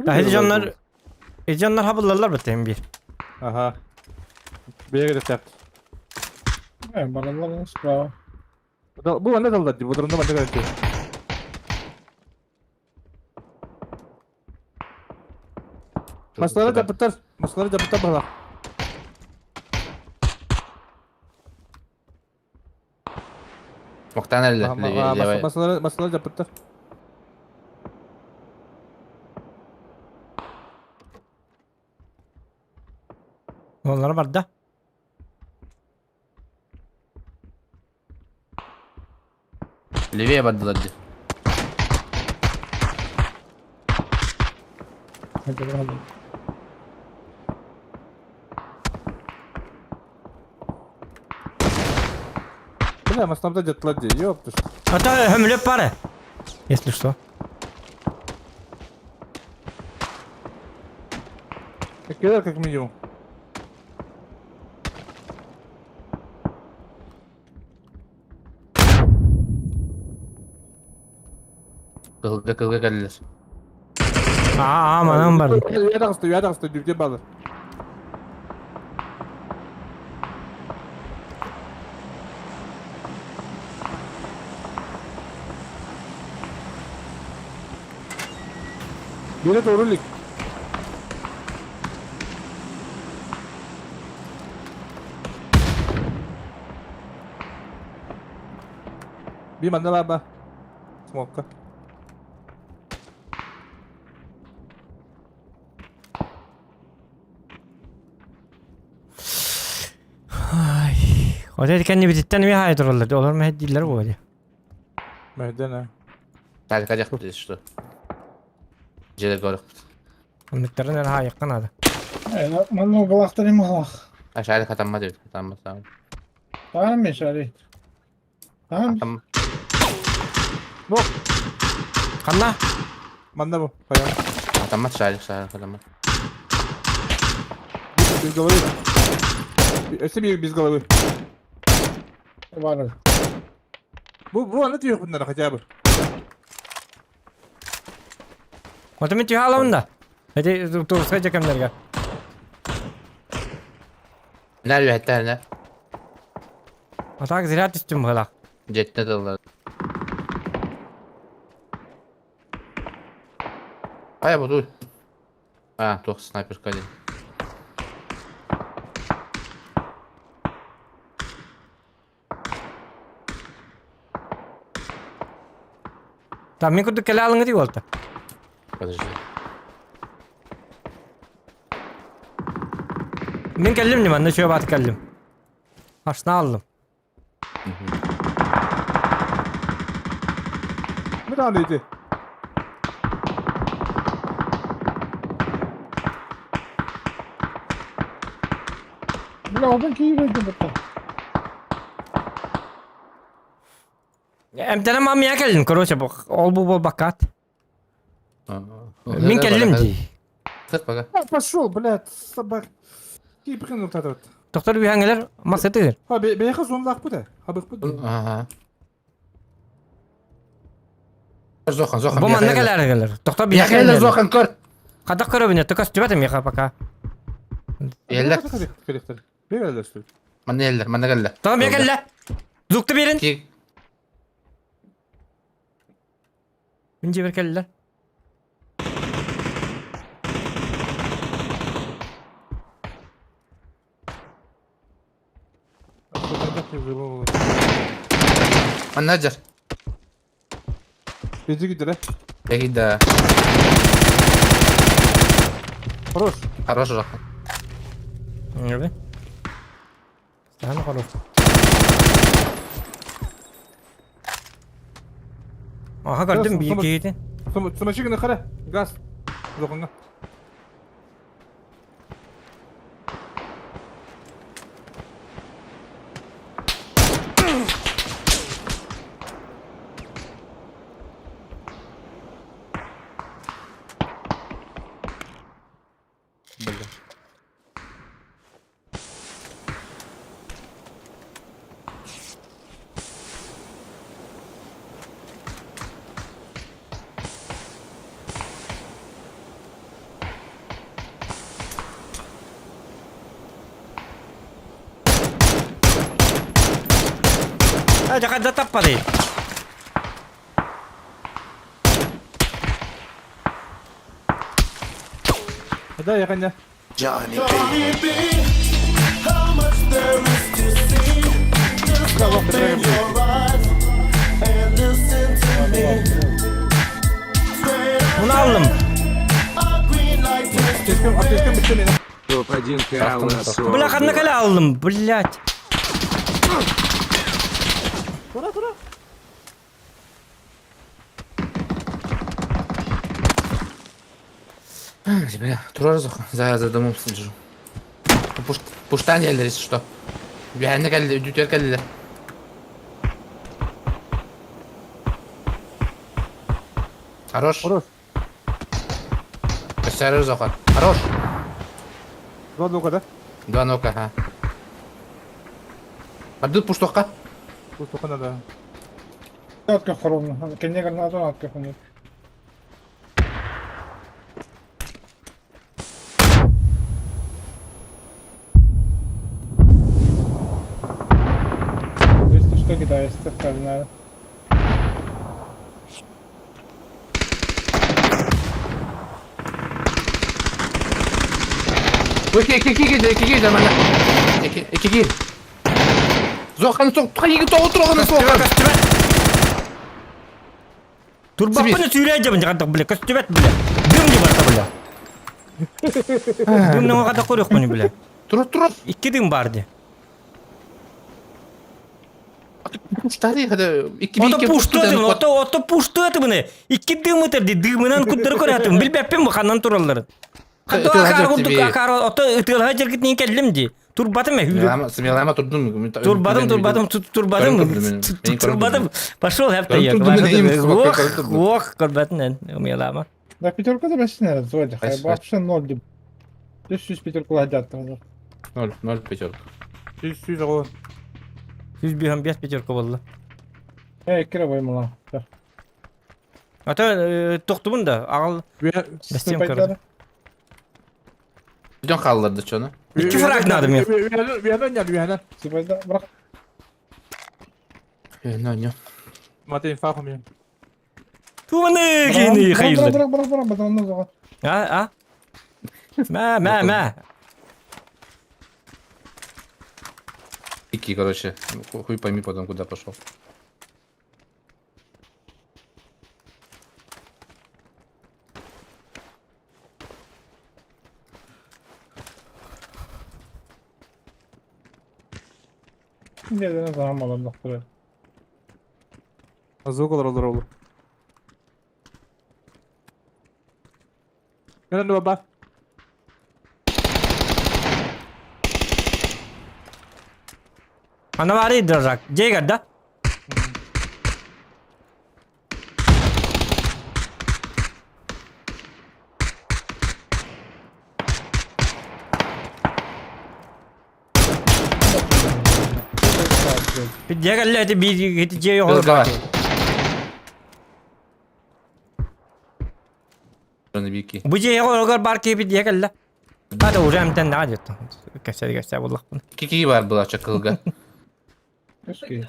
Da heyecanlar haberlerler biteyim bir. Aha. Bir geldi sert. Evet, bana nasıl bravo. Bu ne daldı? Bu durumda bana geldi. Masaları capıtlar. Masaları capıtlar bana. Smoke'tan elle. Masaları capıtlar. Onlara var da. Levi'ye bandılar diye. Hadi hadi. Бля, нас там дадят ладьи, ёптыш. Hatta hömlöp var. Если что. Кидал как минимум. Kızga geldiler. Aman var. Я стою, где база? Biri doğru lig. Bir manda baba. Smoke'ka. Ay. O dedi kendi bititten bir hayır olurdu. Olur mu hediyeler bu öyle. Mehden Kalkacak dedi işte. Cele görük. Mitlerin el hayır kanadı. Man o galaktarım Allah. Aşağıda katanma diyor. Katanma tamam. Tamam mı şari? Tamam. Tamam. Kanla. Manda bu. Bayağı. Katanma aşağıda katanma. Biz головы. Hepsi biz головы. Var. Bu anlatıyor bunlara acaba. Otomatik halamında. Hadi dur sıkacak emlerge. Nerede hatta ne? Atak ziraat üstüm bırak. Jet'te dalılar. Ay bu dur. Ha, toh sniper kalın. Tamam min kudu kala alındı oldu. Подожди. Min kellim ni ben de şöyle bat kellim. Haşna aldım. Ne tanıydı? Bile odan ki yürüdü bu. Emtana mam ya kellim korosha bu. Ol bu bol bakat. Min kellim di. Tık baka. Пошел, блядь, собак. Тип хрен вот этот. Doktor bir hangiler masatır. Ha beyaz zonlak bu da. Ha bak bu da. Aha. Zokan. Bu man ne kadar gelir. Doktor bir Ya hele hangiler. zokan kör. Kadak karo bine tukas tübetim ya paka. Yeller. Bir geldi işte. Manne yeller, manne geller. Tamam ya kelle. Zuktu birin. Ki Minci bir kelleler. manne acar. Bizi gidiyor. Peki de. Хорош. Хорош zokan. Evet. Sana karo. Aha gördüm bir iki yedi. Сумочек на хара. Газ. Зоқанға. Jangan tetap pare. هذا يا غنى لا وقت Bunu aldım. аптечкам bitti ne? Топ-1 Каала Bula kanına kala aldım. Блять. Tura tura. Бля, турарız за домом сижу. Пуштан geldiler işte что. Güvenlik geldi, dütür geldiler. Хорош. Хорош. Gösteriyoruz o kadar. Хорош. Два лука, да? Два нока, ha. Пойдут пуштока. Тут только надо. Отка хоромно. Кенне гранату отка хоромно. Если что, кидайся, так знаю. İki gir hemen. İki gir. Zokanı sok, otur Köstübe köstübe. Dur bak bana söyleyeceğim canım bile köstübet bile. Dım gibi varsa bile. Dım ne kadar koyuyor bunu bile. Dur. İki dım vardı. Puştari hadi. O da puştu edim. O da puştu edim bunu. İki dım öterdi. Dımından kutları koyatım. Bilmem bu kandan turalları. Hatta akar kurduk akar. O da ıtılha cirkit neyin kellimdi. Turbadım ya hüylü. Смелама турдun mu? Турбадым. Пошел hep de Görüntü yak. düzeni iyiymiş, bak, görüntü düzeni. Kurbatın umyalama. Да, пятерка да почти не разводит. Спасибо. Вообще ноль. То есть пятерку ладят. 0 пятерка. Süz o. Yüz bir ham 5 peçerka boldu. Кира воймала. Ata toxtumun da ağıl bestem kardı. Gidiyorsun kaldırdı çonu. İki fragnadım ya. Bir yandan gel bir yandan. Сипайда, брак. Ne oynuyor? Mate infaq mı? Tumanı gini hayırlı. Брак, батонны зоға. Ha. Ma. Ики, короче. Хуй пойми потом, куда пошел. Дедені зағам аламдық тұры. Звук olur. Gel lan baba. Ana var idrak. Jey gadda. Bir jey galle bir git jey yok. Kızga var. Şunu bir iki. Bu jey yok barki bir jey galle. Hadi uğramdan ne adettin? Keser vallahi bunu. İki var bu açık kılga. Өшкі.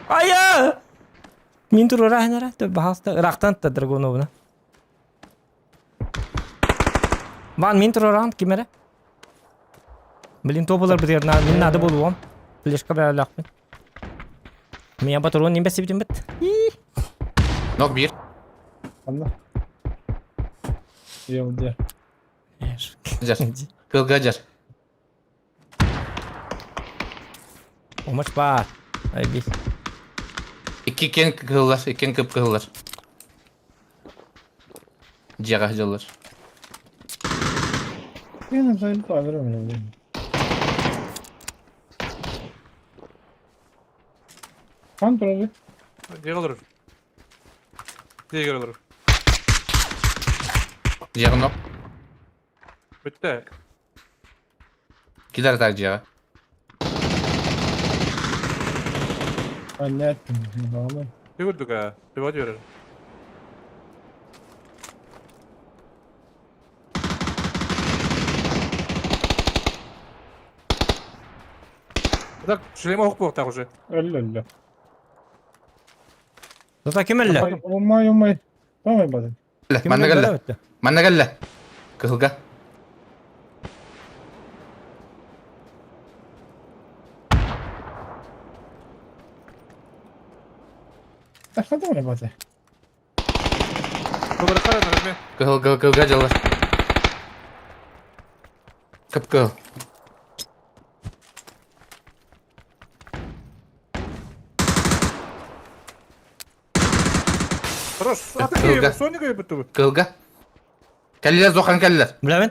Aya! Min tur rahna to bahasta raqtan ta dragono buna. Man min tur rand kimere? Bilin topular bir yerna min nada bolwam. Flashka bela laqmin. Mi abatron nim besibitim bit. Nok bir. Anda. Yolda. Car. Kılga car. O maç var. Ay bir. İki ken kıllar. İki kıp kıllar. Ciğer cıllar. Yine sayılı alırım öyle. Kontrolü. Diye olur. Diye olur. Ciğer nok. Bitti. Gider tak ciğer. Ben ne ettim? Tamam. Bir vurduk ha. Bir var diyor. Bak Süleyman hukuk bakta hoca. Öyle. Zata kimelle? Olmay. Tamam hadi. Bana gel. Mana galla? Kehilga. دخلت ولا بوته خبر خالد انا فين Kehilga jalla. Kehil. خلاص Kehilga. اعطيك سوني جاي بتوب Kehilga. Keller Zokan keller. Bilamen?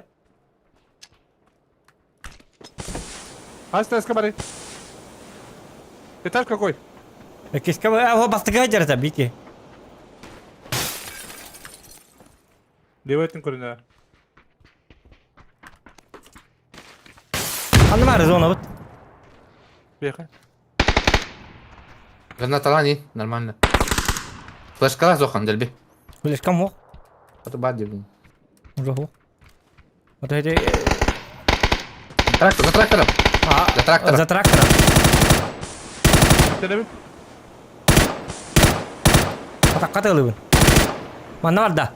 هاست اسكباري تتاش كوي Kiska هو bastı gajar tabii ki. دي ويتن كورنا Annem arız ona bit. بيخا Granat alani. Нормально. Флешка Zokan delbi. Bileş kam o. Atı badi. Ruhu. O da hadi. Трактор, за трактором. За трактором. За трактором. تنبي Atak alıbın. Mana var da.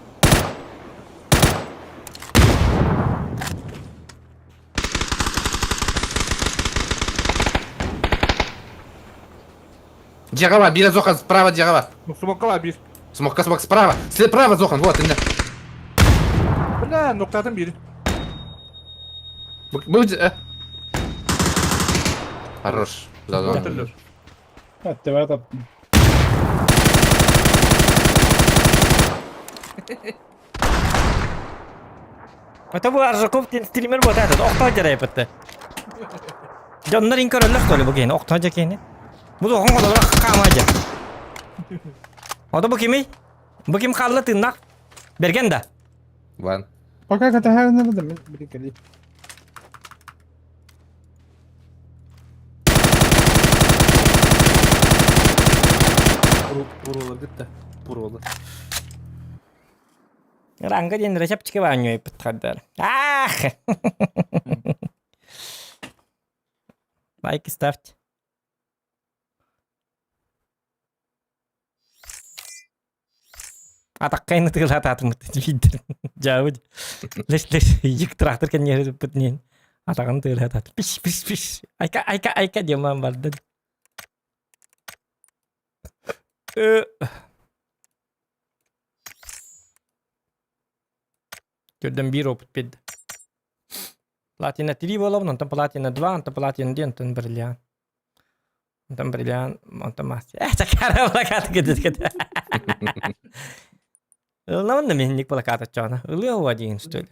Дьягова, бери Зохан справа, Дьягова. سموكلا بير Смок справа. Справа Зохан, вот. لا نقطة بير Будет. Хорош. قلت له حتى بقى Mata bu arjakov streamer bu tata. Okta jara yapıttı. Jonlar inkar öllük tolu bu gene. Okta aja kene. Bu da hongo da kama aja. O da bu kimi? Bu kim kallı tırnak? Bergen de. Ван. пока كنت هاي نبدا من بريك دي Vuruldu gitti. Vuruldu. Ranga din recep çıkı banyo yapıt kadar. Ah! Like ставьте. Атаккайны тыгылататын видео. Жауд. Леш йик трактор kan nyeri putnin. Atakan tыгылатат. Пиш. Айка демам барды. Gördüm bir oput bed. Platina 3 волов, но там платина 2, там платина 1, там бриллиант. Там бриллиант, там мастер. Такая плакат где-то. Ну, на меня не плакат отчана. Лео один, что ли?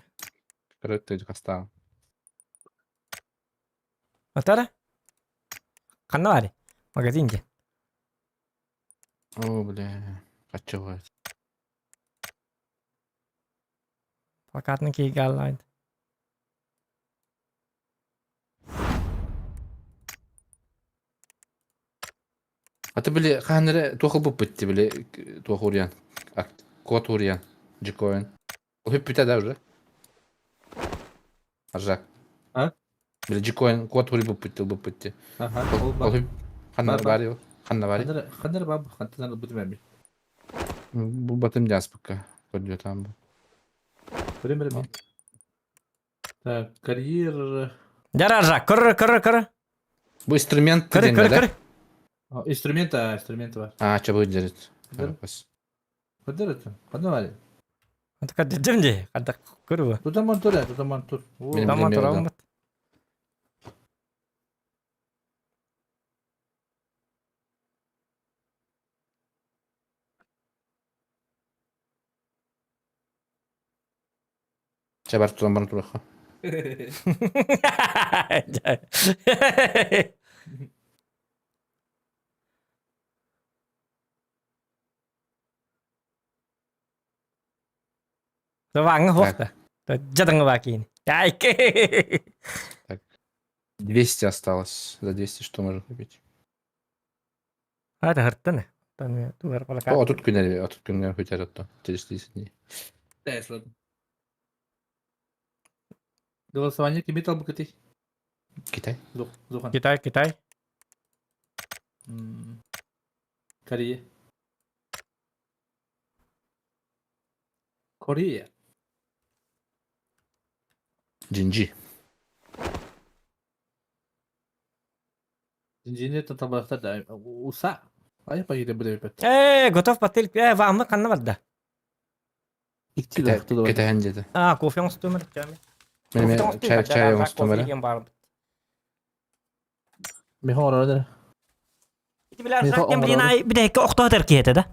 Короче, ты остал. Атара? Канари. Магазинде. О, бля. Хочу. Плакатники галлайд. А ты, бля, ханере, тухал бы пытти, бля, тухурьян. Кот урьян. Джикоин. Хып пütä да уже. Аржак. А? Бля, Джикоин, кот ури бы пытти. Ага. Ол хып. Ханна Бар, бар его. Ханна бар. Хандар баб, хандар будем эми. Bu batım ders пока. Ходит там. Время. Так, карьер. Жаража, кыр. Bu instrument Кыр, deniyor da. Инструмента var. А, что будет делать? Да. Хандар это. Хандар var. Атака дедемде. Атак кыры. Туда монтур ya, tуда монтур. Benim Tamam bilmiyorum tamam. Çabar tutan bana turakha. Ванга хохта. Жадыңа бакин. Айке. 200 осталось. За 200 что можно купить? Hadi hırttın. Tanıyor. Tuvar plakat. О, тут күнleri көтереді то. Через 30 дней. Тесло. Голосование кем талбы кетей? Китай. Зухан. Китай. Корея. Cinci. Zincirine tatabakta da usa. Ayıp ayıp bu da yapet. готов потель. Вам mı kanına vardı. İkti de tuttu da. Ketehen dedi. Кофе устуймur canım. Benim çay olmuştu böyle. Bir hor orada. İti biler Meta zaten bir onlara- ay bir dakika okta Türkiye'de de.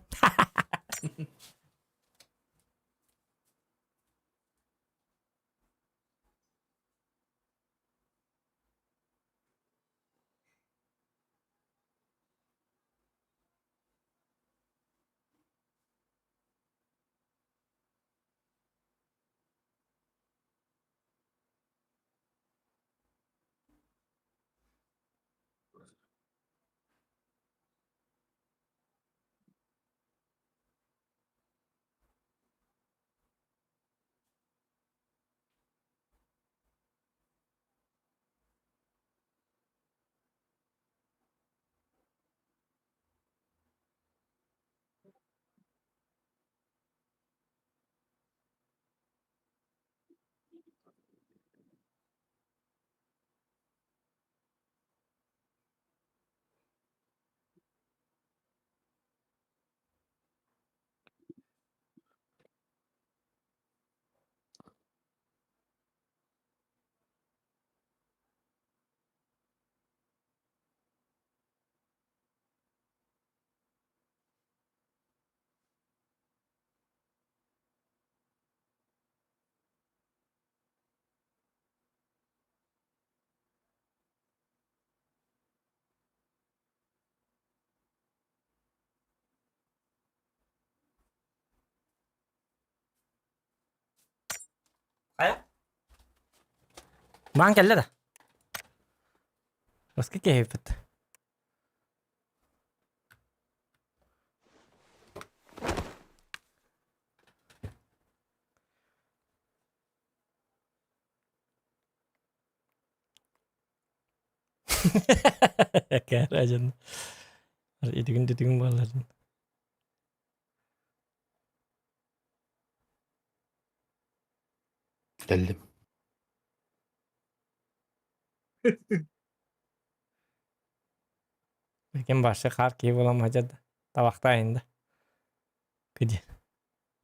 Aya. Man kelle de. Başka keyifet. Karacan. İdigin düdüğün bağların. Geldim. Lekin başka kar keyif olamacak da. Tabakta ayında. Gidi.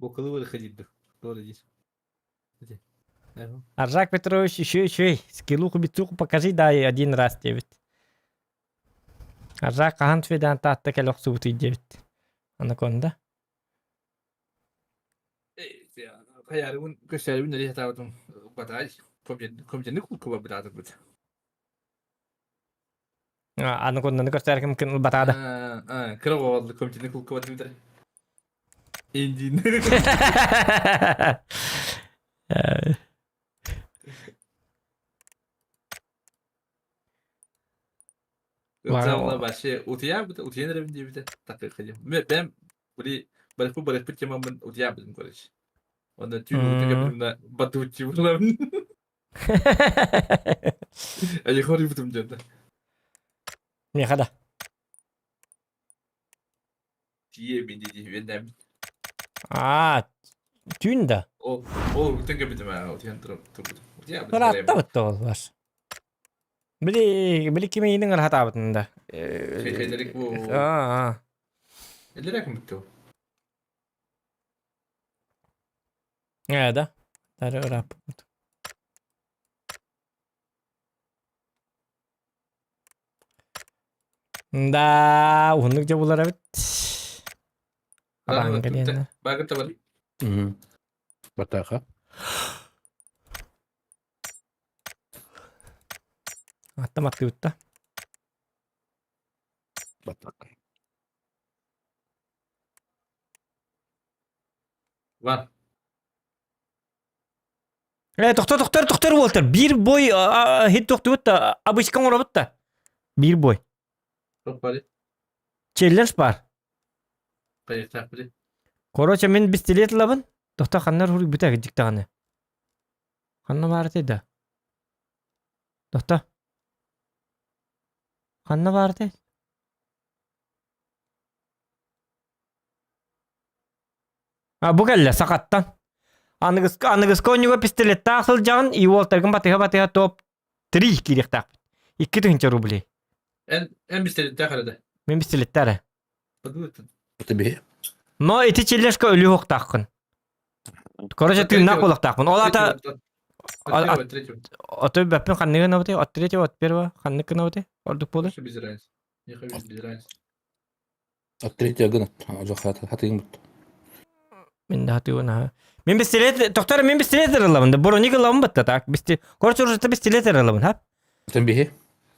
Bu kılı böyle kıcıydı. Doğru değil. Hadi. Evet. Аржак Петрович, еще, скиллуху бицуху покажи, дай один раз девять. Аржак кахан федан татта келох субути девять. Анаконда. Hayalimin gösterimin nereye hatadım. Batay. Komjen kul kuba birader bu. Анаконда не костер мungkin батада. Kira oldu komjen kul kuba birader. İndin. Yoksa başı utiya bu da utiya nereye diye bir de takır kıyım. Ben bırakıp ama ben utiya bizim kardeş. Onda tüy utiya benimle batı uçu bulam. Ay hori butum canım. Ne kadar? Diye ben dedi benden. Tünde. O utan kapıdım ha utiya turup. Utiya ben Rahatta bitti var. Bili kimi yedin rahat bitinde. Şeylerik bu. Ellerik mi bitti? Ne da? Darı rap. Da unlukça bulara bit. Aran geliyenler. Bakın tabii. Hı. Bataka. Attım attı bitti. Bataka. Var. Doktor Walter. Bir boy hit doktor bitti. Abışkan ora bitti. Bir boy. Çok bari. Challenge var. Kayıt takbiri. Короче, мен пистолет лабын. Doktor kanlar huri bita gidecek tane. Kanna var dedi. Doktor. Kanna vardı. Bu gelle sakattan. Anıgız konjuga pistolet taxıl jan i voltargın batıha top 3 kirek taq. 2 tınca rubli. En bistelit daxarada. Men pistoletlere. Badıltın. Tabii. No iti çilleşke ölü hoq taqın. Koraja tünnaq bolaq taqın. Olata Otoy bapin xanniga nabate, attrete atperwa, xanniga nabate. Orduk bolar. Şu biz rayız. Yaxa biz rayız. التريتي قنط هاتين بط Men de hatıyona. Men pistolet, doktor men pistolet aralamında. Boronik alamın batta tak. Bisti. Koraja urjata pistolet aralamın ha. تنبيهي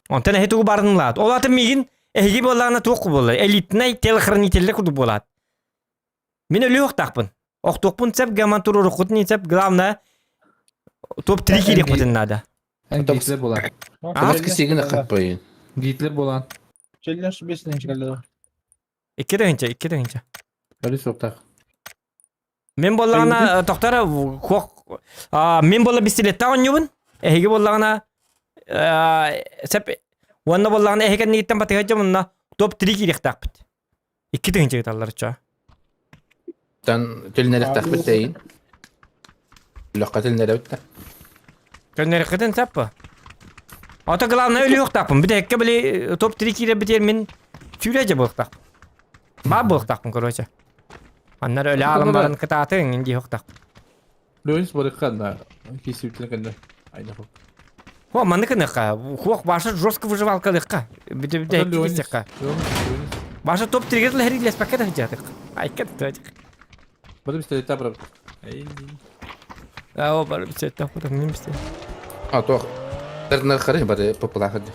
Ondan hetu barın lat. Olata migin ehgi bolana toq bolar. Elitnay telxrnitelle kudu bolat. Men ölü hoq taqpın. Oq toqpun sep gaman turur qutni sep glavna top 3 kirek butin nada. En Otobüs- gitler bolan. تمسك سيجن قبين Gitler bolan. Çellen şu besleyin çıkardı. 2 dönce. Öyle soktak. Men bollana toqtara hoq men bolla bistilet ta onyubun. Ehgi bollana sep wanna bollana ehgen nitten batı hajamna top 3 kirek taqpıt. 2 dönce tallar ça. تن تلنا لك تخبط تاين لو قتلنا لو تا Gönleri qıdın sappa. Ata glavna ölü yok taqpın. Bir de hekke bile top 3 kirek biter men sürece bolaq taq. Ba bolaq taqpın koroça. Onlar öyle alınmadan kıtatın indi yok taq. Löyüns barıkan da. Kesiptilen kanda. Aynı hok. Ho manıkı nıqa. Hoq başı жестко выживалкалыққа. Bir de ektikisекқа. Löyüns. Başı top triggerle her illes pakete hıcadıq. Ay kat tacık. Bada bistelit tabra. Ay. O bar bir şey tapıram min biste. اه تو درنا الخريج بعد بطلع خدي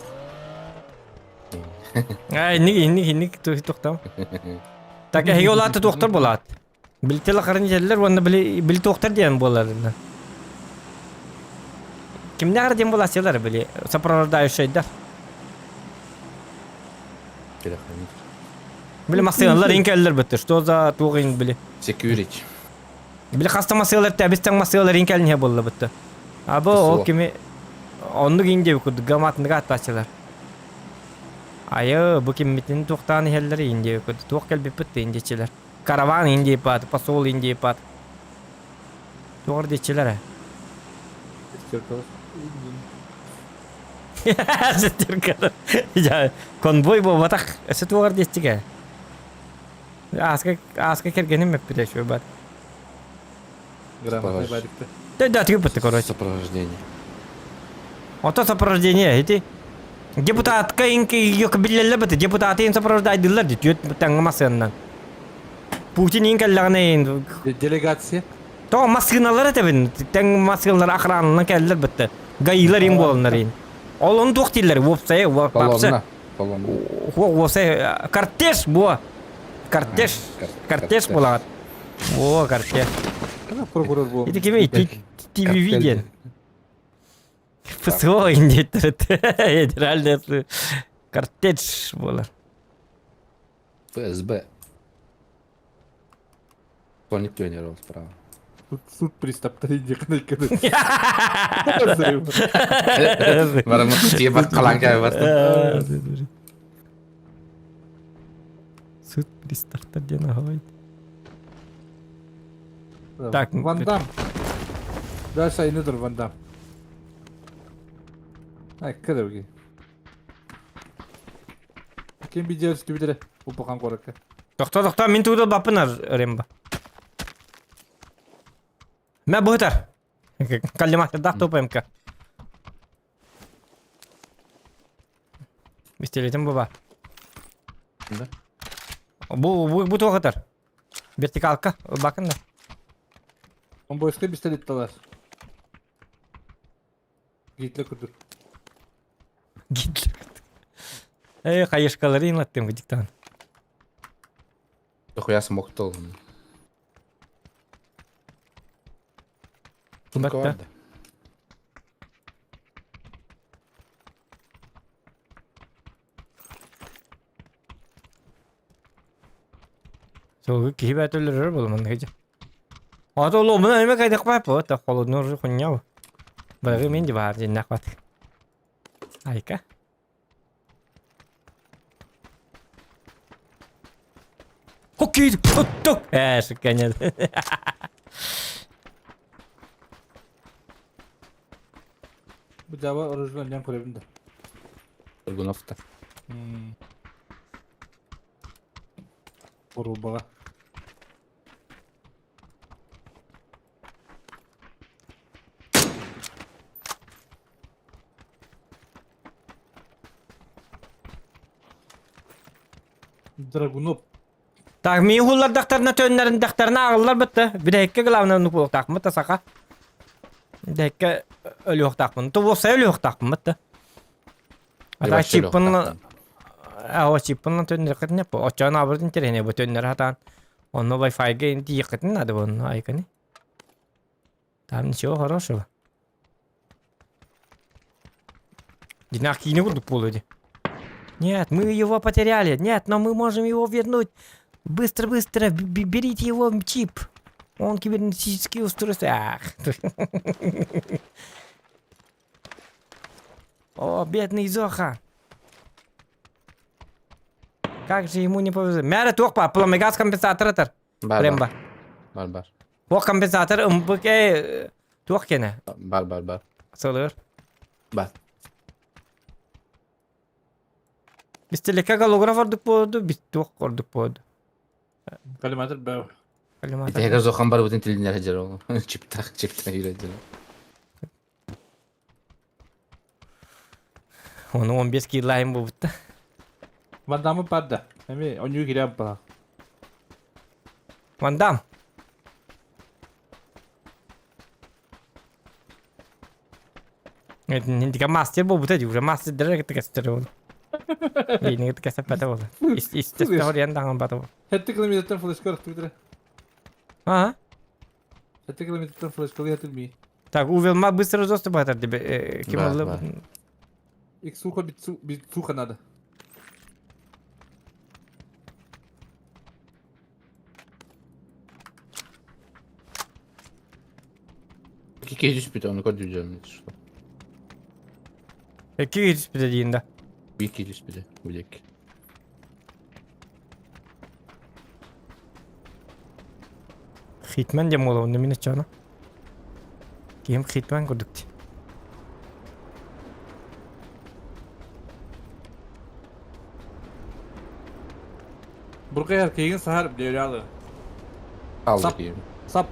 Ay nik toxtam. Tak hege olat doktor bolat. Biltel qarın jeller onda bil doktor diyen bolar. Kim ne qarın bolasılar bile. Saprarda şeyler. كده خلينا Bile masyalar inkeller bitir. Toza tuğin bile. سكيورتي Bile hasta masyalar tabistan masyalar inkelin he bolla bitti. Abo o Kısa. kimi onu gince kudu gamatını gataçlar. Ayo bu kim mitin toxtani helleri ince kudu. Toqkel bitti inceçiler. Karavan ince pat, pasol ince pat. Doğru deçiler. Setir kadar. Ya konvoy bu batak. Setu var deçike. Aska kergenim mi bir de şu bat. Грамотный барик-то. Да, ты опыт, короче. сопровождение Ото сопровождение, эти. Депутатка инки yok bilirler beti. Deputatı in soprovождайдылар dit. Yöt tanga masyandan. Putin inkellerine in. Делегация. To maskinalar tebin. Tang maskinalar akranına keldiler beti. Gayılar in bolunlar in. Olun doktilleri. Vopsaya, vopsa. بالون Vopsaya. Karteş bu. Karteş. Karteş bulat. O karteş. Kana прокурор был. Это kimi TV виден. ФСО индеттерет. Федеральный картеч было. ФСБ никто не тренировал справа Суд преступления. مرة ما كنت يبقى قلعان كده بس Суд пристартер где находит. Так, Ван Дам. Дальше айнудыр Ван Дам. Ай, кіді өге. Кем видео түсті бідірі. Ұпыған қорыққа. Тоқта, мен туды бапынар Ремба. Мә бұғытар. Каллиматыр дақ топайым ка. Бестелетім бұба. Да. Бұ тоғытар. Вертикалка, бақында. Он бойысқа пистолет талар. Гитлер күрдір. Гитлер. Қайышқалары инлаттым гүдіктан. дохуя смоктал сумка Бәтті. var da. Soğuk ki hibet ölürür bulman hece. Ata oğlum buna emek aydak var bu. Ta kolu nur kunyav. Bagi min di var jinnak wat. Ayka. Okey, tuttuk. Sıkanya. Bu Java orijinal yan koyabilirim de. Turgunov'da. Boru baga. Dragunov. Так, ми хуллар дактарына төннәрен дактарына агыллар битте. Bir hekке главный nuku takmı da saka. Bir hekke ölü takmı. Tu bolsa ölü takmı bitti. Ata Yavaş ölü çipin takmı. o çipin tönner katne po. Açana abırdın terene bu tönner hatan. Onu Wi-Fi'ga indi yıkatın adı bunu aykını. Там ничего хорошего. Динах не буду полуди. Нет, мы его потеряли. Нет, но мы можем его вернуть. Быстро, быстро, берите его чип. Он кибернетический устройство. Ах. О, бедный Зоха. Как же ему не повезло. Мере тух па, пламегаз компенсатор это. Bar Прemba. bar. O компенсатор ымбык тух кене. Bar. Сылыр. Bar. Biz teleka galogra vardık bu oldu. Biz tuh korduk bu oldu. Kalimatır be. Bir de zokan bar bütün tilinler hacer oğlum. Çip tak yürüdü. Onu 15 killayım bu bitti. Vandamı padda. Hem onu girip bak. Van Damme. Hindi ka master bu buta juga master dere kita kasih terus. Ini kita kasih pada bola. Istes tahun yang tangan pada bola. Hette kilometre flash kar Twitter. Ha? Hette kilometre flash kar hette mi. Так, увел ма быстро зосты батар тебе. Kim Var, oldu? var. İlk suha bir suha nada. İki kez bir onu koyacağım. İki hiç bir dediğinde. Bir kez bir de. Bilek. Hitman diye mola onu minnet cana. Kim Hitman kurduktu. Buraya erkeğin sahar bile yalı. Al Sap. bakayım. Sap.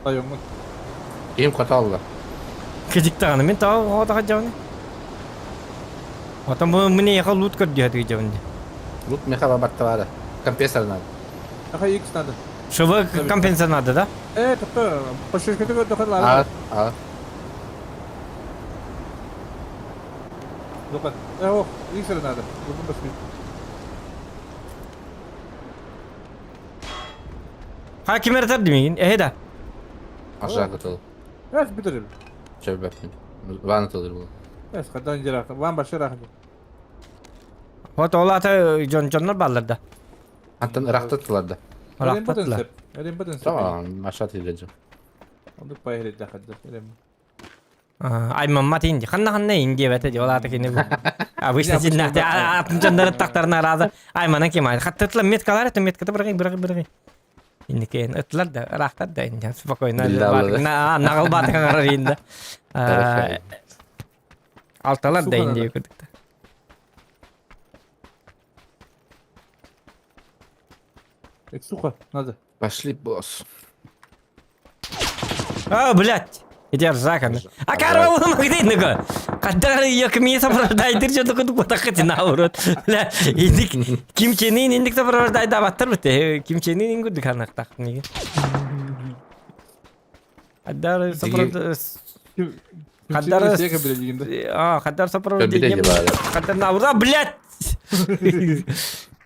Ayong Kim kota Allah. Kecik tangan min tahu oh tak jauh ni. Otam bu mini yakal loot kar dia tu jauh ni. Lut mekaba batta var. Компенсар надо. Aha ilk nada. Şova kompensa nada da. Tabii. Paşa kötü gördük hadi Al. Al. Lokat. Oh, ilk sıra nada. Bugün basmi. Ha kim eratar demeyin. Da. Aşağı katılı. Evet bitirelim. Şöyle bakayım. Van atılır bu. Evet kadar ince rakı. Van başa rakı. Hot ola ta jonlar ballarda. Hatta Irak'ta attılar da. Elim batın Raktatlar. sep. Elim batın sep. Tamam aşağı atılacağım. Onu payı da kadar. Elim. Ay mamma tindi. Kanna indi evet diyor ola ta kini bu. Abi işte cinnah ta atın jonların taktarına razı. Ay mana kim ay. Hattatla met kalar et met kata bırakın. Ini kan atlar da raktat da indi. Spokojno. Billahi. Nakal batı karar indi. Evet. Altalar da Su indi kadar. yukudukta. Ek suha. Nada. Başlayıp boss. А, блядь! Иди ржаками. А карма было магнитного. Когда я к мне сопровождает, держит только тупо так хоть на урод. Бля, иди Ким Чен Ын индик сопровождает да баттар бите. Ким Чен Ын ингу диканак так неге. Кадар сопровождает. Кадар Siyaka bile liginde. Кадар Bir de сопровождение. var. Кадар на урод, блядь!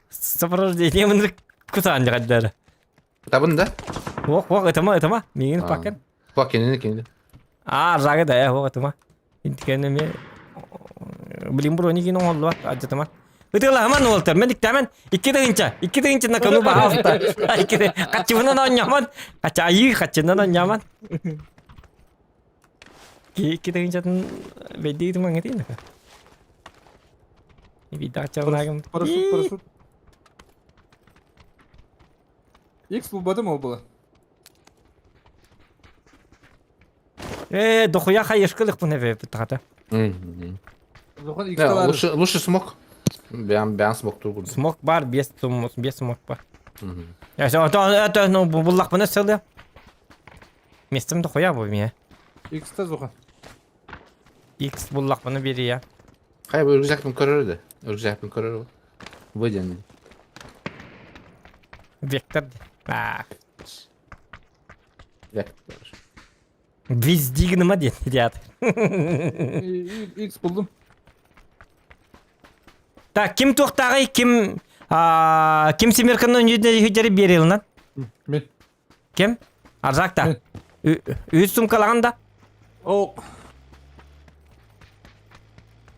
Сопровождение мындык кутан Кадар. Kitabın da. Ох, это ма. Мигин Aa. пакет. Bak kendini. Ржага да я вот это ма. Интикене ми Блин брони кино олду аja teman. Itu lah man Walter, men diktamen iki terinca nak kanu bahas ta. Iki kacuna na nyaman, kaca ayu kacuna na nyaman. Iki terinca bedi itu mangetin nak. Ini dah cakap lagi. Parasut. X bu batı mı o bu? Dokuya hayışkılık bu neve bıtata. Zokan X Ya, var. лучше smoke. Ben smoke dur burada. Smoke var, без smoke var. Ya sen o no bullak bana söyle. Mestim dokuya bu ya. X'te Zokan. X bullak bana biri ya. Hayır bu örgücek bin körörü. Örgücek bin körörü. Vıdyan. Vektör. Bak. Vektör. Виздигнема дед. X buldum. Так, kim toқтағы, kim семеркінің үйдері берелін lan? Men. Kim? Arzakta. Üç sumkalağında. O.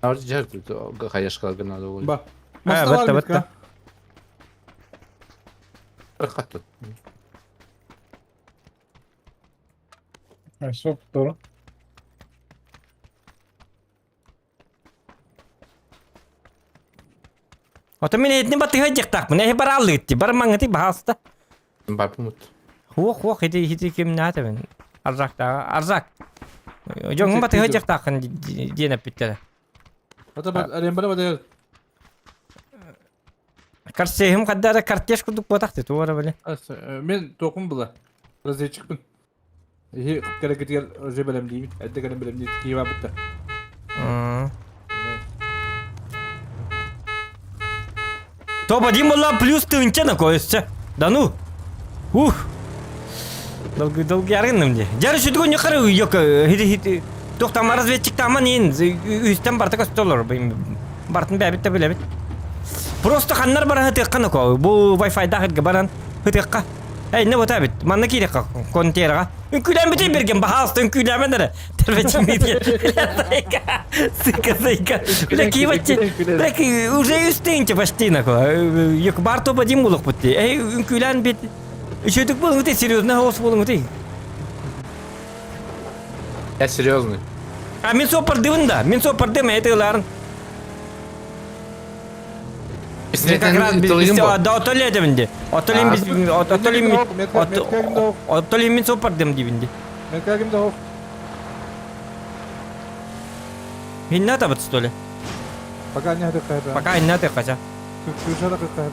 Ağır cihaz bu. Kayaş kalgın adı oluyor. Bak. Ha, Masta bitti, var bitti. mı? Kattı. Ay, sok doğru. Ota men etni batı hajıqtaq. Ne bar aldı gitti. Bar mangati bahasta. Barpumut. Huok hidi kim nata ben. Arzakta. Arzak. Jongun batı hajıqtaq diyene bitti. Hatta bak arayın bana bak. Karsehim kaddara karteş kuduk botaktı. Tuğra böyle. Men tokum bula. Razı çıkın. İyi kere gel özel belem değil. Edde kalem belem değil. Kiva bitti. То подимала плюс тынча на коесче. Да ну. Ух. Долгый арынным де. Жары шүдгө не кары yok. Хити. Токтама разведчик таман ен. Үстен барта костолор. Бартын бәбит те белебит. Просто ханнар бара хытыкканы ко. Бу Wi-Fi да хытга баран хытыкка. Эй, не вот абит. Манна кирек контейнерга. Үnkülen biten bergen bahas ünkülen de. Terveçim diye. Сыка. Блэки вачи. Блэки уже üstünce baştına ko. Yok barto badim buluk bitti. Ey ünkülen bit. Şöydük bulun te серьезно hoş bulun te. Ya серьезно. А мен сопардым да. Мен сопардым эталарын. Как раз biz da otolya dibinde. Otolya biz otolya men sopardım dibinde. Men kagim de o. Hinna tabat stole. Bakan ne hadi kayda. Пока hinna te kaça. Kuşa da kayda.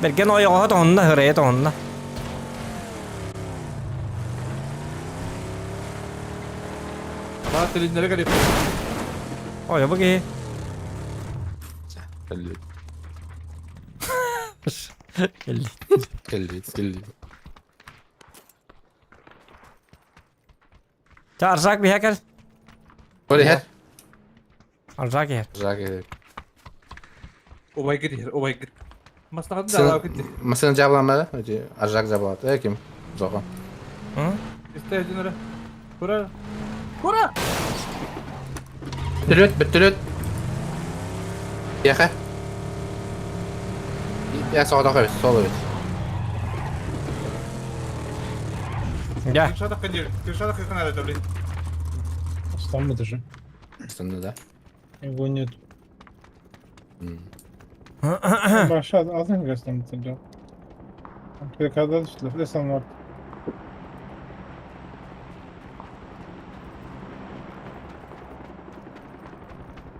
Belki o yoğa da onna hıraya da onna. Bak telinlere gelip. O ya bagi. Geldi. Geldi. Arzak bir hacker. Oraya her. Arzak yer. Zaten. O bay gir. O bay gir. Maslahatın da alav gitti. Mesela cevaplanmadı. Hadi arjak cevaplandı. Kim? Zokan. Hı? İstediğin ara. Kura. Kura. Bitürüt. Yaha. Ya sağda koy. Sol evet. Gel. Kuşa da kaydı. Kuşa da kaydı ara tabii. Там это же. Aslında da. Его нет. Hmm. Başa azın gösterdim. Когда işte desem var.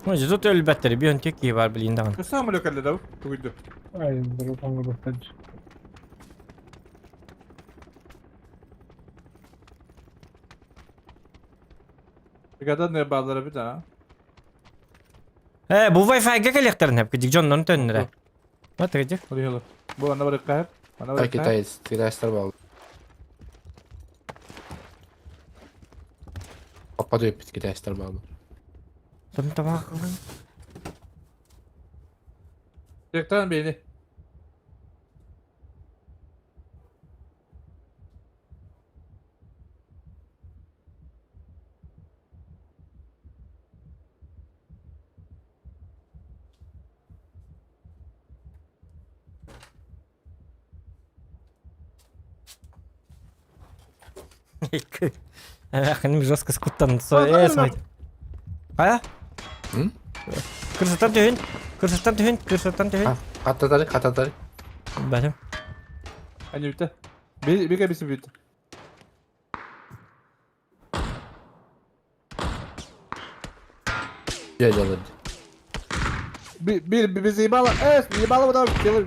Önce tut elbette bir tek iyi var bilinden. Kısa mı lokalde da bu? Bugündü. Ay, dur onu bakacağım. Bir kadar ne bağlara bir daha. Bu Wi-Fi'ga geleklerin hep gıcık John'dan tönüre. Ne gıcık? Hadi yola. Bu ana bırak kayıp. Ana bırak Belki kayıp. Tayız bağlı. Kapadı öpüt Tayızlar bağlı. Bunu tamam. Direkten beni. Ах, жестко скуттан. Смотри. Aya? Hı? Kırsıttan tühün. Katatarı. Benim. Hani bitti. Bir kabisi bitti. Geldi. Bizi iyi bağla. Evet, iyi bağla bu da. Gelir.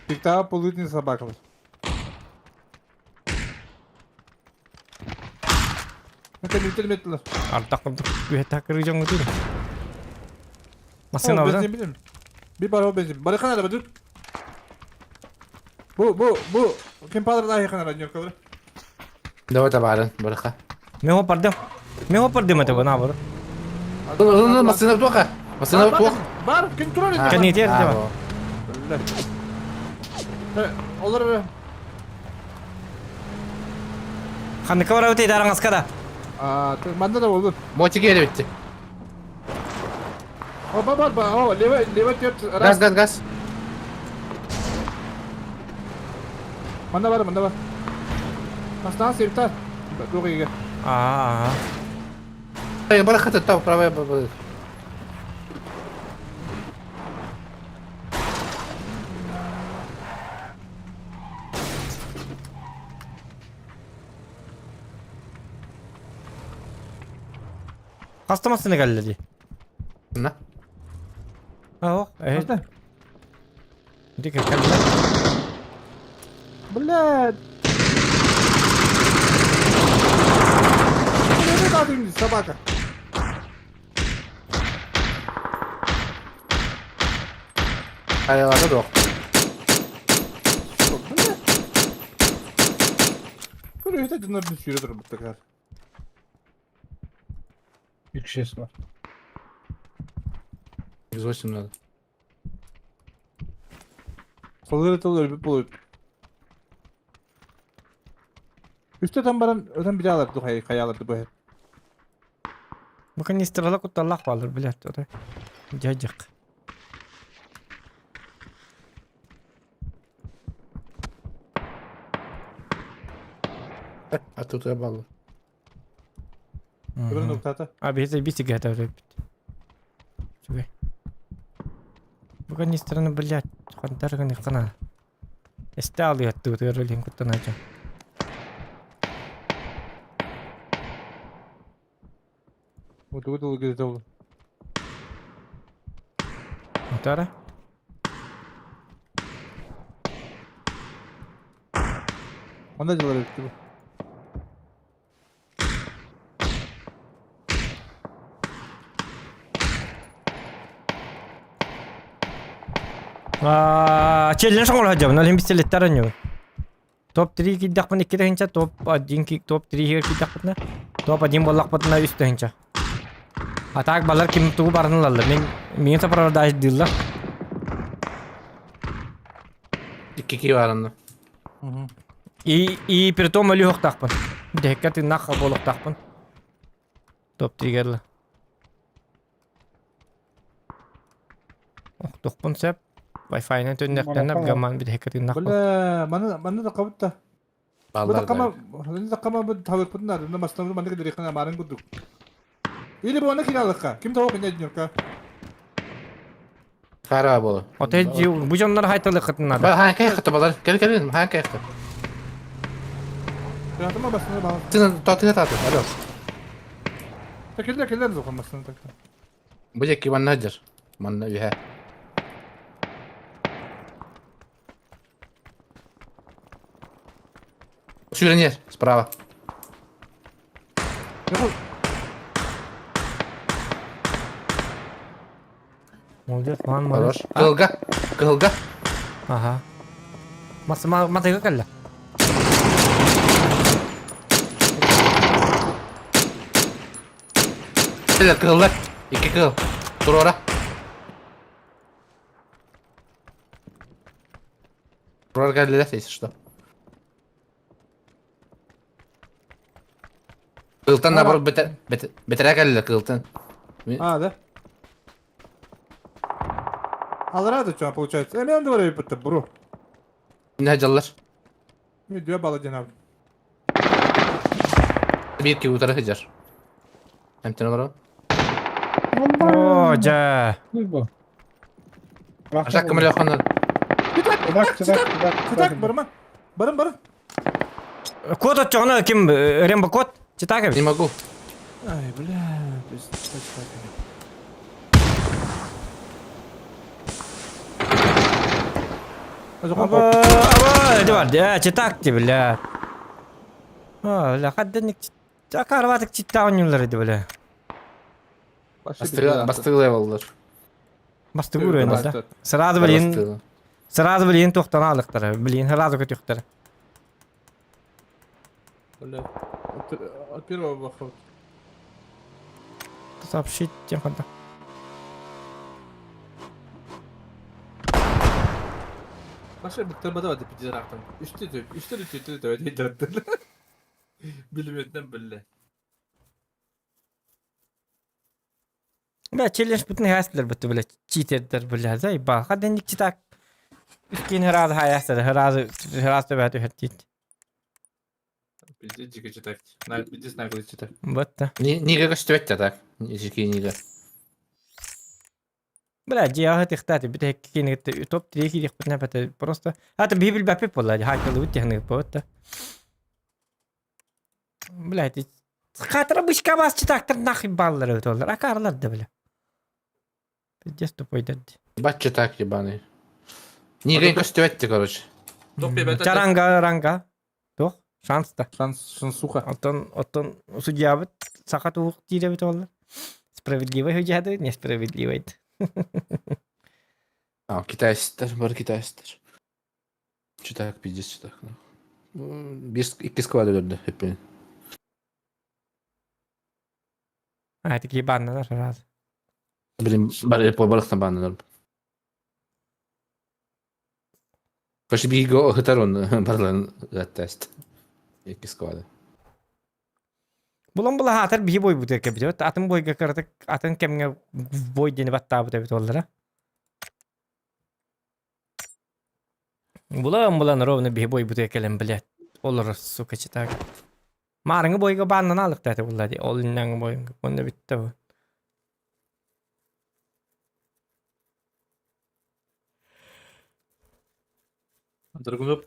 TikTok'a polluting sabahlar. Mete mettiler. Artak bir hata kıracağım değil mi? Masın orada. Benzin bilir mi? Bir barı benzin. Barı kan araba dur. Bu. Kim padre daha yakın aracı yok kadar. Давай табарın baraka. Me hopardım. Me hopardım ate bana var. Lan masına tuğa. Masına tuğa. Var. Kim turar ya? Kan yeter değil mi? Olur öyle. Hani kavra öte idarang askada. Bende de olur. Moçi geri bitti. Bak. Leve diyor. Gaz. Bende var. Aslan sevtar. Dur iyi gel. Aa. Hayır baraka tut tav правая. Kastamasını geldi. Ne? Aa, evet. Aslan. Dik geldi. Блядь. Ne kadar sabaka. Ayağlarda yok. Böyle öte cınlar düşüyordur mutlaka. Bir kişisi var. 108 надо. Kolları tolu bir bulup. Üstte tam baran öten biri alırdı kayalardı bu hep. Bakın istirala kutallah vardır bilet o da. Cacık. Atıyor bağlı. Öbür noktata. Abi hese bir sigara öyle bit. Şöyle. Bakın istirana bilet. Kantar kan kana. İste alıyor tu rolling kutan aja. O dolu gözde oldu. Utara. Onda cılar etti bu. Challenge songol hajam nal him bistelet taranyo. Top 3 kidak pan ikita hincha top ajin ki top 3 here kidak patna. Top ajin bolak patna üstte hincha. Atak balar kim tu barın lalla. Men sapar daş dilla. 2 var anda. I per tom ali hok takpan. Bir de hekkat nak bolak takpan. Top 3 gerla. Oh dokpan sep. Wi-Fi-nen töndekten gaman bir de hekkat nak. Böyle bana da kavutta. Bu da Bağlar. kama bu tavır putlar. Ne maslamı bana kadar yakın amarın kuduk. İyi bu ana kiralık ka. Kim tavuk ne diyor ka? Kara bolu. Ota bu jonlar haytalı kıtına da. Ba ha kay xatı balar. Gel. Ha kay xatı. Kiralıma basına bağlı. Sen tatlı tatlı. Alo. Tekeller zokan basına takta. Bu jeki man hajar. Man yuha. Сувенир справа. Yok. Молодец, ман Хорош. молодец. Кылга. Ага. Мата кalla. Kıllar. 2 kıl. Dur ora. Dur geldi de ses işte. Kıltan ne var beter geldi kıltan. А, да? Алрада что получается? Я говорю, это бро. Ne hacallar? Video balacan abi. Bir ki bu tarafa hacar. Hem tane var o. О, ja. Ne bu? Aşağı kamera yakanlar. Çıdak. Sıtak barıma. Barın. Код отчоғына кім? Рембо код? Читака Не могу. Ай, бля, пиздец, так. Аба, де бар, де, читак де, бля. Бля, қадденник, чакарватык читтағын юлар еді, бля. Бастығы левелдер. Басты көрейін, да. Сразу білейін тоқтан алықтары, білейін, сразу көтіқтары. Бля, от первого бахал. Сообщить тем хода. Başka bir tırmada vardı bir cıraqtan. Üçte ödeydirdin. Bilmeden bille. Бля, челлендж бүтін хәстілер бүті, бля, читердер, бля, зай, ба, қадденник читак. Үскейін сразу хаястыр, сразу төбәт өйет. Пиздец, дико читать. Пиздец наглый читать. Бұтты. Ниге көстөбетте так. Жеке ниге. Бля, жияғы тықтаты, бүті хекке кенігітті, топ тірейкі дейк бүтін әпәті, просто... Аты бейбіл бәпеп болады, хайкалы бүт технік бұтты. Бля, ти... Қатыры бұшқа бас читактыр нахи баллары өт олар, акарларды, бля. Пиздец тупой дәді. Батчы так ебаный. Ниге көстөбетте, короче. Топ бебет. Чаранга. Тоқ, шанста. Шансуха. Оттон судья бұт, сақат уық дейді бүт олар. Справедливый хүджады, несправедливый. Китайстар, бар китайстар. Читак, пиздец читак. Икки сквады дөрді, хеппен. Таки баннар сразу. Блин, бар по балықтан баны дөрді. Коши биго хытарон барлан гаттаст. Икки сквады. Бұлан бұла атыр бей бой бұты әке бітет. Атын бойға кірдік, атын кемге бой дені баттаа бұты бит олдыра. Бұлан ровны бей бой бұты әкелен білет. Олар сука читак. Марыңы бойға баннан алық дәті бұлады. Ол үннәңі бойыңғы. Онда бітті бұл. Антаргунуп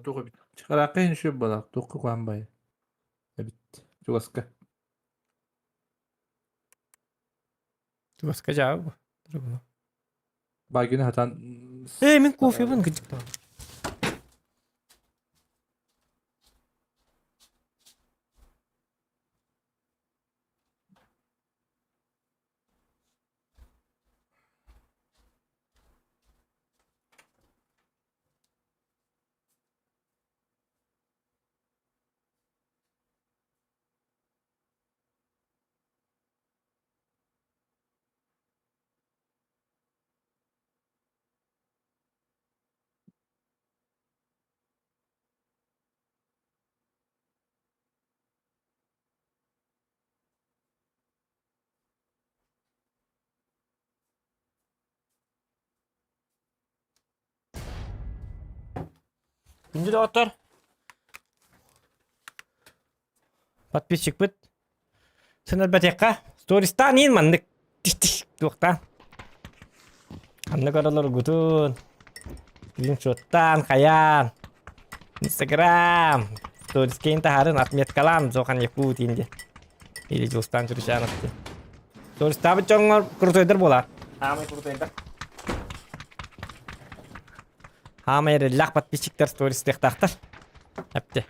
туғы бит. Чықараққа енші балақ. Туқы қуанбай. Бит. Чуғасқа. Туғасқа жауы бұл. Багені хатан... Мен кофе бұн күнчікті. Күнді де отыр. Подписчик бүт. Сыныр бәтекқа. Стористан ең мандық. Тиш-тиш. Тоқтан. Қанды қаралар күтін. Скриншоттан, қаян. Инстаграм. Сторис кейін тахарын отметкалан. Зоқан еку дейінде. Или жостан жүрішен атты. Сторис табы жоңғар күртойдыр болар. Хамай күртойдыр. Хамай реллақ подписчиктер сторис тектақтар. Әпті.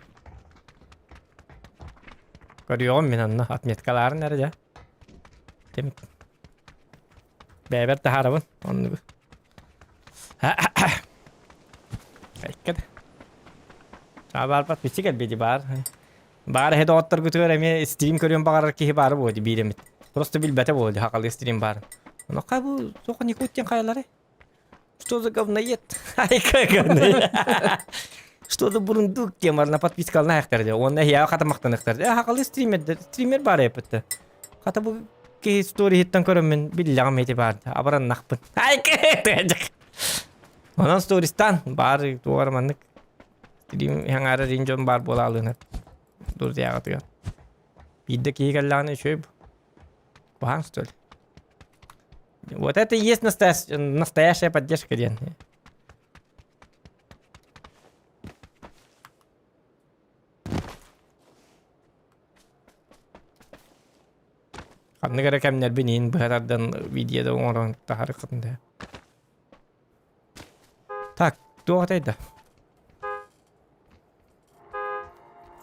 Көріоғым мен анна отметкаларын әрі жа. Демік. Бәйбер тахарабын. Онны бұл. Әйкеді. Бар подписчик әлбеді бар. Бар хеді оттар күтігер әме стрим көрген бағарар кейі бары болды бейремет. Просто білбәті болды хақалы стрим барын. Оны қай бұл соқын екі өттен қайлары? Что за говноед? Ай, как говноед? Что за бурундук кемар на подписка ална яқтарды. Оны я қатамақтан яқтарды. Хақалы стример бар епітті. Қата бұл кей стори хиттан көріммен біллағым еті барды. Абаран нақпын. Ай, как онан стористан бар туармандық. Стрим яңары ринжон бар бола алыныр. Дұрды яғатыға. Бидді кей кәллағаны шөй бұл. Бұған столь. Вот это и есть настоящая поддержка, Ден. Kanne gerek emler benin bu herhalden videoda onun harikatında. Tak, doğruydu.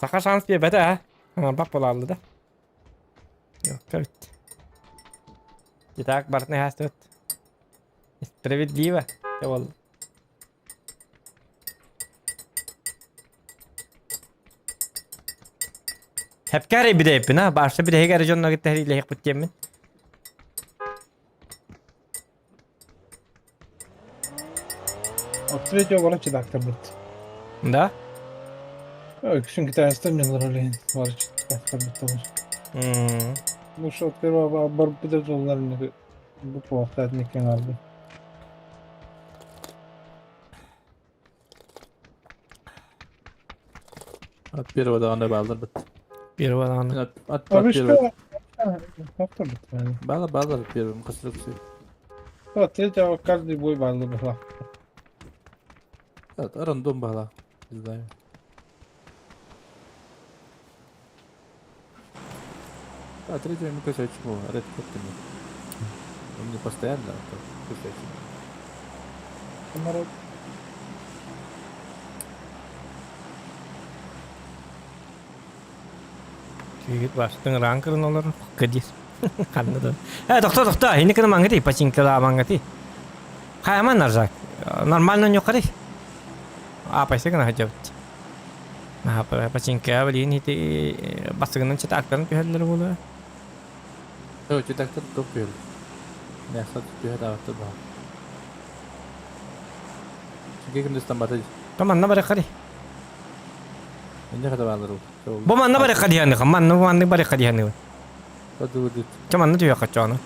Saka şans bir bede ha. Ama bak bulaldı da. Yok, evet. Gitak bartne hastot. Справедливо. Явал. Hep kare bir de yapın ha. Başta bir de hegare jonuna gitti heriyle hek biteceğim. Oturuyor var ki dakika bit. Da? Öyle çünkü tersten yanlar öyle var ki dakika bit olur. Bu şokları var barıp bir de yollarını bu puakta etmekten aldı. At bir vada ona bağlar bit. Bir valanı. At Abi bir işte vada. dakika bit yani. Bağlar bir vada. Kısırık şey. Oturuyor каждый boy bağlı bu la. Evet, random bağla. Не знаю. А, третьего не кусочек чего, а это как-то не. Он не постоянно, а так кусочек. Bunlar Git bastın rankırın olur. Kadir. Anladım. He doktor. Ini kena mangati. Pacinkala mangati. Kayaman narzak. Normalnya nyokari. Apa sih kena hajab. Nah, pacinka beli ini basıgının çıta aktarın pühelleri bulu. Evet, çitakta topluyor. Ne asal tutuyor da attı da. Çünkü kimde stambatı. Kaman na bari kadi. Ne kadar bağlar o. Bu man na bari kadi hani. Man na bari kadi hani. Hadi hadi. Kaman na diyor kaçağını.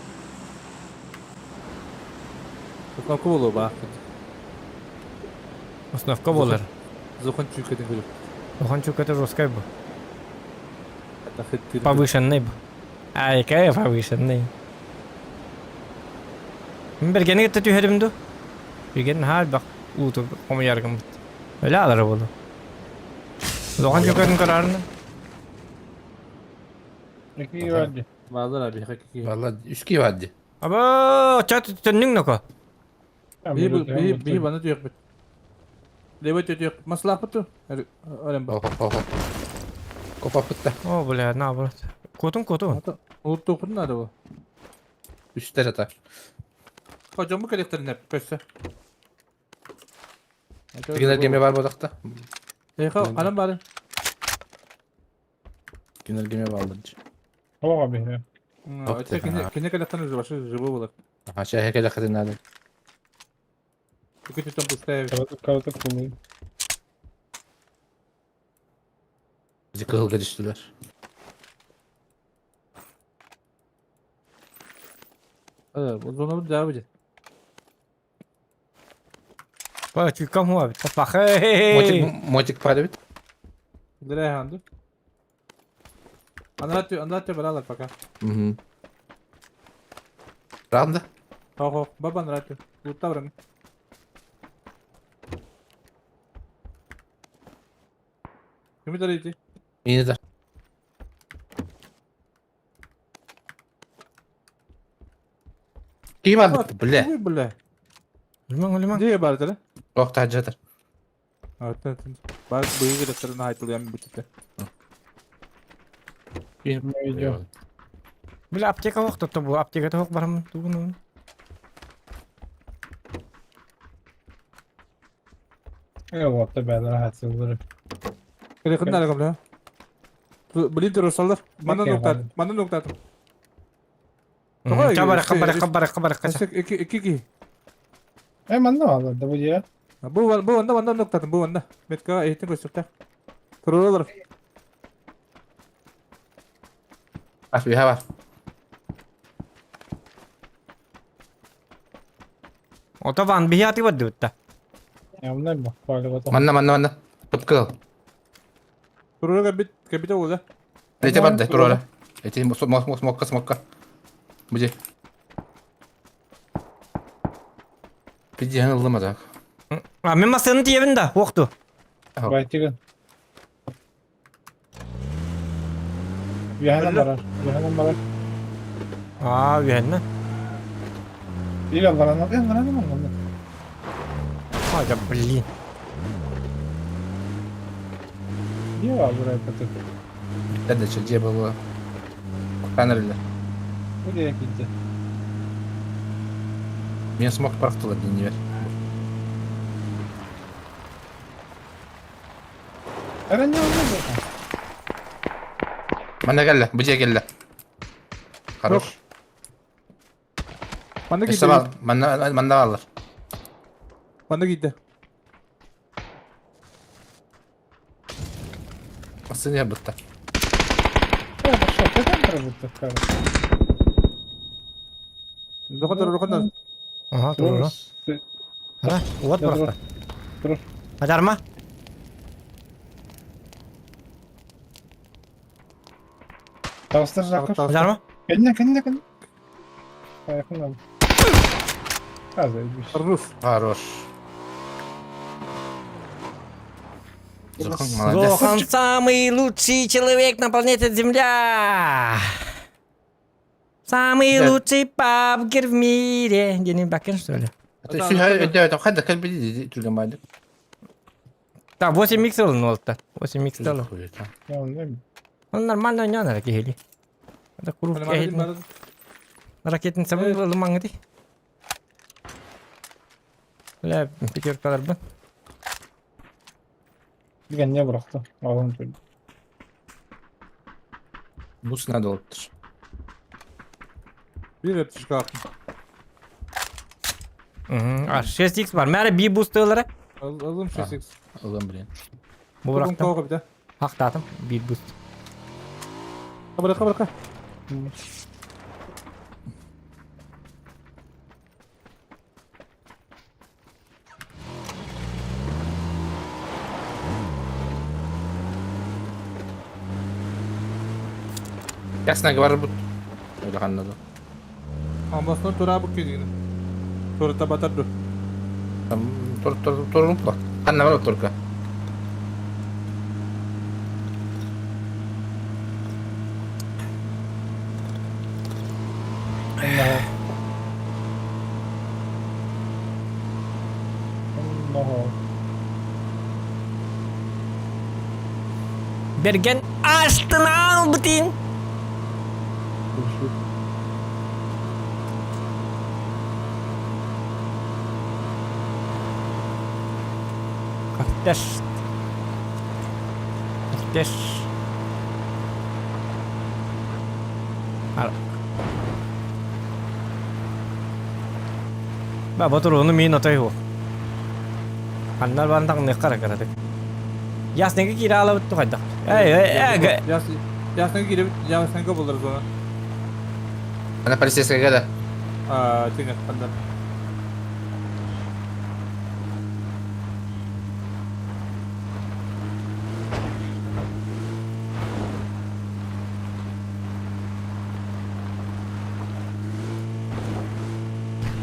Çok cool bak. Osnafka bolar. Zokun çünkü de böyle. Ohan çok kötü roskay bu. Takıt. Повышенный bu. Ay kaya повышенный. Bir gene gitti tüherim du. Bir gene hal bak. Uğdu komu yargım bitti. Öyle alır bunu. Lohan çok kötü kararını. iki verdi. Bağlar abi hakiki. Vallahi üskü vardı. Aba çat tönün ne ko? Bir bana diyor. Lewat diyor. Masalah apa tuh? Öyle bak. Hop. Kopa pıtta. O böyle ne yapar? Kotun. Unuttuk bunu nerede bu? Üstler atar. Hocam bu karakterin hep köse. Günler gemi var bu odakta. Alın bari. Günler gemi var bence. Tamam abi ya. Kendi karakterin başı zıvı olur. Aha şey hekele kadın nerede? Çünkü tutam pusta. Karatık kullanıyor. Bizi kıhılga düştüler. Evet, o zaman devam edeceğiz. Bak çıkam huwa bit. Tafak. Hey. Motik para bit. Nereye handı? Anlatıyor beraber bak ha. Hı. Randa. Ho, baba anlatıyor. Lutta bırakın. Kimi darıydı? Yine de. Kim var bitti bile. Bu bile. Limang. Diye bari de. Yok tacıdır. Evet. Bari bu iyi karakterin hayatlayan bir bitti. Video. Bila apteka hok tuttu bu. Apteka hok baram tuğunu. Evet da ben rahatsızları. Karakterin nerede kalıyor? Beli terus sallar. Mana nokta. Kabar kaça. Kaçak iki. Hemen ne aldı bu ya? Bu anda nokta. Bu anda. Metka eğitim gösterdi. Kurulur. Bak bir var. Otoban bihati waddu bitta. Ya bunlar bak böyle bak. Manna. Tıpkı. Kurulur kabita oldu. Ete badde dur öyle. Ete mokka. Bıcı. Bir cihan ılamadı. Men masını diyebinde hoktu. Baytıgın. Yahanam var. Ühenme. İyi yanlarına mı? Hadi блин. Niye var buraya kötü? Ben de çeleceğe baba. Kanarıyla. Buraya gitti. Мен смог парктылар не ver. Eren ne oldu zaten? Bana gel la. Bıcıya gel la. Хорош. Bana gitti. Mesela bana alır. Bana gitti. Nasıl ya bıtta? Ya da şu neden tarafı kar? Doktor. Aha dur. Ha, вот Ya, bırak. dur. Hadi arma. Tavsır rakır. Hadi arma. Kendine. Yakın. Az bir şey. Rus. Хорош. Зохан, молодец. Зохан самый лучший человек на планете Земля. Самый Да. лучший папгер в мире. Yeni bakın söyle. Это еще это хада кальбиди тюлемайдык. Так, 8 микс oldu oldu. 8 mix oldu. Ya ne mi? Он нормально oynuyor ki heli. Ada kuruf Bana kayak. bana Raketin sabun lalu mangdi. La pikir kadar bu. Bir kendine bıraktı. Allah'ım söyle. Bus надо oldur. bir öpücük kalktım. Hı. 6x var. Meri bir boost olarak. Aldım şu 6. Allah'ım bilin. Bu Bıraktım. bıraktım. Kavga bir de. Hak dağıtım. Bir boost. Bırak. Ясно говорю, будь. Öyle anladım. Ambulansdan tora bu kedi. Tora tabatar dur. Tam torun bak. Anne var o torka. Allah. Allah. Bergen açtın al bütün. Ateş. Ateş. Al. Ba batur onu min atay ho. Anlar bantang ne kara kara. Yas ne kira ala betu kada. Ясно girip Ясно buluruz ona. Она полицейская года. Tinggal pandar.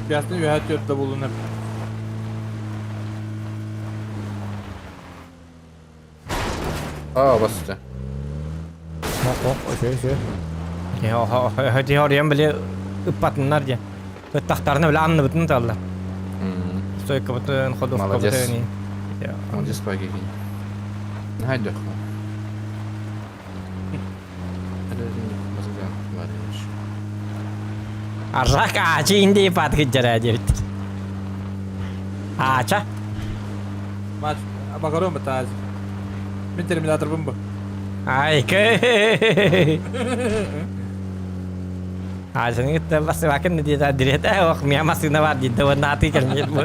Ясно ühet yurtta bulunur. Aa bastı. Ya hadi oraya bile ıpatınlar ya. Tahtarını bile anlı bütün tallar. Soy kapatın, hoduf Молодец. kapatın. Ya. Молодец, погоди. Haydi. Arrak ağacı indi ipat kejar aja bitir. Ağaca. Mas bakarım bataz. Min terminator bomba. Ay ke. Ağacın gitti bas bakın ne diye direte ok miya masina var di dawan nati kan yet bu.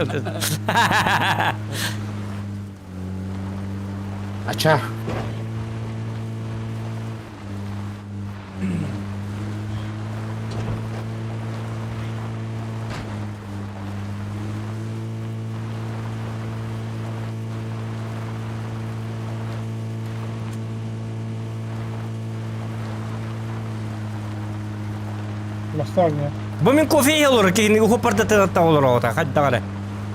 Aça. Nasıl ya? Bu min kofi olur ki ni ufar da ta olur ota hadi dağıla.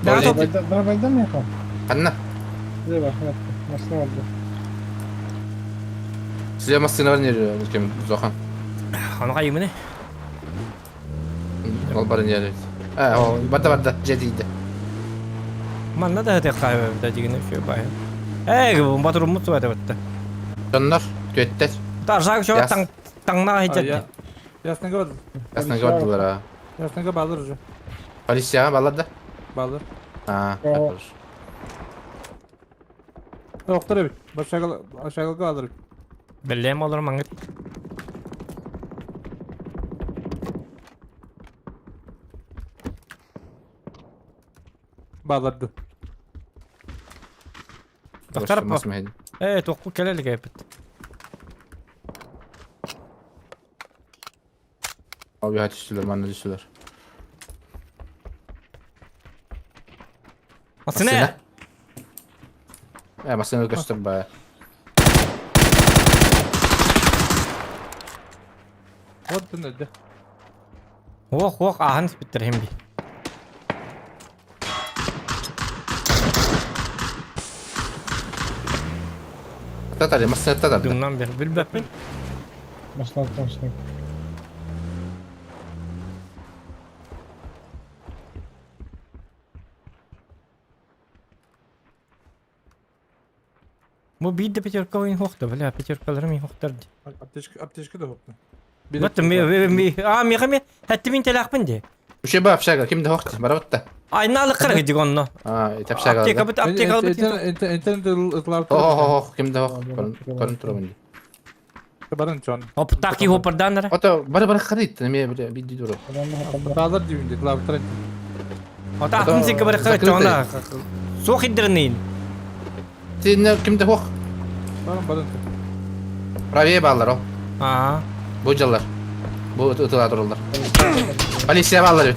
Öyle. Darabaydan mı yapalım? Anne. Bize bak. Nasıl oldu? Size masasını var nereye? Kim? Zohan. Onu kayımı ne? Ol barın yeri. O barda cediydi. Manna da hadi kahve da digine şey bay. Bu motorumuz var da. Canlar göttet. Tarsak şu Yas. tangna Ya. hicet. Yasnıga bağlı. Aslında gördüler ha. Yasnıga bağlı Rucu. Polisya bağladı. Bağlı. Ha. O- yapılır. Doktora bir. Aşağıya kaldır. Bellem olur mangit. Bağladı. Doktor bak. Nasıl mıydı? Toku keleli gaypet. Abi hadi düştüler, bana düştüler. Asine. Masını göster baya. Hop döndü. Hoh ahın bitir hem bir. Tatar ya, masını tatar. Dumdan bir bilbepin. Maslahat. Bu bir de peçerka oyun hokta bile peçerkalarım iyi hoktardı. Apteşki de hoptu. Battım mi hatta min telak bindi. Bir şey bu apşaga, kimde hoktu? Bana battı. Ayna alık kırık dik onunla. Apşaga. Apteka bit apteka bit. İnternet ıklar. Kimde hok? Karın turamaydı. Barın çon. Hop taki hopperdan nere. Oto, bana kırıt. Neye bir duru. Bağlar diyeyim klavtren. Ota atın sikki bari kırık ona. Soğuk iddirinin. Sen kimde hok? Barın. Praviye bağlar o. Aa. Bu callar. Bu ıtığa dururlar. Polisya bağlar evet.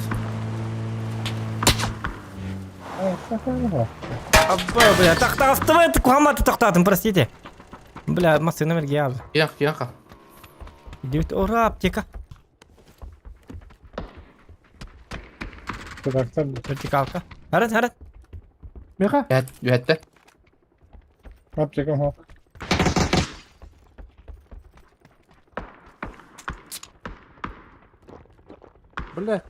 Abba bля, так оставай ты кухаматы тоқтадым, простите. Бля, машина мерге алды. Yanka. Идет ура, аптека. Вертикалка. Харат. Meka. Yühette. Apteka ha. Bля.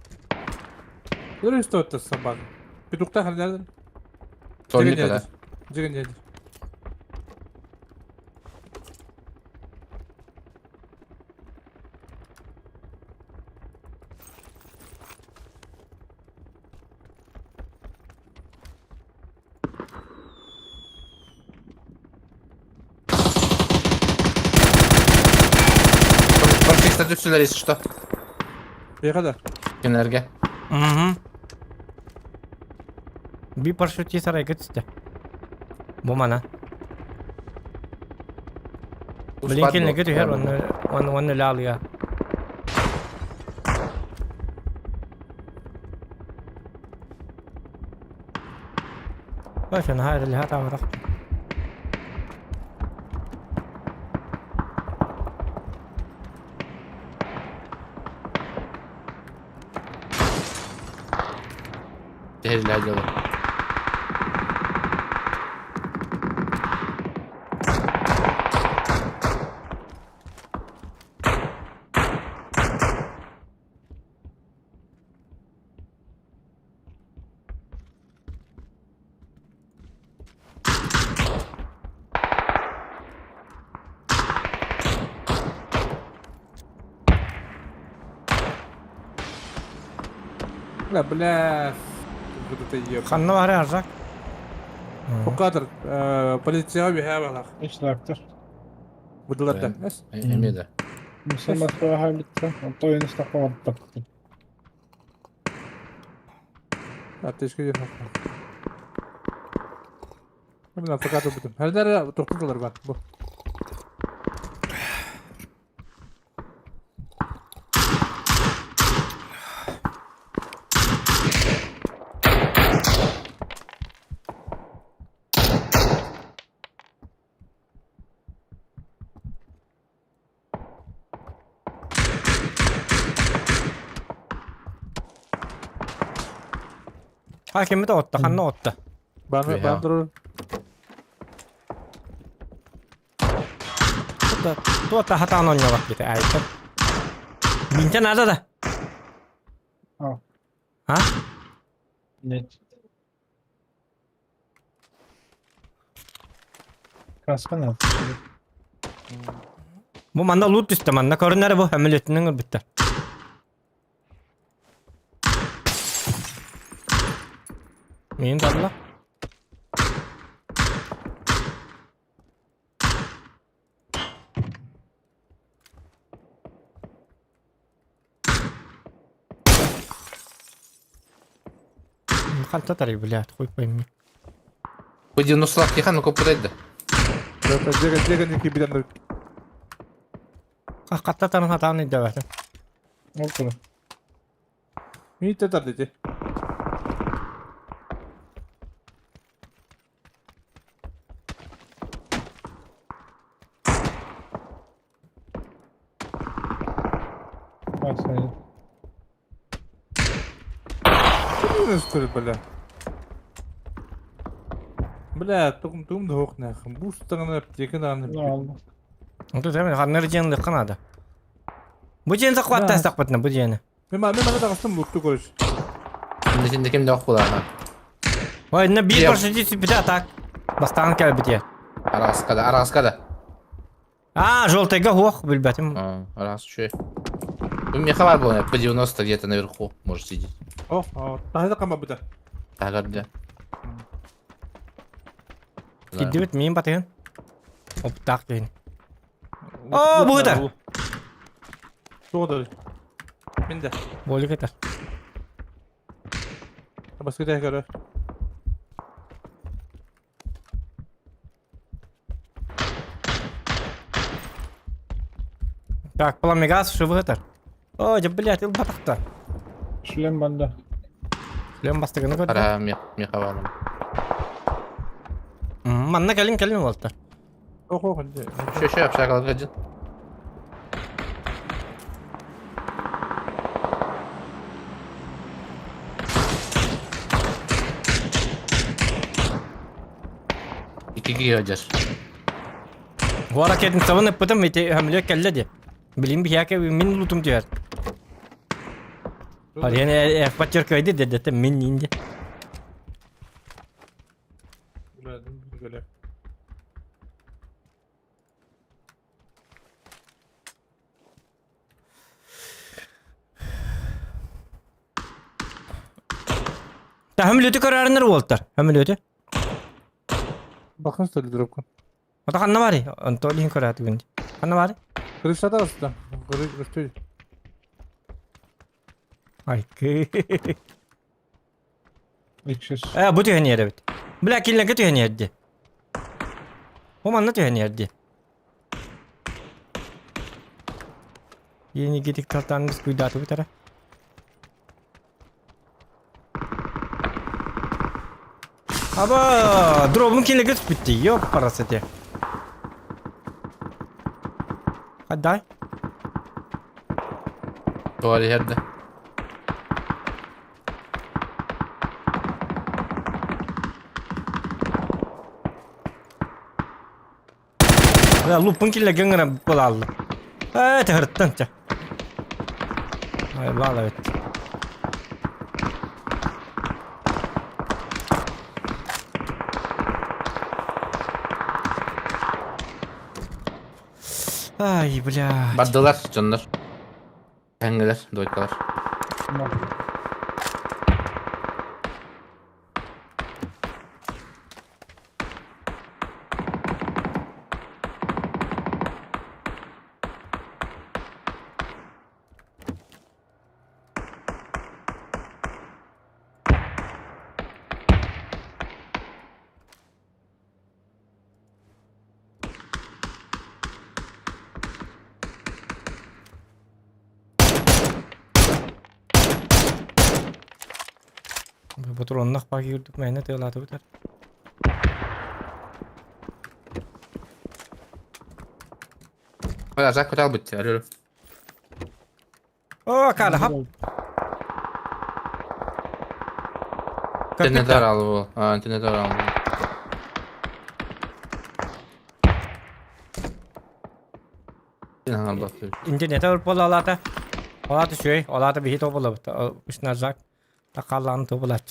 Dur что это собака. Петухта nereden? Sonlu kadar. Cigan yedi. Konflikte düştüler işte. Ne kadar? Genelge. Угу. Bir парашют saraya götürdü. Bu mana. Blinken'le götürüyor onu lalıyor. باش انا هاي اللي هتعمل رخص. Tehirli hacılı. La bля. Budu tayyip. Kanını var yazacak. Bu kadar. Polisiye bir hava bak. İşte Budular da. Nes? Emir de. Mesela masaya bitti. Hatta oyunu istakamak baktım. Ateşki yok. Ben fakat buldum. Her nerede doktorlar var bu. Hakimi de otta, kanını otta. Ben durur. Tuotta hatan on jo vakti te äitä. Minkä näitä da? Al. Ha? Net. Kaskın at. Bu manda loot düştü manda. Korunları bu ameliyatından bitti. Neyin darla? Хальта тарай, блядь, хуй пойми. Bu 90 yakan o kopudaydı. Zaten Jega iki bir anda Hakkatta tanın hatanı iddiavatım. Oldu. iyi tetar dedi. Varsaydı. Ne istiyor böyle? Bля, тум да хох нахын. Bu stağına aптекин Ne anı. oldu? Onu değil mi? Hanları canlı kanada. Bu ceni sakvatta sakvatna bu ceni. Ben bana da kastım loot'tu konuş. Şimdi kim de okular ha. Vay ne bir Yok. parça bir atak. Bastan gel bitiyor. Araskada. А, желтый гох, блядь. Раз, что? У меня хавар был, по 90 где-то наверху, может сидеть. Oh, daha da kama bu da. Так, где? Gidiyor miyim batıyorsun? Hop tak yine. Aa, bu kadar. Bu kadar. Ben de. Böyle kadar. Başka da göre. Так, пламегаз, что вы это? О, да, блядь, il батакта. Şulen bende. Лем бастыгını gördüm. Para мне хавар. Manna gelin oldu. Oh oh. Что yapacak один? İki gireceğiz. Bu hareketin savunup bıdım ve hamle kelledi. Bileyim bir yake min lutum diyor. Hadi yani F-Patcher kaydı dedi min indi. Böyle. Ta hamleti kararınlar oldular. Hamleti. Bakın stali drop'un. O da kanna var ya. Antolihin kararı gündü. Kanna var ya. Kırışta da aslında. Kırışta. Ay ki. 200. Bu tühen yeri evet. Black illa ki tühen yerdi. O manna tühen yerdi. Yeni gidik tartanınız kuydatı bir tara. Aba, drop'un kinle bitti. Yok parası diye. Hadi day. Doğru yerde. Ya lupun kinle gengana kolallı. Evet hırttın ça. Ay vallahi evet. Ay bля. Baddılar canlar. Hengeler, doykalar. Bak. Bu tur onunla bak yürüdük meyne tığladı biter. Hala Jack Hotel bitti, arıyorum. Oo kala hap. Antenler al bu. Antenler al bu. İnan bakıyorum. İnternete alıp bol alata. Ola düşüyor. Ola da bir hit obula. Üşnazak. Takallan tobulat.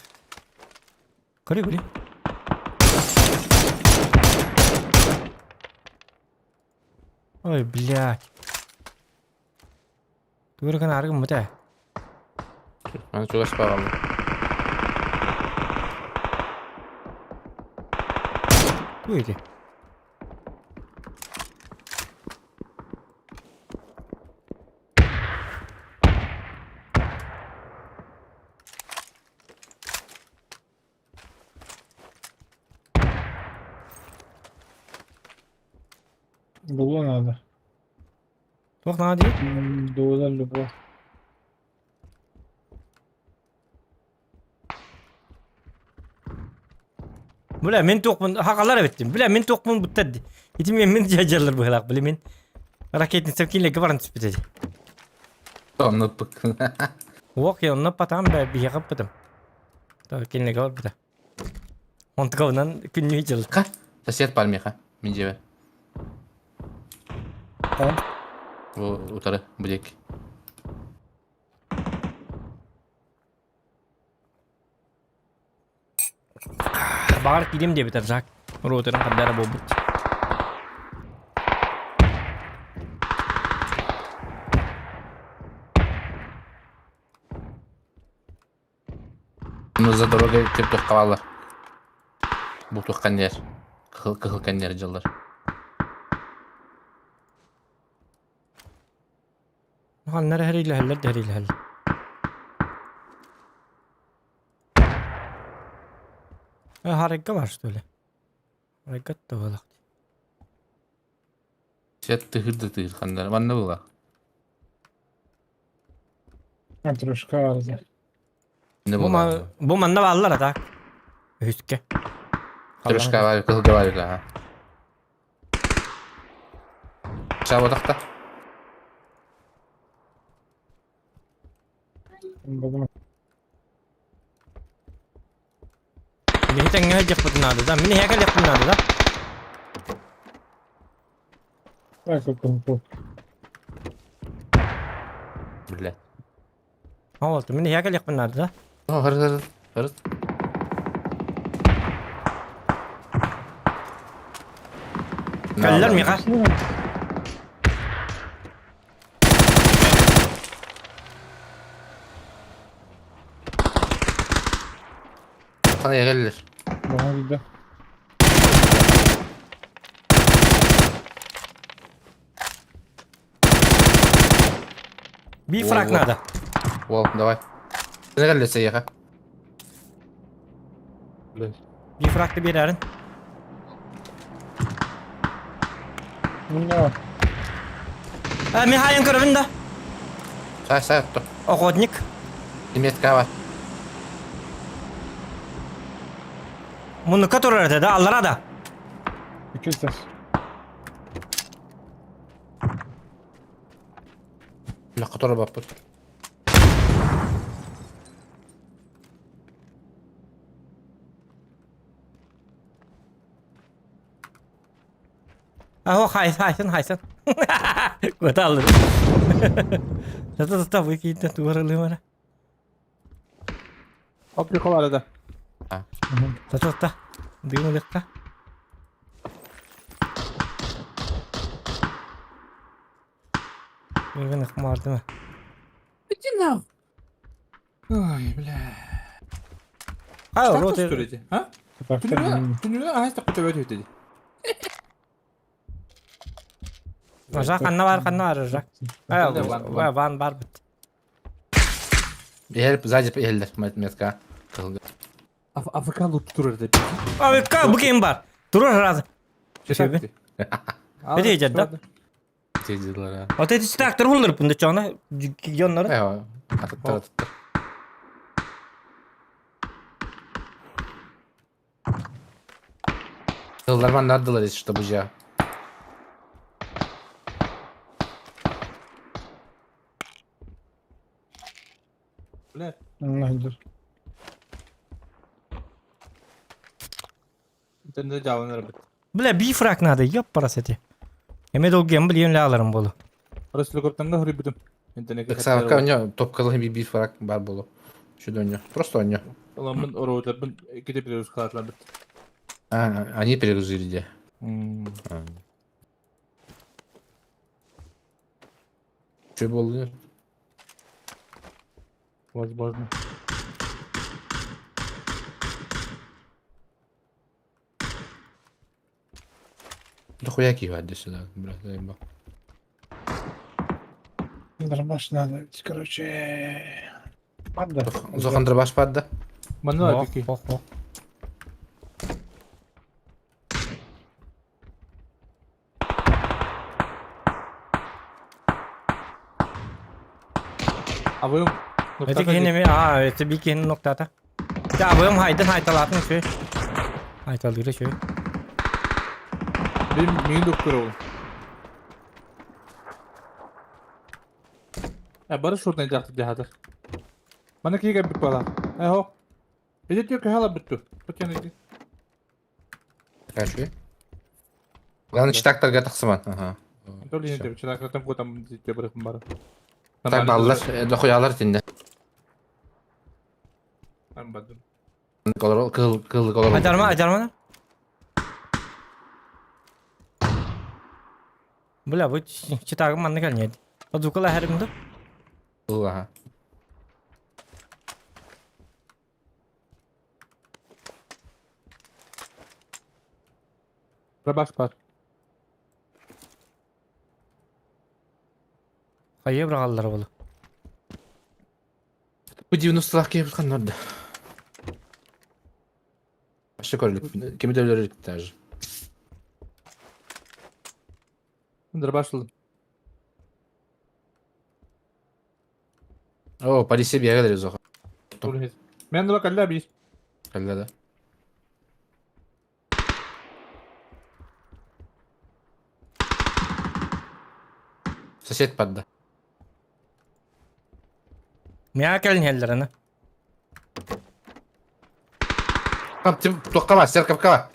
Kırı kırı. Ой, блядь. Ты kan argın mı da? Ben çok aç bağlı. Buydu. Dolu nerede? Çok ne değil? Doğuda Lubu. Bula men tokmun hakalar ettim. Bula men tokmun butadi. Itim men jajallar bu halak. Bula men raketin sevkinle kıvaran tüspütedi. Anlattık. Wok ya onna patam be bir yakıp patam. Tabii kinle kıvar bıda. Ontkavından künlü hicil. Ka? Tasiyat palmiye min cebe. Tamam. Bu utarı bilek. Bağır kilim diye biter zak. Roterin kadar bobut. Nuzza doroga tep toqqavallar. Bu toqqan yer. Kıhılkan yer жылдар. Hanlar heriyle heller deriyle heller. Harika var işte öyle. Harika da var. Tasiyat tığır kanlar. Vanna buла. Трошка арза. Ne buла? Bu manda varlar da. Hüske. Tırışka var, kıhılga var ha. Şabadakta. Bakın. Ini kita ngajak petenadu da. Mini hekal yak petenadu da. Bak bakalım. Billah. Ha oldu. Mini hekal yak petenadu da. Oh, harus. Kaller mi ka? Bana gelir. Bana gidiyor. Bir frak nada. Wow, давай. Ne gelir seyyaha? Bir frak da bir yerin. Ne var? Mi hayan kırvında. Say attı. Okodnik. Nimetka var. Bunu katurur da Allah'a da. 200 taş. La katora bakır. Aho haysın. Gota alır. Tata bu iki de duvarlı var. Fabrika var da. Tata. Diyor dakika. Bugün akmardı mı? Ay bля. Hayır, Что rote. сторите? А? Bak Тунила, ага, так это dedi. Aşağı kanna var Rıza. Hayır, var bit. Help, zacip eller. Nimetka. Kıhılga. Afrikalı tuturur dedi. Abi bu kim var? Durur herhalde. Şöyle. Ne diyeceksin da? Teyzeler ha. O tetiz traktör bulur bunda çoğuna. Yonları. Evo. Atıttır. Kıhıllar bana nerediler işte bu ya. Bля. Allah'dır. Ben de cevabını bit. Bile bir frak nadı yap paraseti. Emed o gem biliyorsun la alırım bolu. Orası lokaptan da huri bidim. Интернетке Ксавка оньо топкалы bir фраг бар болу. Şurada onьо. Просто onьо. Ulan oroğular gidip biliyoruz kartlar bitti. Они перегрузили. Что было? Возможно. Да хуя кивать сюда, брат, заебал. Дробаш надо, короче. Падда. Зохан дробаш падда. Bana var Oh, peki. oh, oh. Avayım. Öteki yine mi? Aa, öteki bir kendi noktada. Bir de abim haytalatın şöyle. Haytalıyor şöyle. Benim main doktor oğlum. Ya barış şuradan yaktı cihadır. Bana ki gel bir bala. Eho. Ece diyor ki hala bitti. Bak yani. Какая швей? Главное, читактар гатахсыман. Ага. Dolu yine diyor. Çırak zaten bu adam diyor bırakın bana. Так баллар, да хуялар тинде. Ben baktım. Кыл колор. Acarma. Bula bu çıtağım manna gelmedi. O zukala her gün de. Кыл, ага. Rabaş var. Hayır bırakallar bunu. Bu 90'lar келип жаткан орда. Вообще көрүлүп. Кими да өлөрүк даже. Rabaşladım. О, полиция бегали Зохан. Dolu yine. Ben de bak Allah bir. Когда да? Сосед падда. Mea gelin hellerine. Там тоққама, церковкава.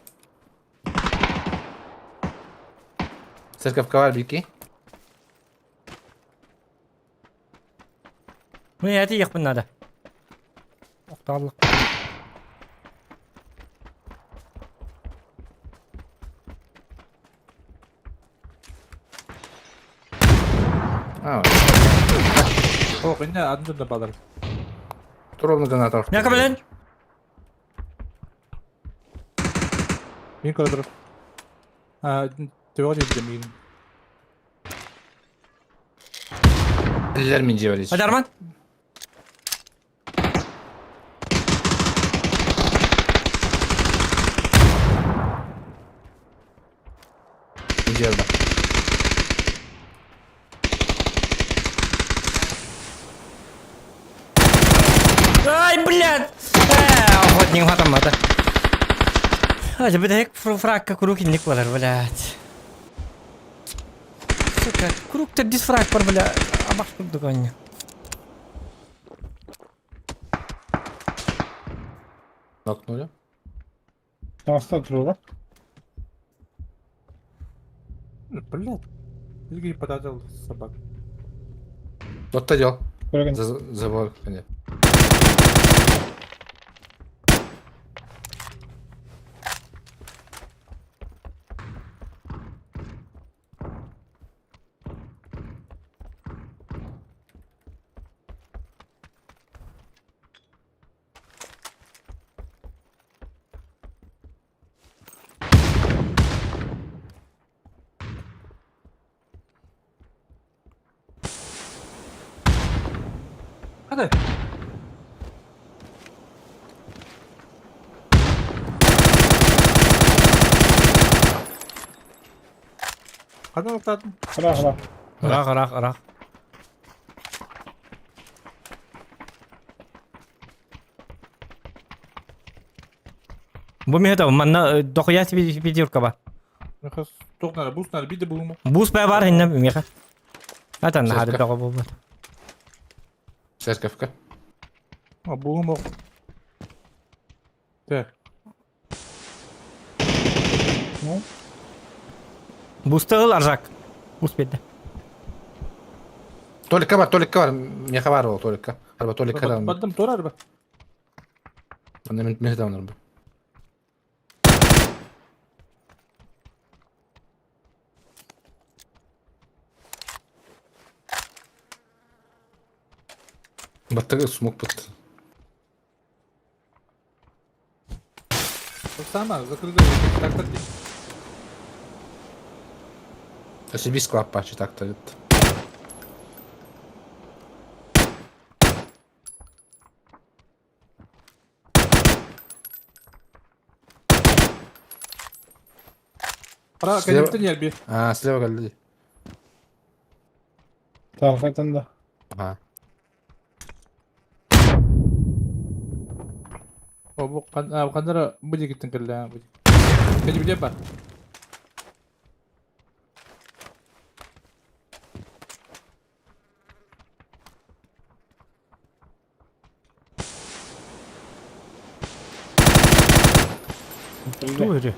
Церковкава бики. Bu yeti yık bunlarda. Oktarlık. А, Oh yine adını da balarım. ровно гранатов. Mea kabelen. Benim kadar. Ha, teori edeceğim yine. Eller min cevaliz. Acarman. Cevda. Ай, блядь! Охотник хатамады. Hadi bir de hek frakka kuruk indik var, блядь. Сука, kuruk da dis frak var, блядь. Abak kurduk onu. Нокнули. Tamasta duruyor. Блядь. Ilgi подождал собак. Вот-то дел. Böyle Забор. Нет. Hadi. Hadi noktadın. hala. Irak. Bu mi hata manna dokuyat bir diyor kaba. Nakas toknara busnara bir de bu mu? Bus be var hinne mi ha? Hatan hadi Şaka. doku bu. Церковка. Ha bu mu? De. Bus tağıl arzak. Bus bedde. Толика бар. Меха бар ол толика. Арба толика да. Baddım torar bak. Мен да онор. Баттага смок бат. Сама, закрыгай, так так. Если без клапа, чи так-то это. Ара, Слева. конечно, не отбей. Слева галди. Talkatan da. Ага. О, bu kanlara bıcı gittin kırla. Kaçı bile yapar.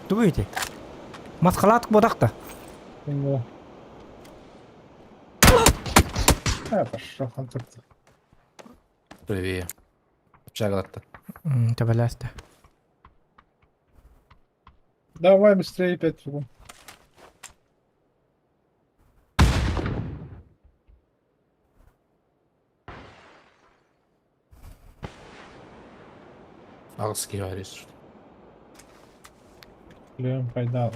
Ту иди. Маскалатык бодакта. Şimdi o. Ha, пошел контакт. Правее. Чагалатта. Табалясты. Давай быстрее 5 секунд. Алский говоришь. Леон пайдал.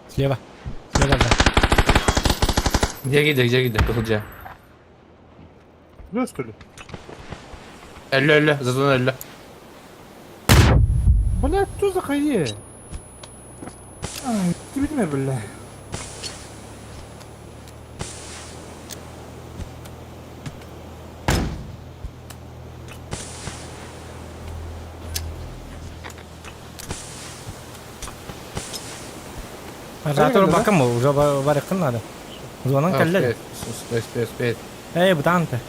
Слева. Слева, да. Где гиде, куда? Biliyor что ли? 50, за зону 50. Блядь, что за хае? Тебе не бля. Радиатор бакым уже бар якын надо. Зонан келле. Успеть. Эй, бутанты.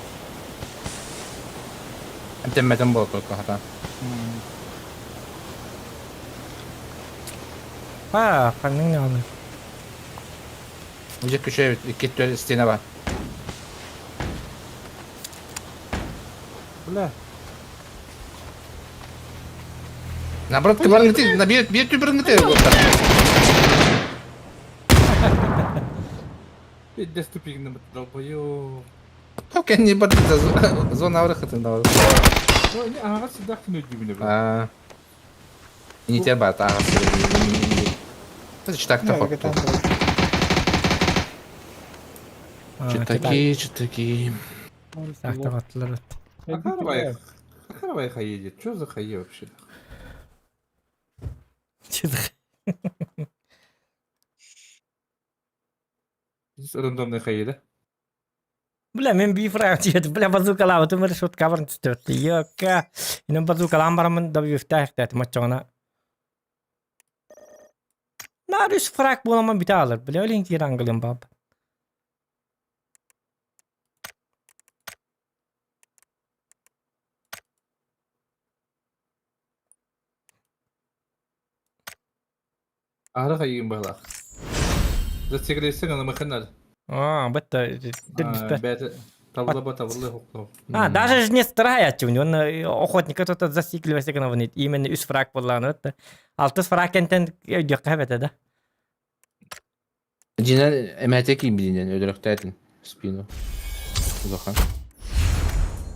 Теммеден бол только хата. Канның не алды. Уже köşeye iki tane stene var. Бля. Наоборот, ты барнгты, бир ту барнгты. Bir de stupidini mi dolbayı? Okey, не бар зона выхода на. Ой, не, ага, сюда кинуть димine бля. Не тебя бат, а. Это так-то Ya, ход. git lan. Читаки. Сахта каттылар. Какая хае едет? Что за хае вообще? Здесь рандомная хае, да? Бля, мен бифраг тиет. Бля, базукалау тумер шот каварн тстет. Йока. Инем базукалам барамын да бифтах тат мачона. Нарус фрак боламан бите алыр. Бля, олин тир аңгылым баб. Ара хайын бала. Застегрейсің ана маханар. Бетта. Бәті тавырлы хоқты. Даже не старается у него. Он охотник кто-то застигливается гнавнит. Именно үс фрак болланы. Это алтыс фрак ентен өйдекка бете, да? Дина эмәтеки билинен өдөрөктәтин спину. Захан.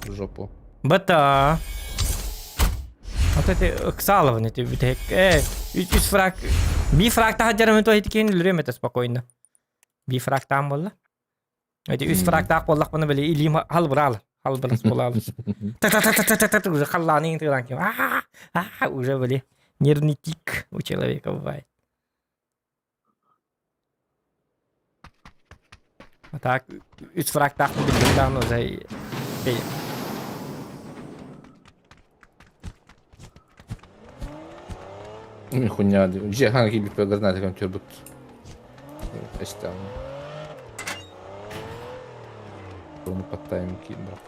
Жопу. Бетта. Вот это ксалованы ты битек. Үс фрак. Би фрак та хаджарам то хиткин лүремете спокойно. Би фрак там болла. Это үс фрак та боллак бана беле илим хал брал. Хал брас болал. Так уже халланы интегран ки. Уже беле нервный тик у человека бывает. А так үс фрак та будет там уже. Хуйня. Же ханги би гранаты кам төрбүт. Эстам. Onu patlayayım ki bak.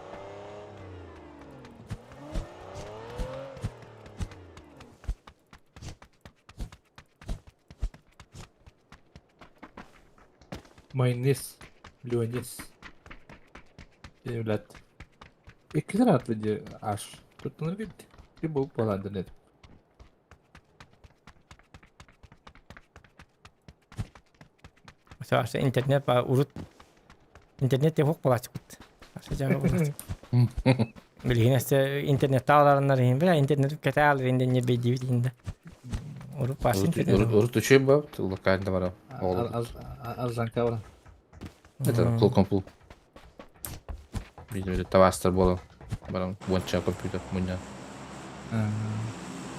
Mayonez. Lionez. Evlat. 2 lira atlıcı aş. Tutulur gitti. Bir bu falan dedim. Mesela işte internet var urut. İnternet yok bulaşık. Aşağı bulaşık. Bilgin işte internet dağlarında reyim bile internet kete alır inden yer beydi bitinde. Urup başın internet. Urut uçuyor bu. Lokalinde var o. Oğlum. Az zanka var. Ne kadar pul kompul. Bir de tavastır bolu. Barang bonca komputer punya.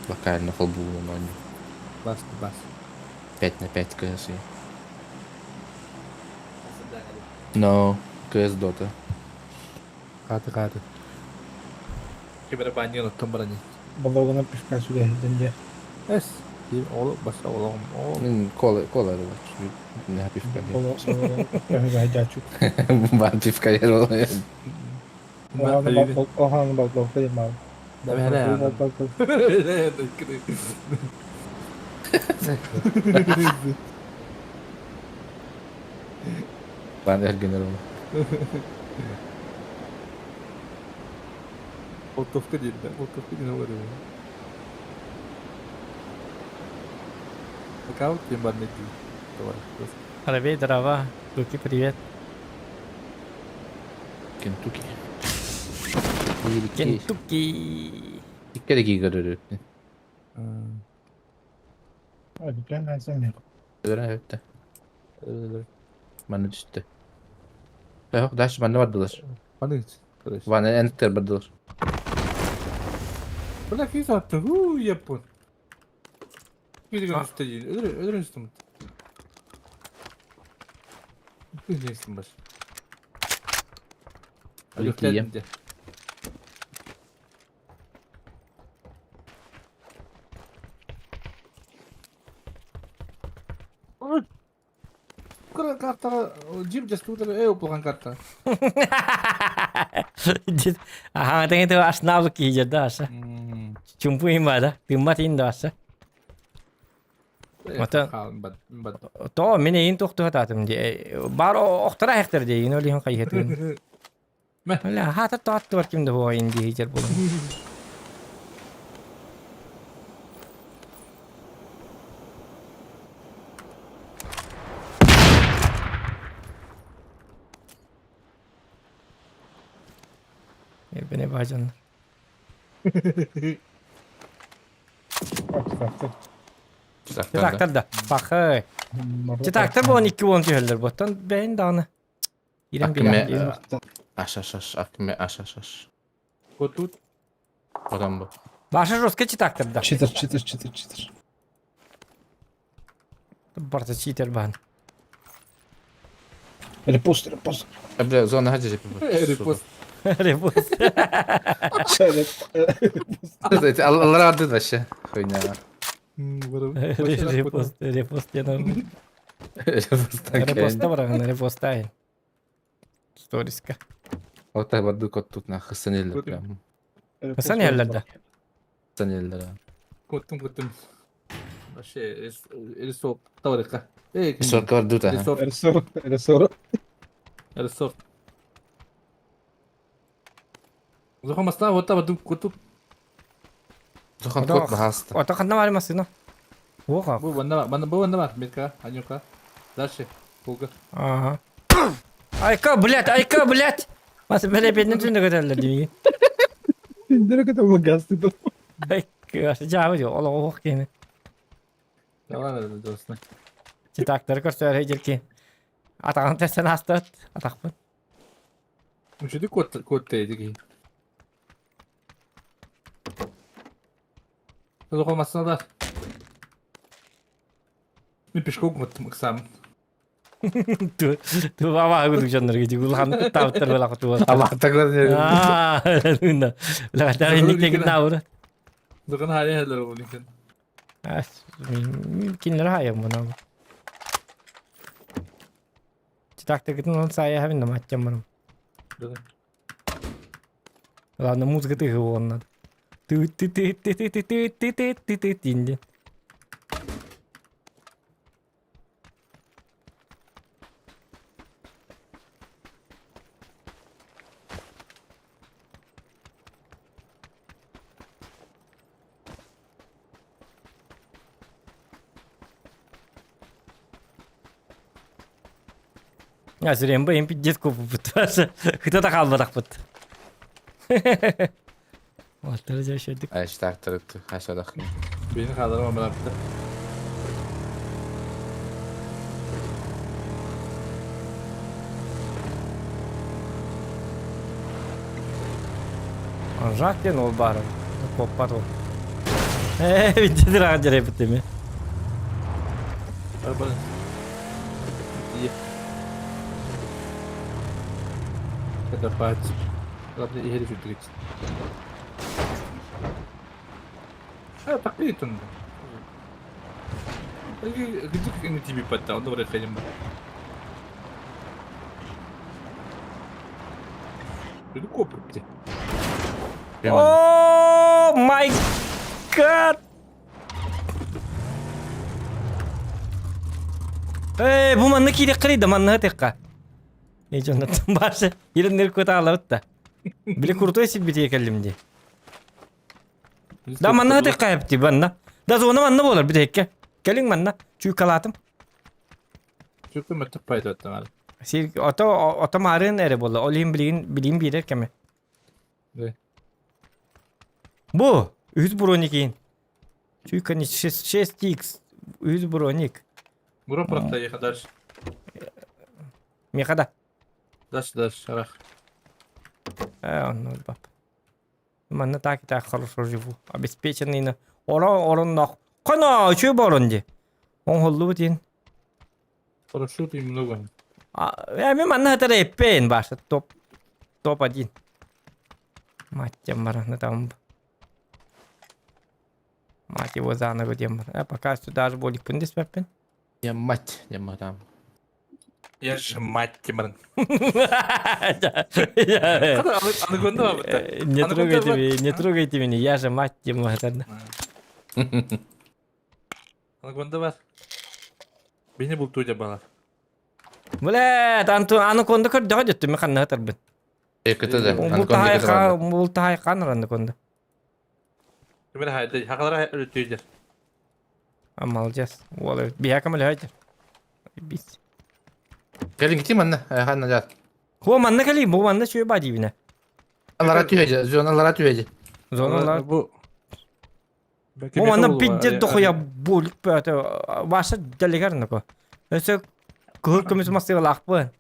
Lokalinde full bu namanya. Bas. Pet ke sih. No, ke Dota. Katı. Kibere banyo unuttum barani. Baloguna pişkan sudah denge. Es. Oğlum başla oğlum. Min kola var. Ne hafif kali. Balo sonra kahve hacacuk. Hafif kali oluyor. Ohan bal kaya mal. Dami hala ya. Bal. Ben de her gün öyle. Otofka değil de. Otofka değil ne var ya. Bakalım kim var ne diyor. Давай. Arabaya дрова. Луки, привет. Kentucky. Кентукки. İki dakika görüyor. Hadi ben sen ne? Evet de. Bana düştü. Yok daş bende vardılar. Bana hiç. Kardeş. Bana enter vardılar. Bırak iyi sattı. Yapın. Bir gün üstte değil. Ölür üstü mü? Bileceksin baş. Peki, iyi. Kara kartara jim just tuh eu bukan karta. Aha, tem itu Arsenal ki jadi asa. Cumpu imada, timat indo asa. Mata- Bad. To mine in tuh tatum di. Baro oktara hektar di ino lihan kayetun. Meh. La hata to attor kim de ho indi hijar bulun. Beni bacan. Bak. Çıtaktır da. Bak hey. Çıtaktır bu 12 won tüheller botan ben dana. İrem Akme- bilen. Aş. Akme aş. Kotut. Adam bu. Başa roska çıtaktır da. Çıtır. Barta cheater ban. Repost. Ebra zona hacı yapıyor. Repost. Repos. Şöyle. Allah razı olsun aşağı. Oyna. Repost yana. Repost'tan Reposta bırakın reposta in. Storiska. O da vardı kod tutna. Hısan eller. Sen yerlerde. Hısan eller. Kutum. Şey, Erisop. Tavrika. Sonra vardı da. Erisop. Erisop. Zohan masna hota badu kutup. Zohan kod bahasta. Ota kanna var mısın o? Oha. Bu banda var. Mirka, Anyuka. Дальше. Пуга. Aha. Ayka блядь. Masih böyle benim tüm de kadarlar değil mi? Nereye kadar mı gazete? Ayka. Jauh diyor. Allah Allah gene. Давай, dostum. Çıtaktır göster heycelki. Atağın testen hasta. Atak bu. Müşteri kod teydi. Zohan masna da. Bir pişkok mutlu Tu apa aku tuh channel gitu. Gue kan tahu terbelak tuh. Allah taklar ne? Ah, luna. Lah dari ini kayak tahu dah. Zohan hali heller bu linkin. As, mungkin lah ya mana. Cetak gitu non saya having macam mana. Ладно, музыка ты его надо. Ты Я все время боим пиздец купить. Кто-то kalmadık bıt. Ortalıca şöyle. Ay işte aktırıktı. Aşağıdaki. Beni kaldıramam ben bitti. Anjak den ol bari. Koppat ol. Bitti acele bitti mi? Arabanın. İyi. Kadar Fatih. Rabbi iyi herif yürüdü geçsin. Ha taklit ettin. Gıcık ini TV patah, onu bırakayım ben. Jadi kopur bitti. Oh my god. Bu manna kiri qilidi, manna teqqa. Jonathan barcha yerinleri kötü alıp da. Bile kurtu esip bitiye kellimdi. Da manna teqqa yaptı banna. Da zona manna bolar bir tekke. Gelin manna. Çünkü kalatım. Çok da metek payda ettim abi. Sir oto marın ere bolla. Olayım bileyim bir derken mi? Ne? Bu 100 bronikin. Çünkü hani 6x 100 bronik. Bura bıraktı ya kadar. Mekada. Daş şarak. Он баб. Манна так хорошо живу. Обеспеченный на орон нах. Кана чё баронди? Он холлу бутин. Парашют им много. Я ми манна хатара эппен баша топ один. Мать марана там. Мать его за ногу демар. А пока сюда же болик пындис пеппен. Ya mat. Ya madam. Yaş mать темрын. Не Kadar anıgonda var burada. трогайте меня, я же мать демар. Anıgonda var. Beni buldu hoca bana. Блядь, анаконда көрдө жөттү мен кандай атарбын. Ekete de. Мултай каныр анаконда. Kemer haydi. Hakalara öğretiyorlar. Амалжас. Ола бия камал хайдер. Бис. Gelin gideyim anne. Ayağına gel. Хо манна кали, бу манна чөй бади бине. Allah'a tüyece. Zonalara tüyece. Зоналар. Bu. Бу манна пидде дохуя болуп бата. Баша делегерне ко. Өсө көркөмүс мастыга лакпы.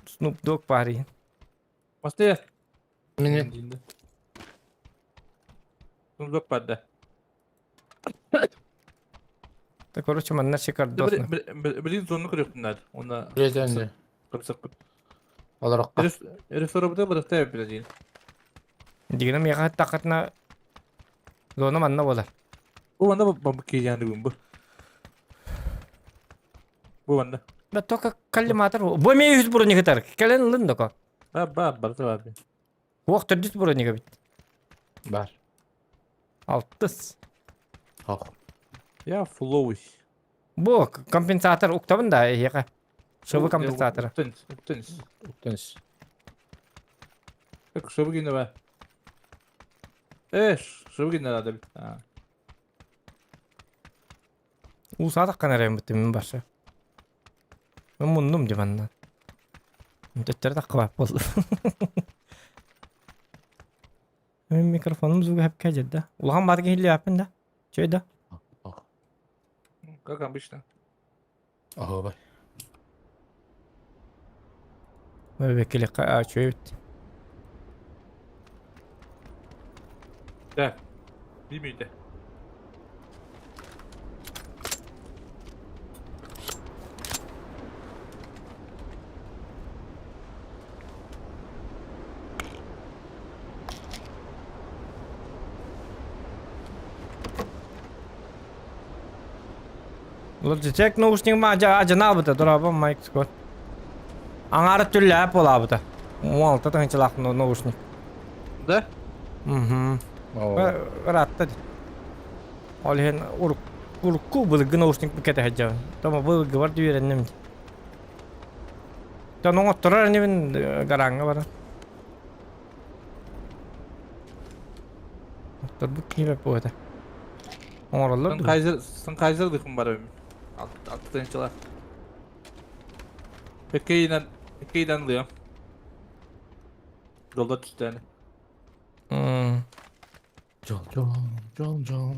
Snoop Dogg пари. Masti ya. Benim Bunu yok bende. Так, короче, манна шикар досно. Bilin zorunu kırıyor bunlar. Ona buraya döndü. kırsak. Olarak. Herif sorumda bıraktı ya biraz yine. Дигенем яга такатна зона манна болар. Bu bende bambu yani bu. Bu bende. Да только калиматор. Бу ме 100 броник атар. Келен лындо ко. Bartı var bir. Вок 400 броника бит. Var. 600. Oh. Ya flow. Бу компенсатор уктабын да яга. Шыбы компенсаторы. Tenis. Dönüş. Bak şubu yine var. Şubu yine herhalde bir. Ha. Усадак канарайм бит мен башы. Мен мундум деп андан. Төттөр так кылап болду. Мен микрофонум зуга хеп кежет да. Улган барга хилли япын да. Чөй да. Oh. Как обычно. Oh bay. Векили чөй бит. Gel. Bir miydi? Logitech наушник ма ажа набыта дурабы майк скот. Аңары түрлі әп ола бұта. Уалта таңчылақ наушник. Да? Ратта. Ол хен урку бұлғы наушник бікеті хаджауын. Тома бұлғы бар дүйереннем. Тоның оттырар невін гараңға бара. Оттыр бұк кемеп бұғыда. Оңыралар бұ. Сын Kaiser dıkım var benim. Altı tane Ekeyden alıyorum. Yolda düştü yani. Жол.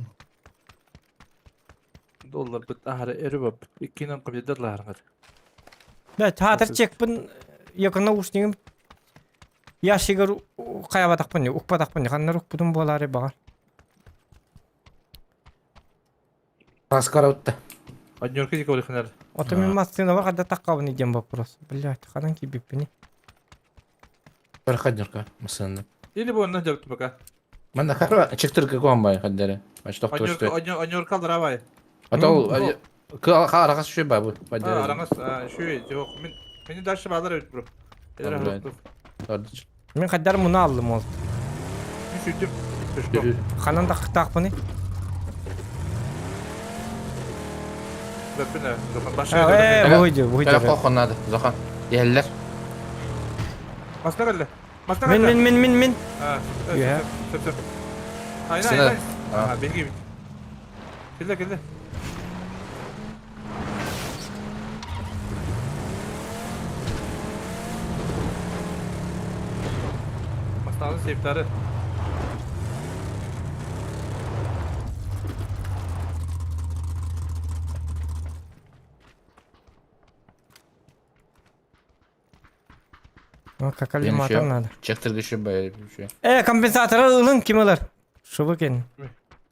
Dolar bit ahara eri bab. Ekeyden kabul larlar. Бә, татыр чекпін, якын наушнигім. Яшигер қаябатақпын, ұқпатақпын, қаннар ұқпыдым болары бағар. Раскара өтті. Аньорка дика олихнар. Ота мен мастына бар, қада таққабын еден вопрос. Блядь, қадан кебеппіне. Бір қаднерка, мысынды. Или bu ondan cevaptı baka. Мен нахар чектірге көм бай қаддері. Ачтақ төсті. Anyorka alır havayı. Атау, арағас шөй бай бұл. Aranız şu yok. Beni daşı bağlar evet bro. Alright. Мен қаддар мұны алдым ол. Bir sütüm. Düştüm. Қанан тақпыны. Bakın ne? Başka Бұйды. Қоқынады, Зохан. Елілер. Masna geldi. Masna geldi. Мен. Ha. Ya. Söp. Aynen Sine- aynen. Ha. Ha benim gibi. Geldi. Masna'nın seyftarı. Какалиматор надо. Чектірге шөй бай. Компенсаторы ылын кем алар? Шубы кен.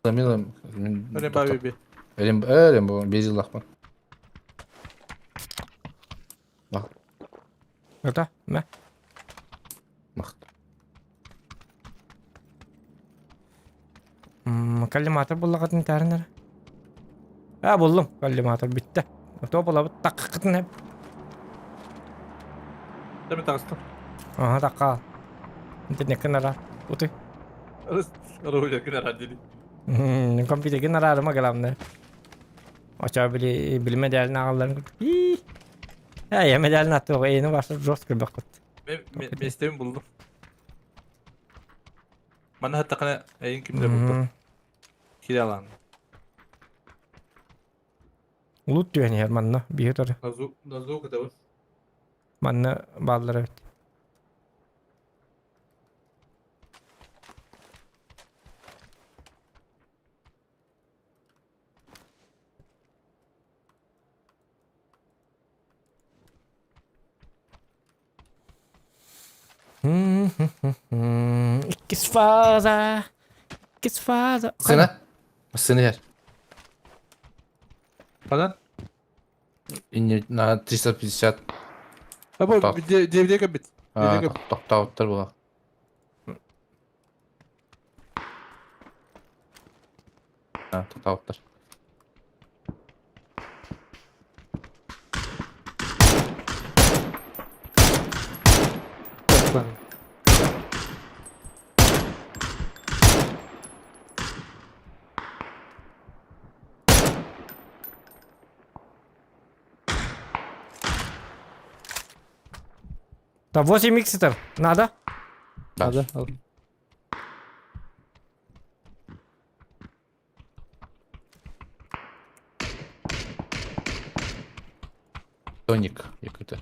Замилым. Öyle babi bir. Ölüm bu. Bezil лақпын. Бақ. Öta, mə? Бақ. Коллиматор бұллағатын тәрінер. Бұллым, коллиматор бітті. Ота бұла бұт таққытын әп. Değil mi takıstın? Aha, taqqa. İnternetten ara. Utu. Arabıyla güner hadi. Kompütergen ararıma gelamda. Aça bilme değerli ağalarını gördük. Ya yeme değerli attı o yeni başta jost gibi bakıt. Mesleğimi buldum. Bana hatta kana yayın kimde buldum. Kiralan. Ulut diyor yani manna bir yutarı. Nazu kadar. Manna bağlıları evet. İkiz fazla. Сыны? Сыны yer. Falan. На 350. Ha bu Tak. devreye kabit. Тоқтауыттар бұға. Тоқтауыттар. Да 8 икситер. Надо? Надо. Тоник. Який-то.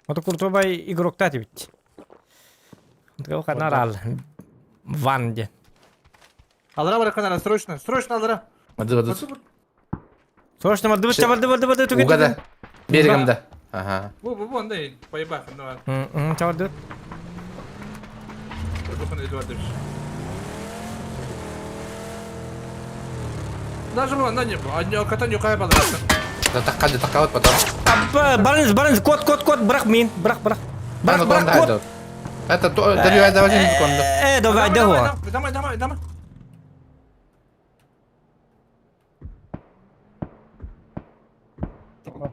Это крутой игрок тати ведь. Это как нарал. Ванде. Aldıra bırakın sroçna. Sroçna aldıra. Hadi. Срочно воды. Угада. Берегімді. Ага. Bu onda değil. Payı bakın ne var. Çavardı. Bakın Eduard demiş. Даже bu anda ne bu? Anne katan yukarı bağlarsın. Таққауыт потом. Барыңыз, код, брақ мен, брақ. Код. Это давай один секунду. Давай. Дама.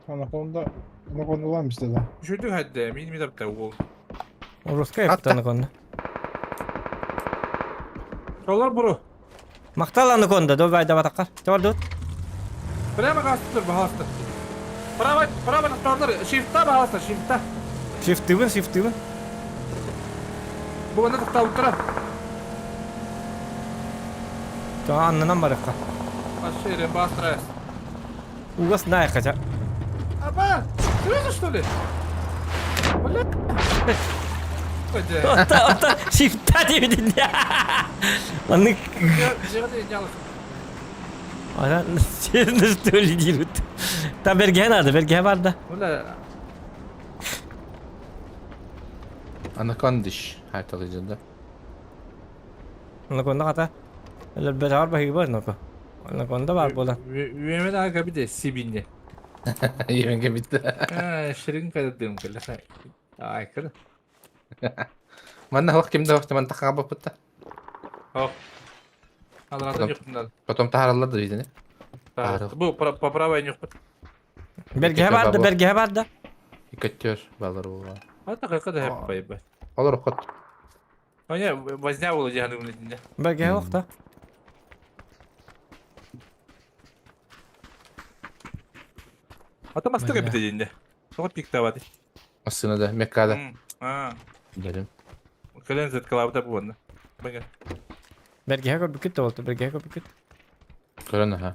Anakonda lan bizde de. Düşürdük hadi. Mini de bu. Ruska yaptı konuda. Solar buru. Maktalanı konuda. Dövay da batakar. Çavar dur. Прямо кастır bahastır. Право торlar. Shift'ta bahastır. Shift'ta. Shift'ı mı? Bu bana tıkta ultra. Tamam anlanan baraka. Aşağı bastırayız. Ugas ne yakacak? Aba! Серьезно, что ли? Бля. Hadi. Ota shift'ta diye ya. Lan Ya, ne alışın? Ana nasıl öyle değil. Tam belge nerede? Belge var da. Ulan Anacondish haritalayıcında. Ona konuda kata. Öyle bir var bakıyor var noko. Ona konuda var bu lan. Üyemen aga bir de Sibinli. Yenge bitti. Ha, şirin kadar kala. Ay kala. Mana hawak kimde hawak teman takka bapıtta. Hop. Allah'tan yok bunlar. Potom taharalladı bizini. Tarih. Bu paprava yok. Belge var da belge var da. Hikatıyor baları bu. Hatta kakada hep bayıp. Olur okut. Onya vazne olacağını bunun içinde. Belge yok da. Hatta mastık hep dediğinde. Sokak pikta vardı. Aslında da Mekka'da. Ha. Gidelim. Kalen zet kalavda bu bunda. Bakın. Belge yok bir küt oldu. Belge yok bir küt. Korona ha.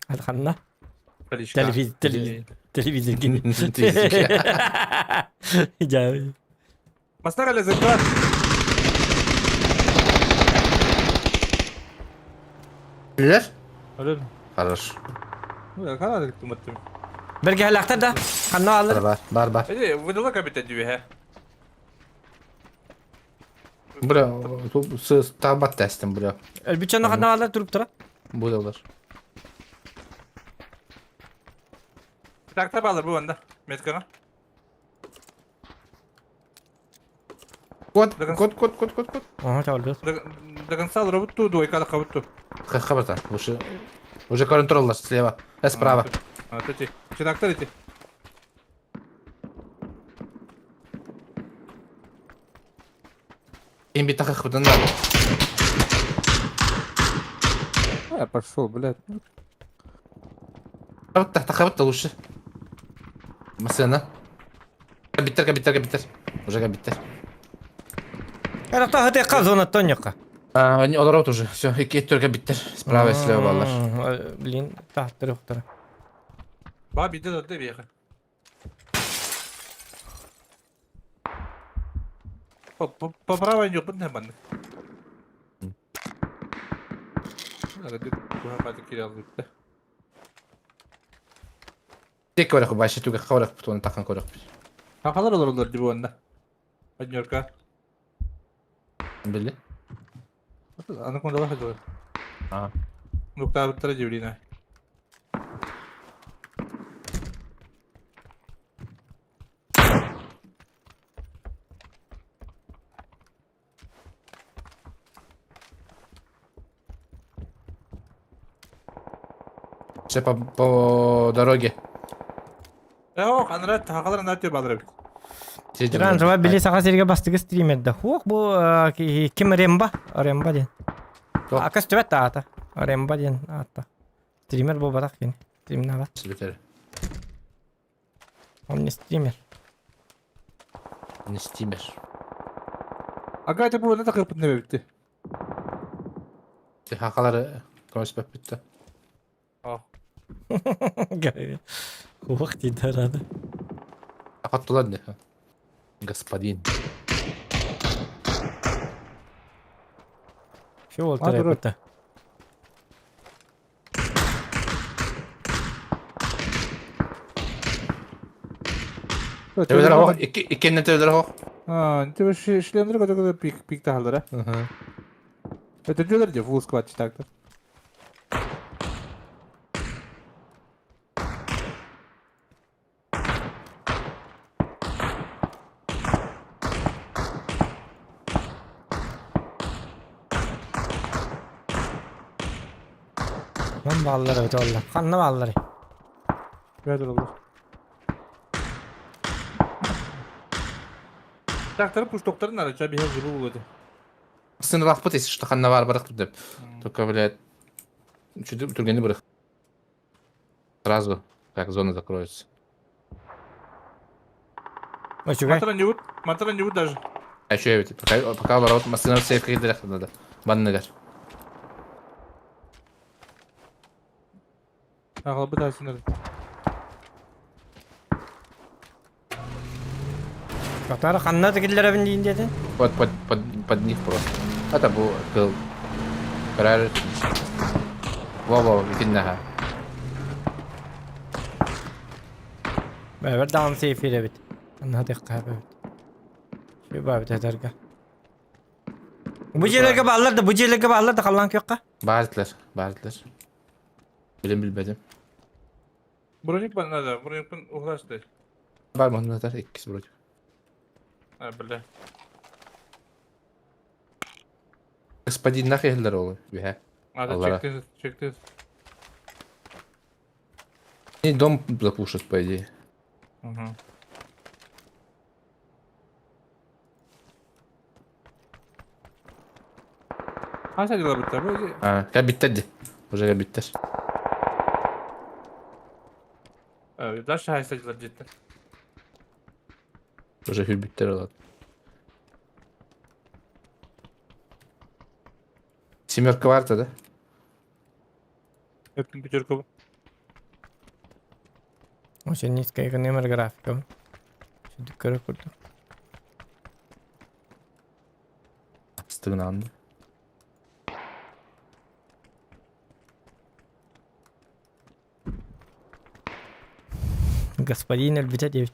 Hadi kanına. Kalişka. Televizyon gibi. Hicabi. Mastık kalen zet var. Bilir? Öyle mi? Karır. Bu kadar da gittim attım. Belge halakta da. Kanına alır. Var. Hadi bu da kabite diyor he. Bura, sığ tabat testim bura. Elbisçanı kanına alır durup dura. Bu da olur. Takta bağlar bu bunda. Metkana. Kod. Aha çaldı. До конца работу двойка кого-то. Хабарта. Уже контролла слева. Справа. А, эти. Читактор эти. Им би таких вот надо. А, пошел, блядь. Хабарта лучше. Mesela. Bitter. Уже bitter. Herhalde hadi kaz ona tonyoka. Они олорот уже. Все, и только bitter. Справа и слева баллар. Блин, tahtır yoktur. Ба, биде дөрдө бияка. По правой не бун хэман. Ага, дик буха кирал битте. Tek olarak başı tuğ kavrak butonu takan korak. Какалар олорлор ди буанда. Аднёрка. Belli. Аны кондала хажо. Ha. Нукта биттер жибрина. Все по дороге. Ох, анрат хакалар натё балраб. Tiran cevap bili sağa serge bastığı streamer'da. Hok bu kim Remba? Remba diyen. Yok. Akas tüvet de ata. Remba diyen ata. Streamer bu batak yine. Stream ne var? Секретарь. Omni streamer. Не стимер. Ага, это было так кырпыт не битти. Ты хакалары конспект bitti. Ах. Hok dedi herhalde. Kapattılar ne? Господин. Şu oldu Hadi repete. Tevler hok. İkinin tevler hok. А, ты вообще шлемдер, который пик талдыр, а? Это дёлер де фул сквад читактыр. Lan balları öte oldu. Kanlı balları. Бәдер олар. Taktary puştokların araça bir hızlı buladı. Sını vakpıt esi işte kanna var bırak dep. Только, блядь, чуть тургени бырых. Сразу, как зона закроется. O şu gay. Matara не вуд даже. А еще я ведь, пока ворот, машина в сейф какие-то надо. Баннегар. Ağıl bir daha sınır. Katara kanna dikillere bindiğin dedin. Под них просто. Это был Ferrari. Во, видно. Beraber devam seyfiyle bit. Kanna dikkat evet. Şu babet ederge. Bu yerlere bağlar da kalan yok ka. Bağırdılar. Bilmedim. Bronik bana da. Bronik ben uğraştı. Var mı onlar ikisi burada. Ha bile. Господин нахер oluyor. Ve. Hadi Allah'a. çekti. И дом запушат, по идее. Hı. Ha sen yıla bitti. Böyle Ya bitti hadi. Уже bitti. daha şahitsacılar cidden. Уже hür bitti herhalde. Семерка var da. Öptüm bir çocuk oldu. O şey niskaya kanımer grafikim. Şu dükkanı kurdum. Stığını andı. Господин elbette evet.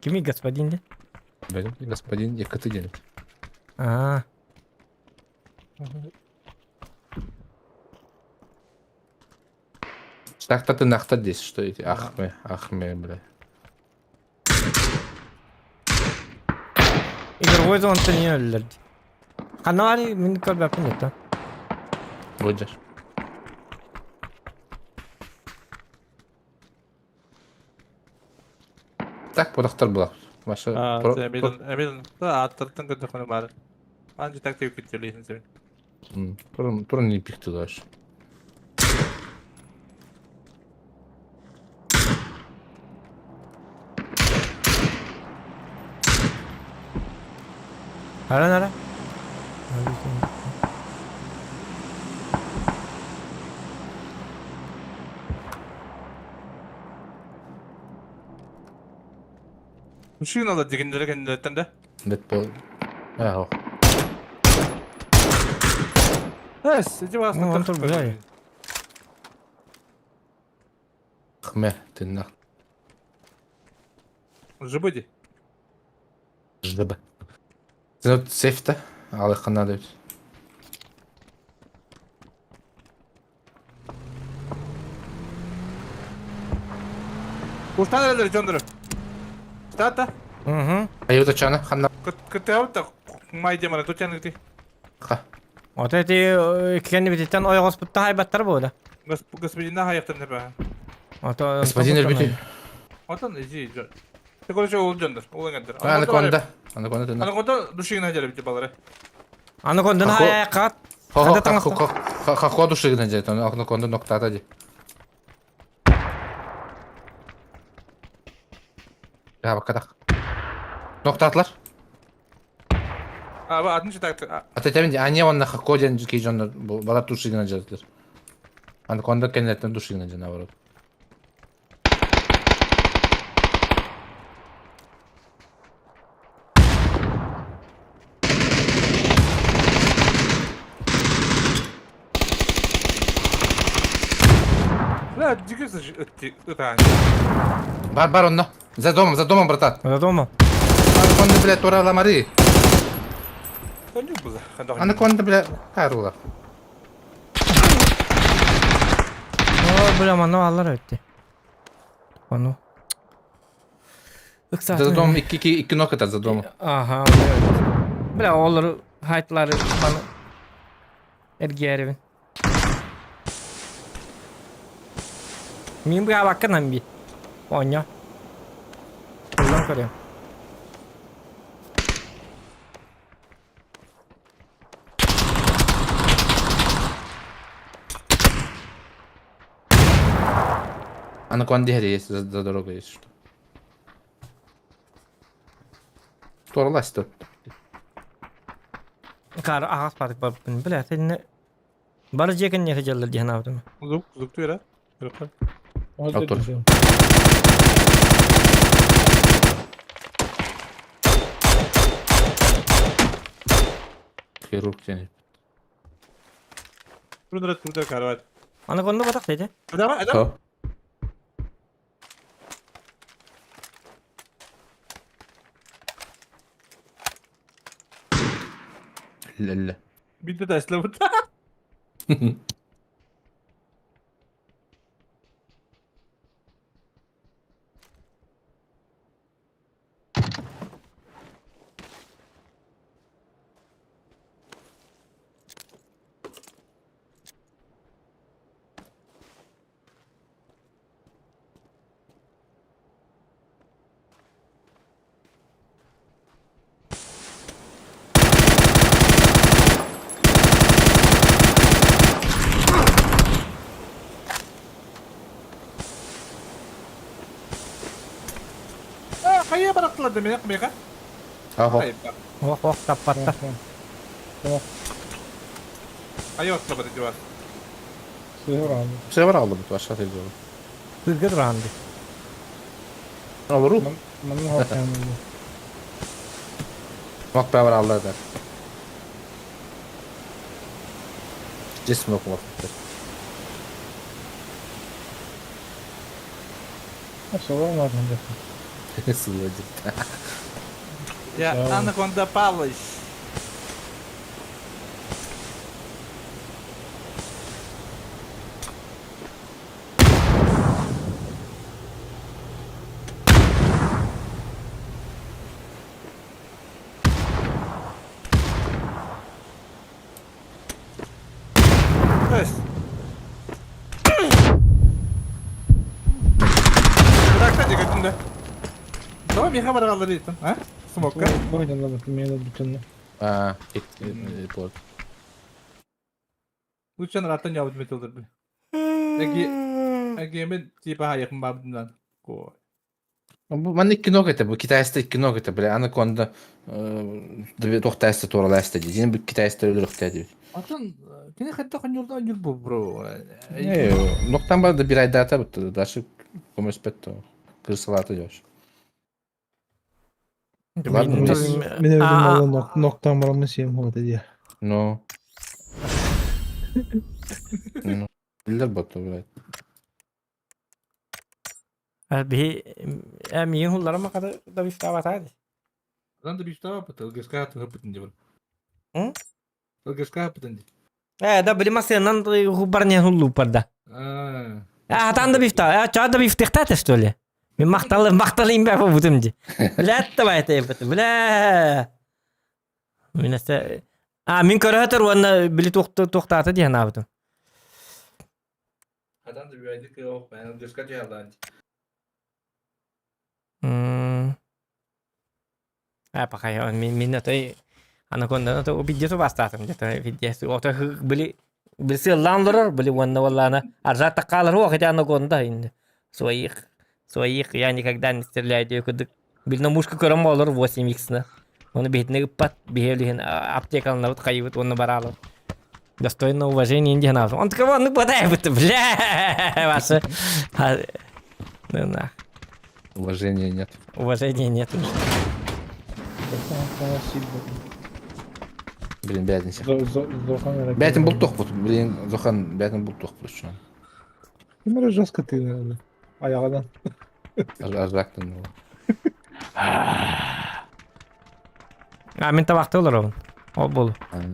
Kimi господин de? Benim господин Екатерин. Aa. Так-то ты нахта здесь, что эти? Ахме, бля. İgor koydu onu niye öldürdü? Kanna var ya minik kol yapın yeter. Роджер. Так, подохтар была. Ваша... Emil. Da attırdın kadar konu var. Anca taktiği yükültüyorsun sen. Тура не пихты дальше. Nara. Işığın alır dikinlere kendilerden de. Бет по... о. Evet, sıcı Ну, vasıfta. он тут бля. Ахме, ты нах... Жибыди. Ждебе. Sen o safe'te. Al kanada öt. Kuştan nereleri çöndürü? Stata. Hı. Ayı da çana kanada. Kıtı da may demana tutan gitti. Ha. O da kendi bititten oy hospital haybatlar böyle. Господина hayatın ne be? O da Господин Эльбити. Otan izi. Tekrar şey olacaktır. Olacaktır. Anaconda ты нах. Anakonda düşüğün hacıları bitti baları. Ana kondun hayaya kat. Хохо души гнать, он Anaconda nokta hadi. Ya bak kadak. Nokta atlar. Abi 60 taktı. Атетемин они он на хоходен кейжон бала души гнать. Anaconda kendinden duşu gнать наоборот. La cigası ıtan. Бар он на. За домом, братан. O da domo. Anaconda, блядь, тура ламари. Sen yok bu da. Anaconda, блядь, харула. O böyle manno allar ötti. Onu. Iksat. За домом iki ног это за домом. Aha. Böyle olur haytları bana. Ergerevin. Mim gak bakkan bir. Ponya. Pulang kalian. Анаконда есть за дорогой есть что. Torlas da. Kar ağız patık babın. Bile seninle. Barı jekin ne hıcalar diye navdum. Uzuk tuyar ha. Kırıklar. Hadi Otur. gidelim. Хирург seni. Burada kar var. Ana konuda batak dedi. Adam. Ha. Lelle. Bir de taşla burada. Kayaya bıraktılar demek yapmaya kan. Ha ha. Hayır. Oh oh kapattı. Kayaya atladı civar. Sığır abi. Bir şey var aldım başka şey yok. Hırgır randı. Olur. Benim hakem Bak ben var Allah der. Cismi okumak. Nasıl olmaz bence? Sığırcı. Ya Bravo. Anaconda Pavlos. Evet. Bırak da götünde. Tamam yıka bırakalım diyorsun. Ha? Smoke'a. Boydum da bakayım ya da bütününü. Ha, report. Uçan rattan yavuz metaldir bu. Egemen tipe hayakın babından. Koy. Bu ben iki nokta bu Kitay'da iki nokta bile Anaconda da tohtaysa toralaysa dedi. Yine bu Kitay'da ölürük dedi. Atan kene hatta kan yoldan yol bu bro. Ne noktan var da bir ay daha tabii da şu komerspetto. Kırsalatı yok. Benim evim olan noktam var ama şeyim o dedi ya. No. No. Biller botu böyle. Bir emiyin hullara mı kadar da bir stavat hadi. Lan da bir şey var batal. Geska hatı hapıtın diyor. Hı? Geska hapıtın diyor. Da bili masyanan hubarnya hullu parda. Hatan da bifta. Çağ da biftik tat öyle. Bir maktalıyım ben bu butumcu. Bile da bayat yaptı. Bile. Mineste. Min körü hatır onu bili tohtatı diye ne yaptım. Adam da bir aydık yok. Ben geska cihazdan. Pakai min atau Anaconda atau video tu basta tam jatuh video tu atau beli selanlar beli warna arza takalar wah kita Anaconda ini soyik yani когда они стреляют ее кудык бил мушка көрөм болор 8x-на оны бетине иппат бихелиген аптекалар вот кайбыт оны баралар достойно уважения индианов он кого ну подай вот бля ваше ну Уважения нет. уважения нет. Блин, бядинся. Zohan Бядин бултук bu. Блин, Zohan bядин бултук bu şu an. Kimere jos katıyor öyle. Ayağından. Arzaktın bu. Minta vakti olur onun. O bol.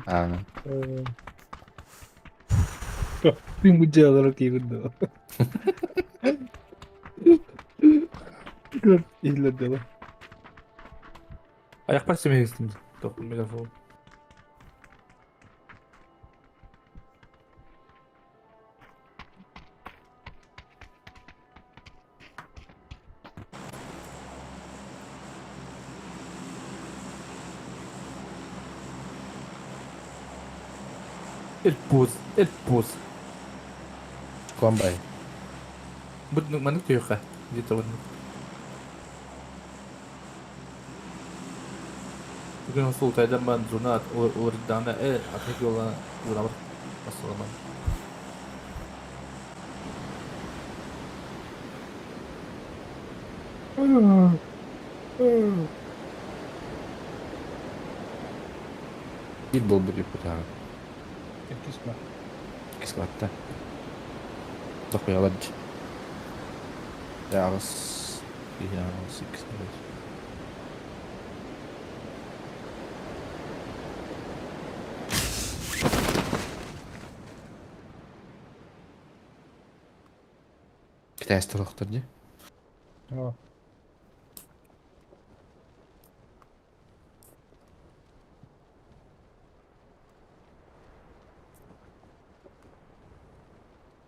Aynen. Bir mücadele olarak iyi oldu. Gör izledi lan. Ayak pas yemeyi istedim. Dokun megafon. El pus. Kombay. Bu manık diyor ka. Gitu bunu. Bugün Sultay'dan ben zurnat oradan atık yola uğramak asılama. Bir bol bir yapı abi. Kısma. Kisvatta. Dokuz yalan. Yağız. Yağız. Kitay storoqtırdı. Tamam.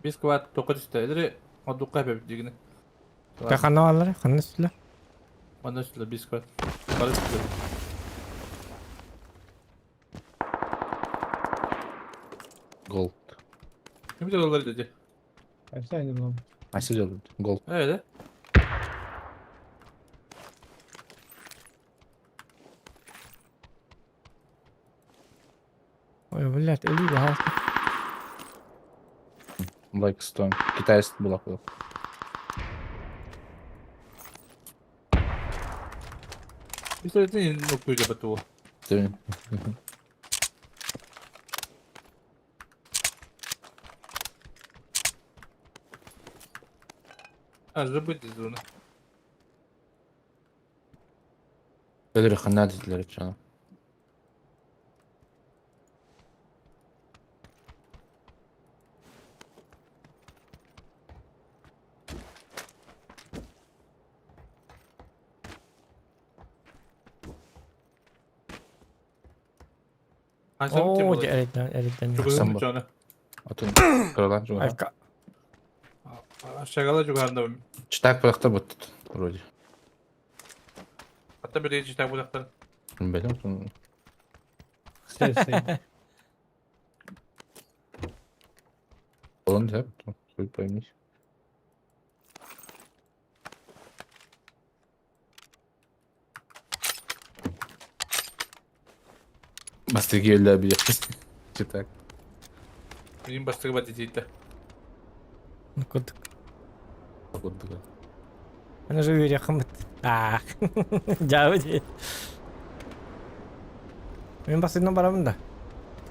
Biz kıvat 9 üsteyleri o dukka yapıp digini. Ya kanavaları, kanısıyla. Bana üstüyle biz kıvat. Barış üstüyle. Gold. Ne bir de yolları dedi. Kaçtaydı bu? Aysız oldu. Gold. Öyle. Oy блядь, ölüyor ha. Like Stone. Kitay bulak bu. Bir söyledin noktayı kapattı o. Değil mi? Arzu bu dizi onu. Öyle kanal dediler canım. Aşağı kim Oo, olur? erikten. Çok Sen uzun bu. canı. Atın. Kralan çok. Ayka. Aşağı kala yukarıda. Çıtak bıraktı bu. Вроде. Hatta bir de işte bu dakika. Bilmiyorum. Sesli. Он да, хуй пойми. Bastığı öyle bir çıtak. Benim bastığı bat diziydi. Kuduk. Oldu. Ana живу yakın. Ah. Jauh sih. Min basitnya barang dah.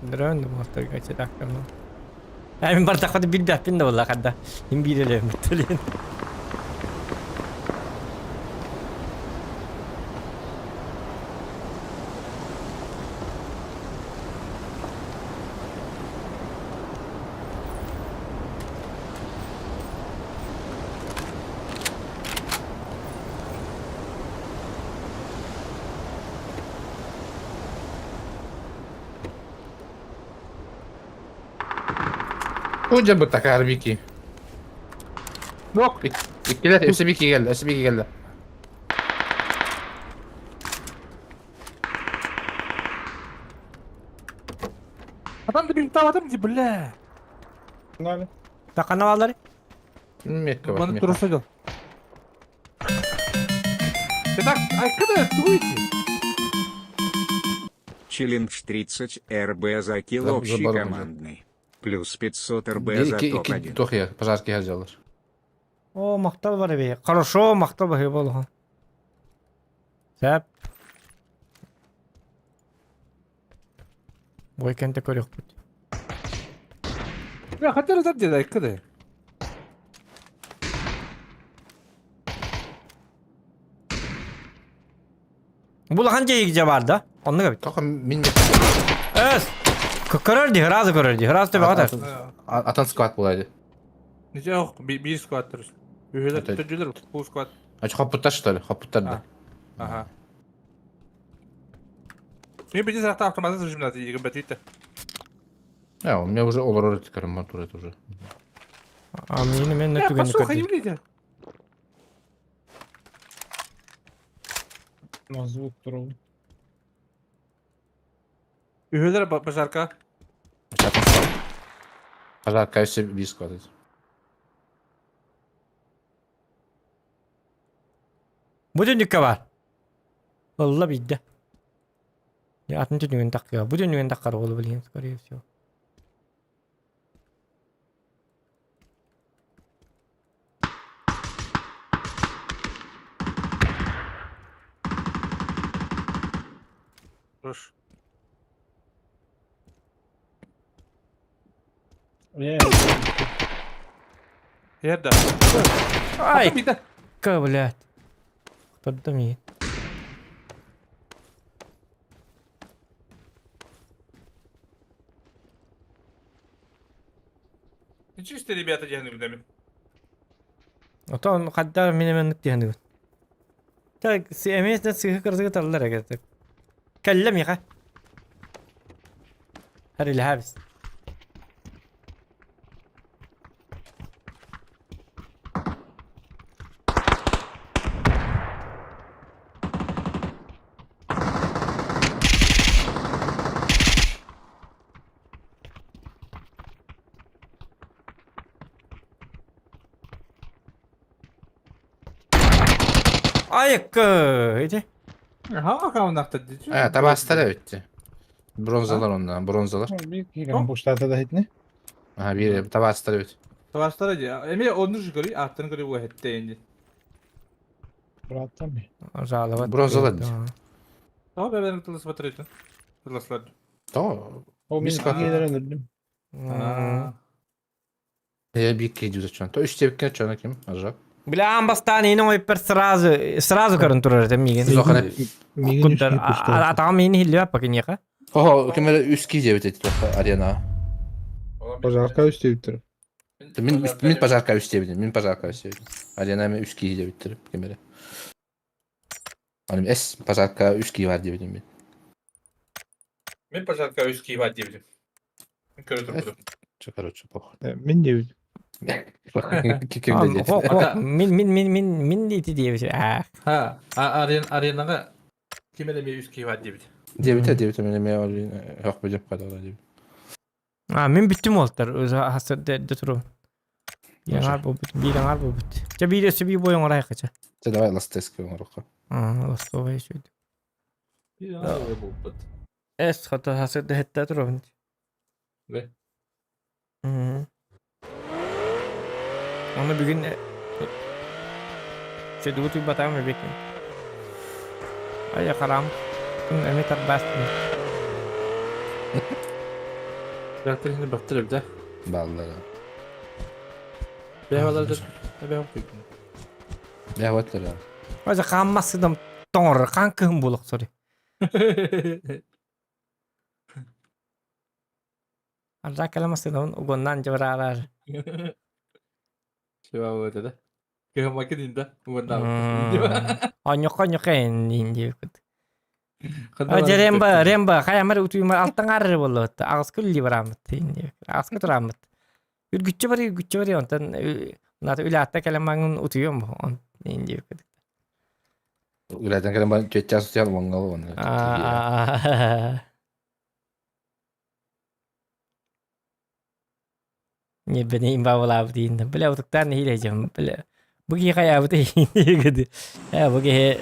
Beneran tuh motor gak cetak kan. Min bar takut bidah pindah wala kada. Himbi dele betulin. Önce bu takar bir iki. Yok. İkiler hepsi bir iki geldi. Hepsi bir iki geldi. Adam da bir tane adam gibi bile. Nerede? Tak kanalları. Mekka Bana var. durursa gel. Так, откуда? Челлендж 30 РБ за килл Да, общий заборон уже. командный. Плюс 500 РБ за İki топ-1. Tokyo. Pazarki harcalar. O maktal var be. Хорошо, maktal var ya bolu. Sep. Bu weekend'de körük bu. Ya hatta adam dedi откуда? Bu hangi iyice vardı? Onu da bit. Toka min Evet. Körördü, hırazı körördü. Hırazı tabi kadar. atan squat bulaydı. Nece yok bir squat durur. Üheler Evet, evet. tutucular bu squat. Açık haputlar что ли? Haputlar da. Ha. Aha. Мне бы не завтра автоматом зажим надо, и батита. Ya у меня уже olur öyle çıkarım motor et уже. Aminim ben ne Я tükenlik послухай, ödeyim. Юлия. Na звук durul. Üheler başarka. Pazar kayısı bir squat et. Bu dönükte var. Valla bildi. Ya atın dönüğün takıyor. Bu dönüğün takar oğlu bileyim. Skoriye всё. Rush. Yeah. Yerde. Ай, Bir de. блядь. Кто-то мне. Чисто ребята cehennemde mi? Otan hatta menemenlik diyen. Tak CMS'den sıkı kırızı tarlar hakikaten. Kellem ya. Her ile habis. Ayık. Hadi. Ha kavnakta diyor. Ha tabi hastane bitti. Bronzalar ondan bronzalar. Bir gigan boşlarda da hitni. Ha bir tabi hastane bitti. Savaşlara ya. Emi onu çıkarıyor. Arttığını görüyor bu hette indi. Bıraktım mı? Zalavat. Bronzalar. Tamam ben tılıs batırıyordum. Tılıslar. Tamam. O Biz biz kalk- gider öldürdüm. Bir iki gidiyor şu an. To üç tepkine çana kim? Acaba. Бля, амбастани, но и сразу карантурар это мигин. Biz o kadar. Кунтар, атам мини хилля пакиньяка. Oho kimere üst gidiyor bitti. Arena. Pazarka üstü bitir. Min pazarka üst diyebilirim. Min pazarka üst diyebilirim. Arena hemen üst gidiyor bitti. Kimere. Hani es pazarka üst gidiyor var diyebilirim ben. Ben pazarka üsküyü var diyebilirim. Ben körü durdum. Çıkar o çubuk. Min diyor. Kim dedi? Min diti diye bir şey. Ah. Ha, arenada kime de bir üsküyü var diyebilirim. Diyebilirim. Benim ya yok bacak kadar diyebilirim. Ah, min bittim oltar. Uza hasır de turu. Yangar bu bit. Bir yangar bu bit. Ce bir de bir boyun oraya kaça. Sen de var last test ki onu. Ah, lasto ve şuydu. Bir yana öyle bu. Es hatta hasır de hette turu. Ve Hı. Onu bir gün şey dulu tiba tahu mı bekliyorum. Ay karam. Bunu emi terbastım. traktör şimdi baktırır bir de. Ballara. Beyvalardır. Ne beyvalar koydum. Ya vatlar ya. Aja kammasıdım. Tonr kankım buluk sorry. Arda kalamasıdım. Ugondan cevralar. Şey var orada da. Kaya makininde. Bundan. Anyok en indi. Aja remba kaya mer utuyum alttan arır bolot. Ağız kulli baramat indi. Ağız kuturamat. Güççü var ondan. Nata ülatta kalamanın utuyum mu? On indi. Uladan kadang cuaca sosial mangal onu. Ni beni imbaw din. Bela utuktan ni hilejam. Bela. Bugi kaya buti gitu. Ya bugi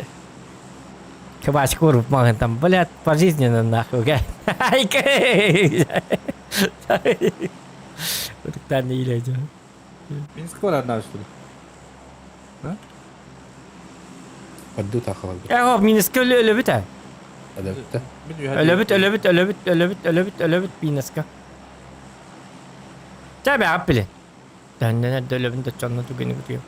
kebash kurup mantam. Bela позизненно нахуй. Ay ke. Utuktan ni hilejam. Minsk var anlar üstüne. Addu takal. Ya hop miniska öyle bit ha. Ada bitti. Öyle bit miniska. Tabi apple. Dan öyle bit canlı tugeni gidiyor.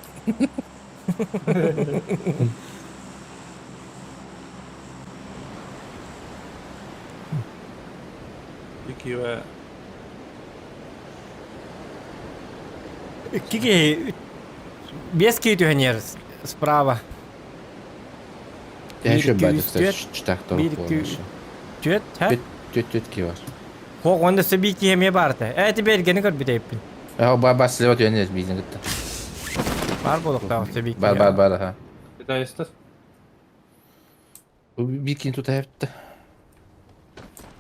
İki ve Kiki Бески тюнер справа. Ya şu iki, ben üç, de dört, çıtakta bir, iki, olmuş. Тюет, ha? Tüt ki var. Хок онда собики хемия барта. Это бергени көр битейпин. Ya o baba silah yöneliyor bizim gitti. Бар болуктагы собики. Bar ha. bir daha ister. Bu bir ikinci tuta hepti.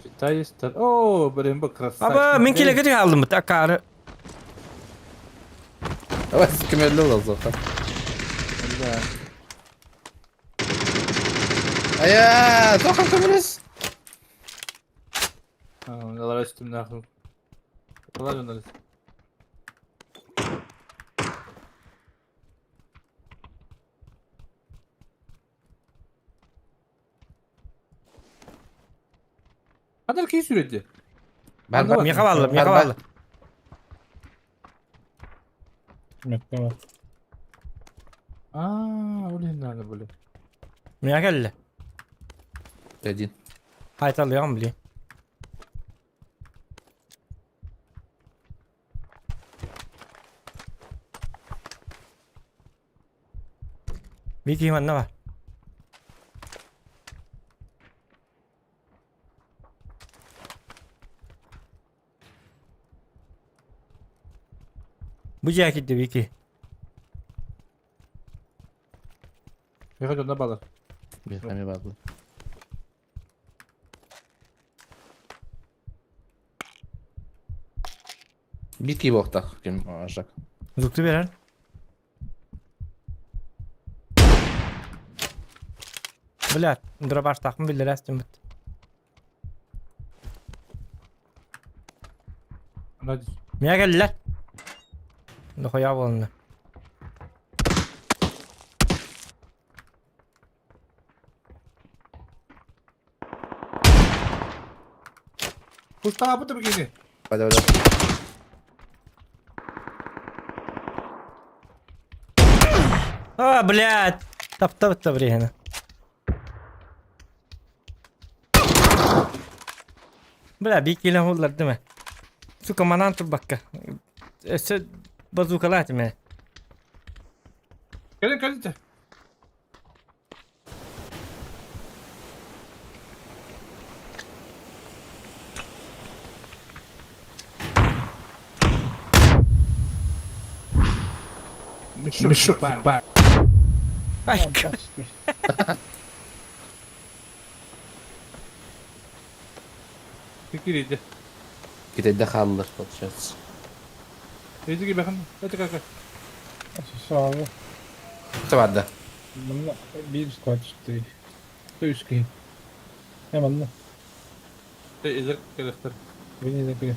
Bir daha ister. Oo, böyle bir krasay. Aba min kile gidi aldım takarı. Ama siz kemerli oldu zaten. Aya, toka kıbrıs. Onlara üstümden akıl. Onlar onları. Kadar ki süredi. Ben bak. Mika vallı, Mika Ben- vallı. Mekte var. Öyle nerede böyle? Mika geldi. Dedin. Haytalıyor mu bileyim. Vicky ne var? Bu gitti Vicky. Yakın onda bağlar. Bir tane bağlı. Bir ki bokta kim aşak. Zuktu veren. Блядь, дробаш takım bilir estim bit. Hadi. Mika geldiler. Dokoya bolunu. Kustağı bu begini. Hadi hadi. Блядь. Таптап бригана. Бля, bir kilo oldular değil mi? Su kamandan tut bakka. Ese bazukalar değil mi? Gelin. Mişuk bak. Ay Fantastik. Fikiriydi. Gide de kalılır bakacağız. Neydi ki bakın. Hadi kalk. Sağ ol. Tamam da. Bununla bir squat çıktı. Üç ki. Hemen de. İzler gerektir. Beni de bir